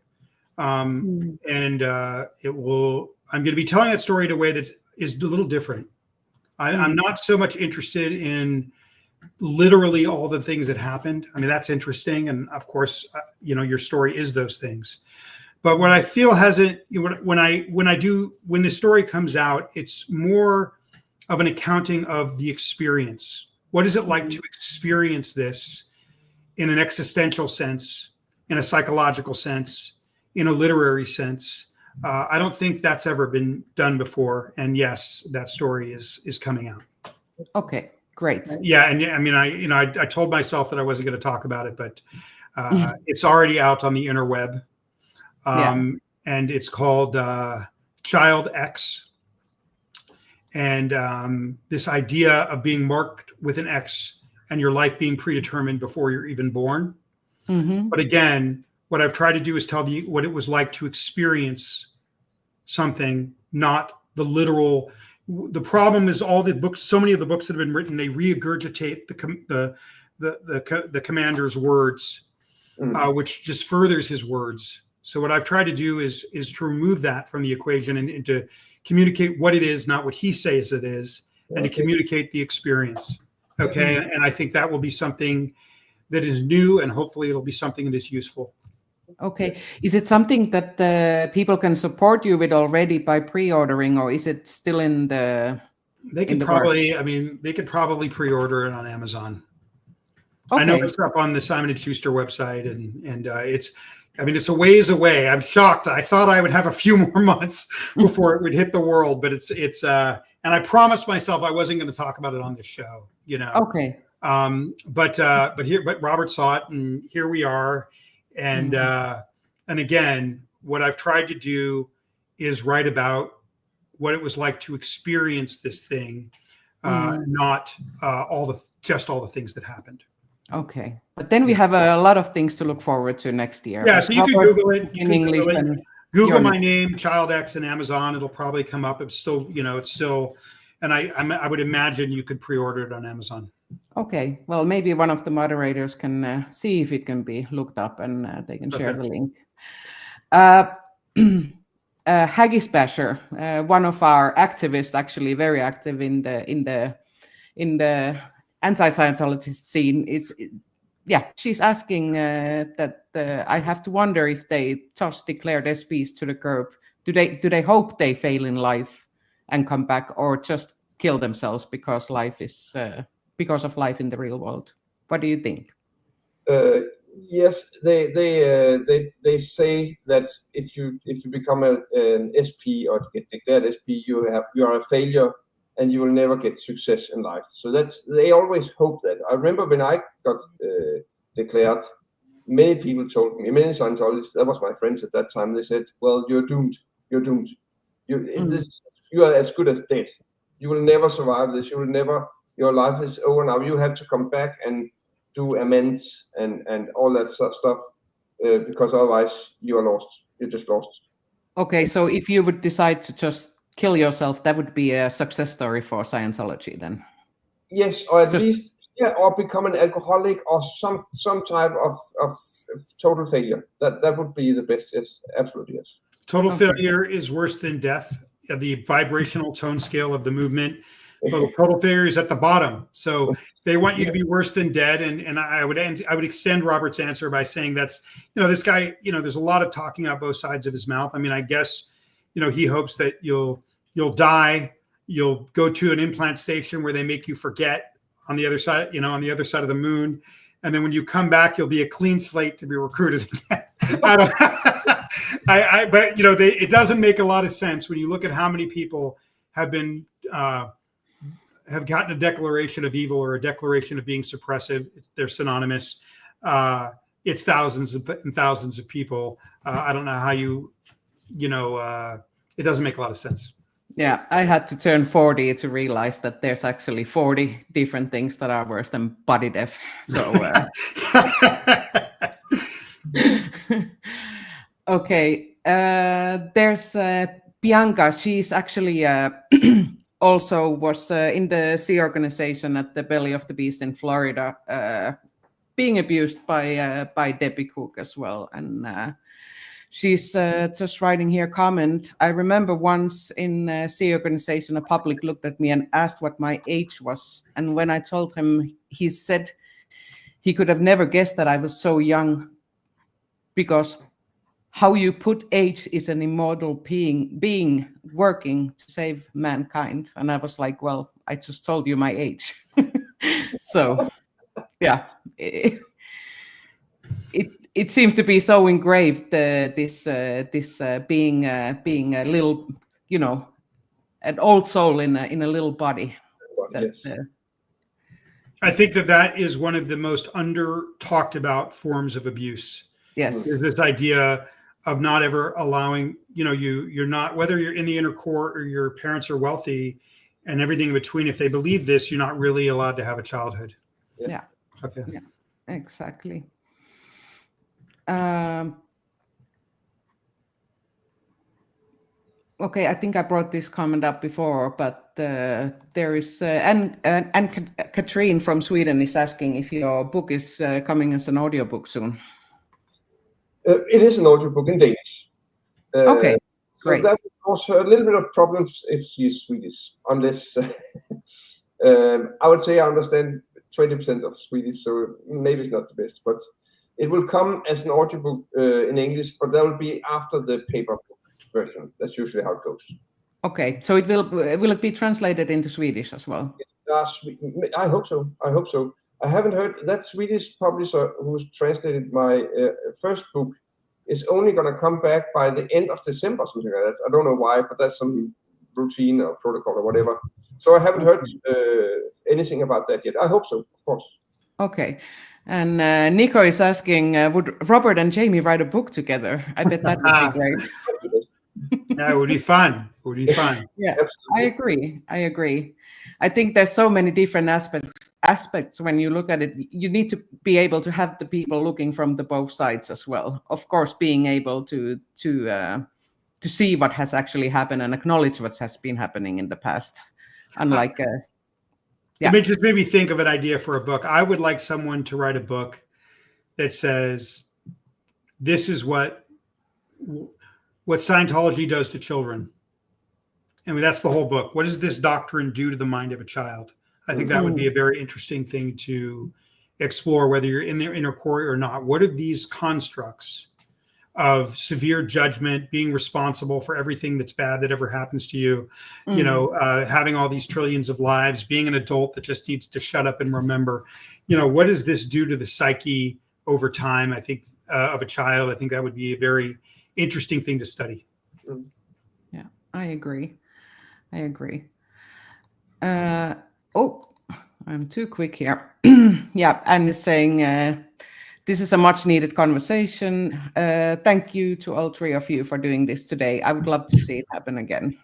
B: and it will. I'm going to be telling that story in a way that is a little different. I'm not so much interested in literally all the things that happened. I mean, that's interesting, and of course, your story is those things. But what I feel when the story comes out, it's more of an accounting of the experience. What is it like to experience this in an existential sense, in a psychological sense, in a literary sense? I don't think that's ever been done before. And yes, that story is coming out.
A: Okay. Great.
B: Yeah, and I told myself that I wasn't going to talk about it, but it's already out on the interweb, and it's called Child X. And this idea of being marked with an X and your life being predetermined before you're even born. Mm-hmm. But again, what I've tried to do is tell you what it was like to experience something, not the literal. The problem is all the books, so many of the books that have been written, they regurgitate the commander's words, which just furthers his words. So what I've tried to do is to remove that from the equation and to communicate what it is, not what he says it is, and to communicate the experience. Okay, and I think that will be something that is new, and hopefully it'll be something that is useful.
A: Okay. Is it something that people can support you with already by pre-ordering, or is it still in the...
B: They could probably pre-order it on Amazon. Okay. I know it's up on the Simon & Schuster website, and it's a ways away. I'm shocked. I thought I would have a few more months before it would hit the world, but it's and I promised myself I wasn't going to talk about it on this show,
A: Okay.
B: But Robert saw it, and here we are. And again, what I've tried to do is write about what it was like to experience this thing, not all the things that happened.
A: Okay, but then we have a lot of things to look forward to next year.
B: Yeah, so you can Google it.
A: In English.
B: Google my name, Child X, and Amazon. It'll probably come up. It's still, and I would imagine you could pre-order it on Amazon. Okay,
A: well, maybe one of the moderators can see if it can be looked up, and they can share the link. Haggis Basher, one of our activists, actually very active in the anti-Scientology scene, she's asking that I have to wonder if they just declare SPs to the curb. Do they hope they fail in life and come back, or just kill themselves because life is because of life in the real world. What do you think?
C: Yes, they say that if you become an SP or get declared SP, you are a failure and you will never get success in life. So they always hope that. I remember when I got declared, many people told me, many Scientologists, that was my friends at that time, they said, well, you're doomed. You're doomed. You are as good as dead. You will never survive this. Your life is over now. You have to come back and do amends and all that stuff because otherwise you are lost. You're just lost.
A: Okay, so if you would decide to just kill yourself, that would be a success story for Scientology then?
C: Yes, or at least, or become an alcoholic or some type of total failure. That would be the best. Yes, absolutely, yes.
B: Total failure is worse than death. The vibrational tone scale of the movement. Total failure is at the bottom. So they want you to be worse than dead. And I would extend Robert's answer by saying that's, this guy, there's a lot of talking out both sides of his mouth. I mean, I guess, he hopes that you'll die, you'll go to an implant station where they make you forget on the other side, on the other side of the moon. And then when you come back, you'll be a clean slate to be recruited again. But it doesn't make a lot of sense when you look at how many people have been, have gotten a declaration of evil or a declaration of being suppressive. They're synonymous. It's thousands and thousands of people. I don't know how it doesn't make a lot of sense.
A: Yeah, I had to turn 40 to realize that there's actually 40 different things that are worse than body death. So, okay, there's Bianca. She's actually also was in the Sea organization at the belly of the beast in Florida, being abused by Debbie Cook as well. And she's just writing here comment. I remember once in Sea organization, a public looked at me and asked what my age was. And when I told him, he said he could have never guessed that I was so young, because how you put age is an immortal being working to save mankind. And I was like, well, I just told you my age. So, yeah, it seems to be so engraved, this being a little, an old soul in a little body.
C: Yes.
B: I think that is one of the most under talked about forms of abuse.
A: Yes.
B: Is this idea of not ever allowing, you're not, whether you're in the inner core or your parents are wealthy and everything in between, if they believe this, you're not really allowed to have a childhood.
A: Yeah.
B: Okay.
A: Yeah, exactly. Okay, I think I brought this comment up before, but there is, and Katrine from Sweden is asking if your book is coming as an audiobook soon.
C: It is an audiobook in Danish.
A: Okay, great.
C: So that would cause her a little bit of problems if she's Swedish, unless I would say I understand 20% of Swedish, so maybe it's not the best, but it will come as an audiobook in English, but that will be after the paper version. That's usually how it goes.
A: Okay, so will it be translated into Swedish as well?
C: I hope so. I haven't heard that Swedish publisher who's translated my first book is only going to come back by the end of December, something like that. I don't know why, but that's some routine or protocol or whatever. So I haven't heard anything about that yet. I hope so, of course.
A: Okay. And Nico is asking, would Robert and Jamie write a book together? I bet that would be great.
B: Yeah, it would be fun.
A: Yeah, absolutely. I agree. I think there's so many different aspects when you look at it. You need to be able to have the people looking from the both sides as well. Of course, being able to see what has actually happened and acknowledge what has been happening in the past. Unlike,
B: It just made me think of an idea for a book. I would like someone to write a book that says, this is what Scientology does to children. I mean, that's the whole book. What does this doctrine do to the mind of a child? I think that would be a very interesting thing to explore, whether you're in their inner core or not. What are these constructs? of severe judgment, being responsible for everything that's bad that ever happens to you, you know, having all these trillions of lives, being an adult that just needs to shut up and remember, you know, what does this do to the psyche over time? I think of a child, I think that would be a very interesting thing to study.
A: Yeah, I agree. I'm too quick here. Yeah, Anne is saying, this is a much needed conversation. Thank you to all three of you for doing this today. I would love to see it happen again.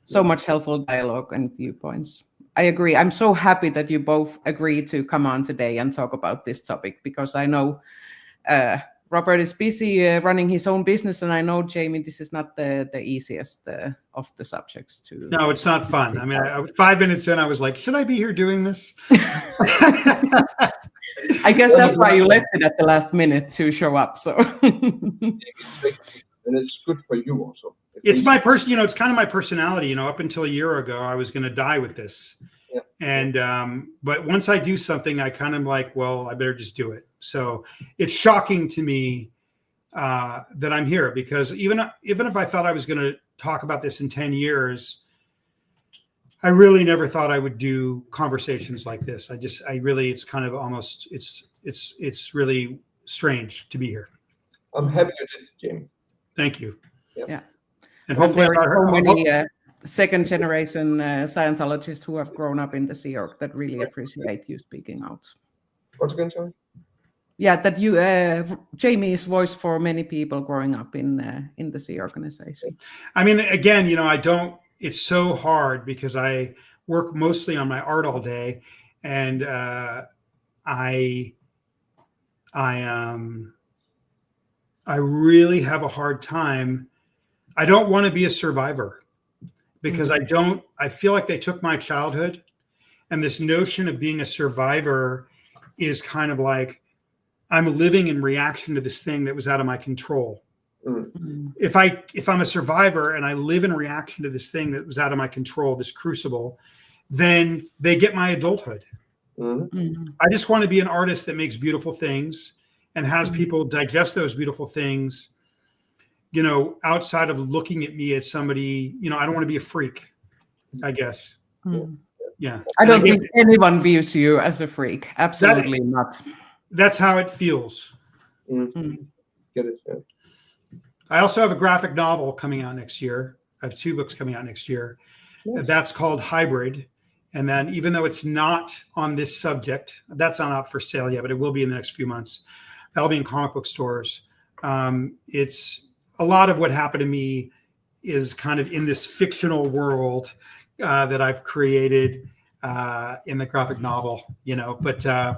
A: So much helpful dialogue and viewpoints. I agree. I'm so happy that you both agreed to come on today and talk about this topic, because I know Robert is busy running his own business, and I know, Jamie, this is not the easiest of the subjects to.
B: No, it's not fun. I mean, 5 minutes in, I was like, should I be here doing this?
A: I guess that's why you left it at the last minute to show up. So,
C: and it's good for you also.
B: It's my person, you know, it's kind of my personality. You know, up until a year ago, I was going to die with this, and but once I do something, I kind of like, well, I better just do it. So it's shocking to me that I'm here, because even if I thought I was going to talk about this in 10 years, I really never thought I would do conversations like this. It's kind of almost, it's really strange to be here.
C: I'm happy you did it, Jamie.
B: Thank you.
A: Yeah.
B: And hopefully
A: there are so many second generation Scientologists who have grown up in the Sea Org that really appreciate you speaking out.
C: What's again, sorry?
A: Yeah, that you, Jamie is voice for many people growing up in the Sea organization.
B: I mean, again, you know, it's so hard because I work mostly on my art all day, and I really have a hard time. I don't want to be a survivor, because I feel like they took my childhood, and this notion of being a survivor is kind of like I'm living in reaction to this thing that was out of my control. If I'm a survivor and I live in reaction to this thing that was out of my control, this crucible, then they get my adulthood. I just want to be an artist that makes beautiful things and has people digest those beautiful things, you know, outside of looking at me as somebody, you know, I don't want to be a freak, I guess. Yeah.
A: I don't think anyone views you as a freak. Absolutely not.
B: That's how it feels.
C: Get it. Yeah.
B: I also have a graphic novel coming out next year. I have 2 books coming out next year. That's called Hybrid. And then, even though it's not on this subject, that's not out for sale yet, but it will be in the next few months. That'll be in comic book stores. It's a lot of what happened to me is kind of in this fictional world that I've created in the graphic novel, you know, but yeah,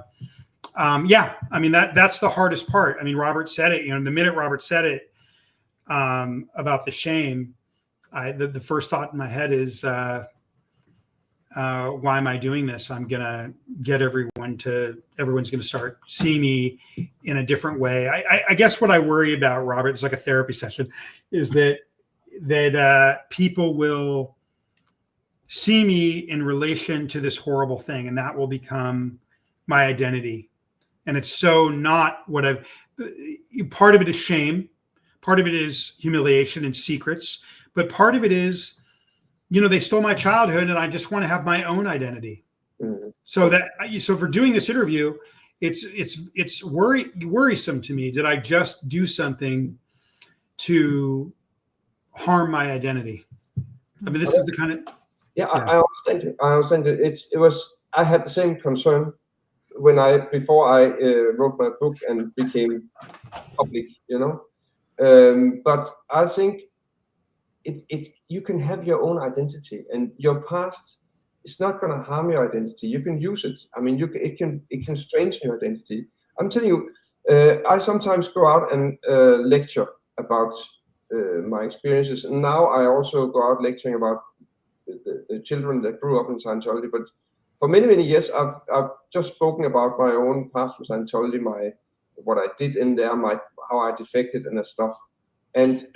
B: I mean, that's the hardest part. I mean, Robert said it, you know, the minute Robert said it about the shame, the first thought in my head is, why am I doing this? I'm going to get everyone's going to start seeing me in a different way. I guess what I worry about, Robert, it's like a therapy session, is that people will see me in relation to this horrible thing, and that will become my identity. And it's so not what part of it is shame. Part of it is humiliation and secrets, but part of it is, you know, they stole my childhood and I just want to have my own identity. So for doing this interview, it's worrisome to me. Did I just do something to harm my identity? I mean, this is the kind of,
C: I understand it. I had the same concern before I wrote my book and became public, you know. But I think you can have your own identity, and your past is not going to harm your identity. You can use it. I mean, it can strengthen your identity. I'm telling you, I sometimes go out and lecture about my experiences, and now I also go out lecturing about the children that grew up in Scientology. But for many years, I've just spoken about my own past with Scientology, what I did in there, how I defected and that stuff. And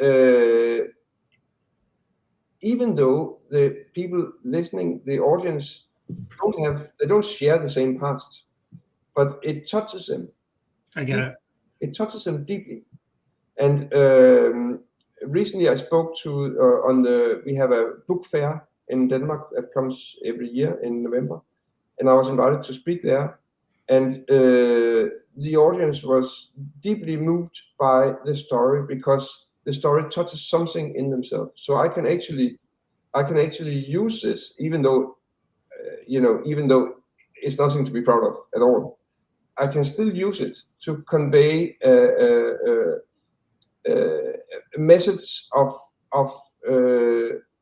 C: even though the people listening, the audience, they don't share the same past, but it touches them.
B: I get it.
C: It touches them deeply. And recently I spoke to we have a book fair in Denmark that comes every year in November, and I was invited to speak there. And the audience was deeply moved by the story because the story touches something in themselves. So I can actually use this, even though it's nothing to be proud of at all. I can still use it to convey a message of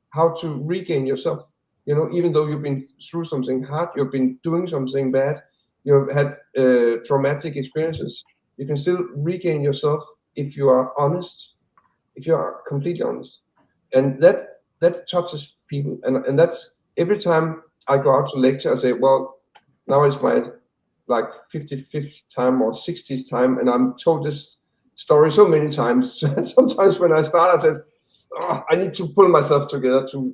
C: how to regain yourself. Even though you've been through something hard, you've been doing something bad, you've had traumatic experiences, you can still regain yourself if you are honest, if you are completely honest. And that touches people. And that's every time I go out to lecture, I say, well, now it's my 55th time or 60th time, and I'm told this story so many times. Sometimes when I start, I said, I need to pull myself together to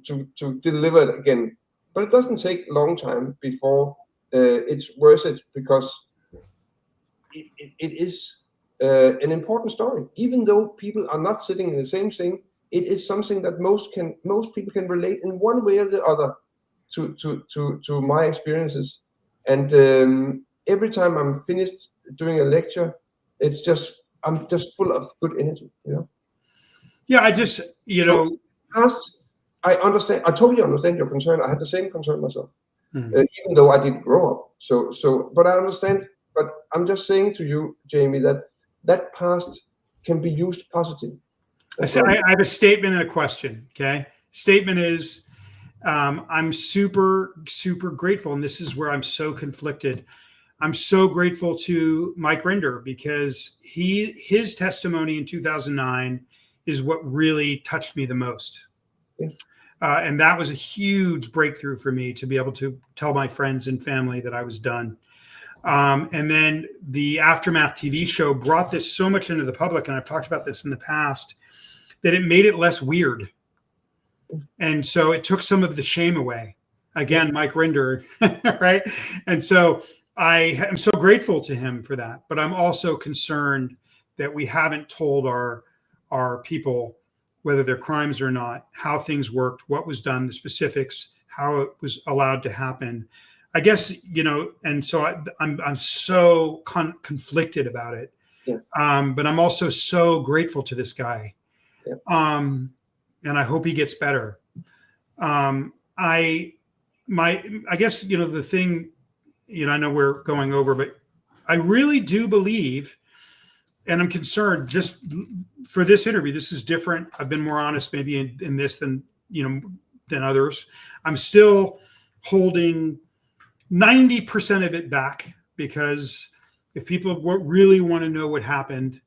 C: deliver it again. But it doesn't take a long time before it's worth it, because it is an important story. Even though people are not sitting in the same thing, it is something that most people can relate in one way or the other to my experiences. And every time I'm finished doing a lecture, I'm just full of good energy.
B: Yeah,
C: I understand. I totally understand your concern. I had the same concern myself, even though I didn't grow up. But I understand. But I'm just saying to you, Jamie, that past can be used positively.
B: I have a statement and a question. Okay, statement is, I'm super, super grateful, and this is where I'm so conflicted. I'm so grateful to Mike Rinder, because his testimony in 2009 is what really touched me the most.
C: Yeah.
B: And that was a huge breakthrough for me, to be able to tell my friends and family that I was done. And then the Aftermath TV show brought this so much into the public, and I've talked about this in the past, that it made it less weird. And so it took some of the shame away. Again, Mike Rinder, right? And so I am so grateful to him for that. But I'm also concerned that we haven't told our people, whether they're crimes or not, how things worked, what was done, the specifics, how it was allowed to happen. I guess, and so I'm so conflicted about it.
C: Yeah.
B: But I'm also so grateful to this guy. Yeah. And I hope he gets better. I guess, the thing, I know we're going over, but I really do believe, and I'm concerned just for this interview, this is different. I've been more honest maybe in this than others. I'm still holding 90% of it back, because if people really want to know what happened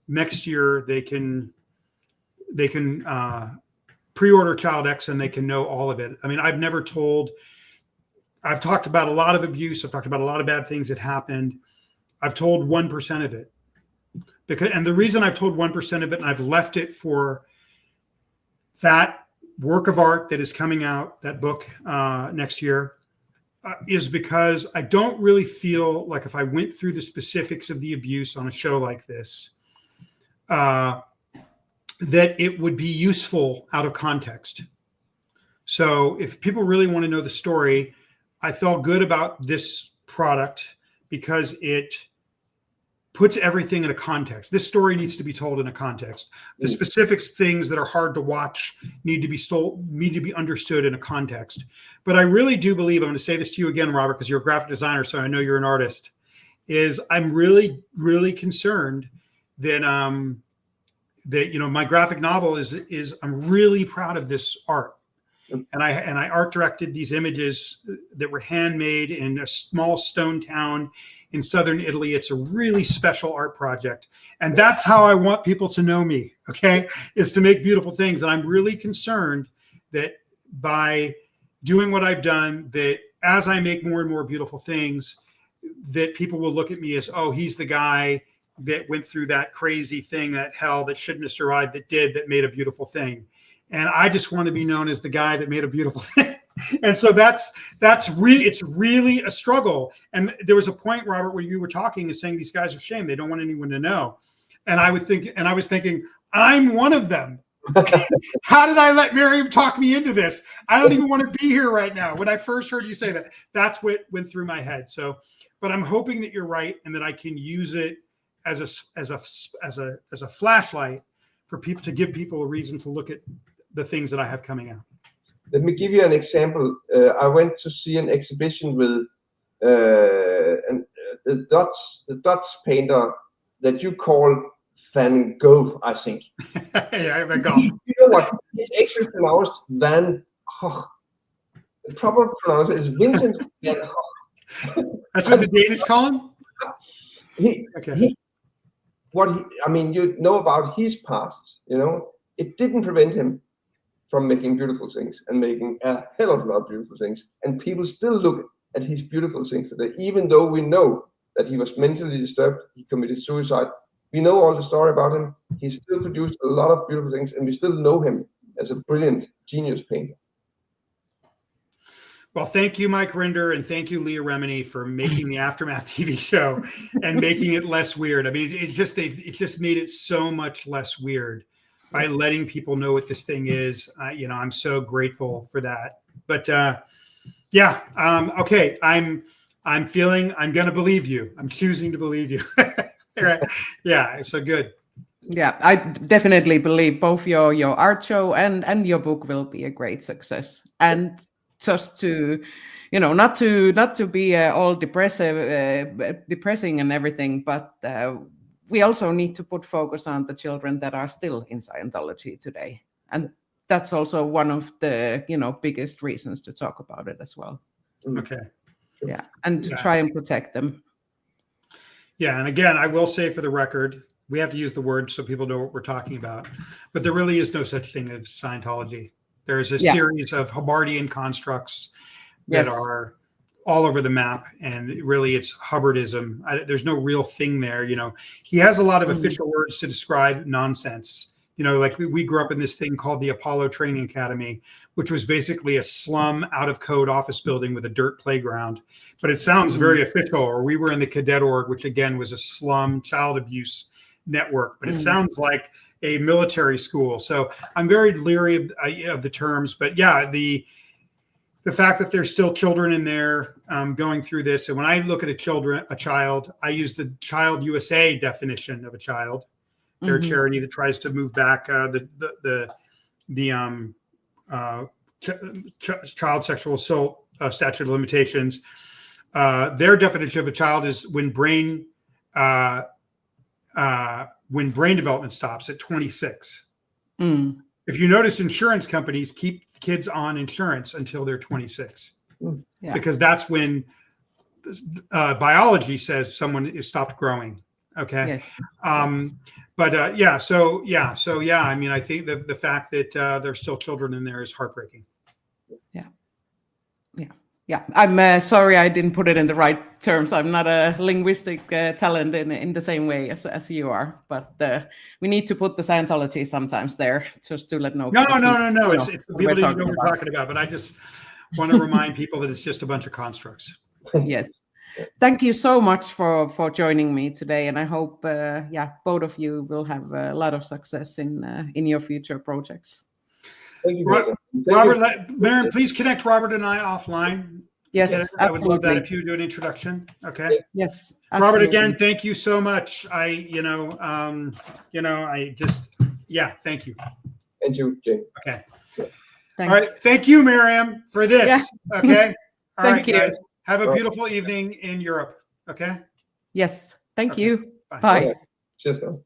B: next year, they can pre-order Child X and they can know all of it. I mean, I've talked about a lot of abuse. I've talked about a lot of bad things that happened. I've told 1% of it, and the reason I've told 1% of it, and I've left it for that work of art that is coming out, that book next year, is because I don't really feel like if I went through the specifics of the abuse on a show like this, that it would be useful out of context. So if people really want to know the story, I felt good about this product because it puts everything in a context. This story needs to be told in a context. The specific things that are hard to watch need to be understood in a context. But I really do believe, I'm going to say this to you again, Robert, because you're a graphic designer, so I know you're an artist, is I'm really, really concerned that my graphic novel is I'm really proud of this art. And I art directed these images that were handmade in a small stone town in southern Italy. It's a really special art project. And that's how I want people to know me, okay, is to make beautiful things. And I'm really concerned that by doing what I've done, that as I make more and more beautiful things, that people will look at me as, oh, he's the guy that went through that crazy thing, that hell that shouldn't have survived, that made a beautiful thing. And I just want to be known as the guy that made a beautiful thing. And so it's really a struggle. And there was a point, Robert, where you were talking and saying these guys are ashamed. They don't want anyone to know. And I was thinking, I'm one of them. How did I let Mirjam talk me into this? I don't even want to be here right now. When I first heard you say that, that's what went through my head. So, but I'm hoping that you're right and that I can use it as a flashlight for people, to give people a reason to look at the things that I have coming out.
C: Let me give you an example. I went to see an exhibition with the Dutch painter that you call Van Gogh, I think.
B: Yeah, Van Gogh.
C: You know what? It's actually pronounced Van Gogh. The proper pronunciation is Vincent Van Gogh.
B: That's what the Danish call him?
C: I mean, you know about his past, you know, it didn't prevent him from making beautiful things and making a hell of a lot of beautiful things. And people still look at his beautiful things today, even though we know that he was mentally disturbed, he committed suicide. We know all the story about him. He still produced a lot of beautiful things, and we still know him as a brilliant genius painter.
B: Well, thank you, Mike Rinder, and thank you, Leah Remini, for making the Aftermath TV show and making it less weird. I mean, it just made it so much less weird by letting people know what this thing is. You know, I'm so grateful for that. But yeah, okay, I'm going to believe you. I'm choosing to believe you. Right. Yeah, so good.
A: Yeah, I definitely believe both your art show and your book will be a great success. And just to, you know, not to be all depressing and everything, but we also need to put focus on the children that are still in Scientology today, and that's also one of the, you know, biggest reasons to talk about it as well.
B: Okay.
A: Yeah, and to try and protect them.
B: Yeah, and again, I will say for the record, we have to use the word so people know what we're talking about, but there really is no such thing as Scientology. There's a series of Hubbardиan constructs that are all over the map, and really it's Hubbardism. There's no real thing there. You know, he has a lot of official words to describe nonsense. You know, like we grew up in this thing called the Apollo Training Academy, which was basically a slum out of code office building with a dirt playground. But it sounds very official. Or we were in the Cadet Org, which again was a slum child abuse network, but it sounds like a military school. So I'm very leery of the terms, but yeah, the fact that there's still children in there going through this. And when I look at a child, I use the Child USA definition of a child. They're a charity that tries to move back the child sexual assault statute of limitations. Their definition of a child is when brain development stops at 26. If you notice, insurance companies keep kids on insurance until they're 26, because that's when biology says someone is stopped growing. Okay. But I mean, I think the fact that there's still children in there is heartbreaking.
A: Yeah, I'm sorry I didn't put it in the right terms. I'm not a linguistic talent in the same way as you are, but we need to put the Scientology sometimes there just to let know.
B: No. It's people didn't know what we're talking about, but I just want to remind people that it's just a bunch of constructs.
A: Yes. Thank you so much for joining me today, and I hope both of you will have a lot of success in your future projects.
C: Thank you,
B: Robert. Mirjam, please connect Robert and I offline.
A: Yes,
B: I would love that if you do an introduction. Okay.
A: Yes.
B: Robert,
A: absolutely.
B: again, thank you so much. Thank you.
C: And you, Jane.
B: Okay.
C: Sure.
B: All right. Thank you, Mirjam, for this.
A: Yeah.
B: Okay. All right,
A: Thank you.
B: guys. Have a beautiful evening in Europe. Okay.
A: Yes. Thank you.
B: Bye.
A: Bye.
C: Cheers, now.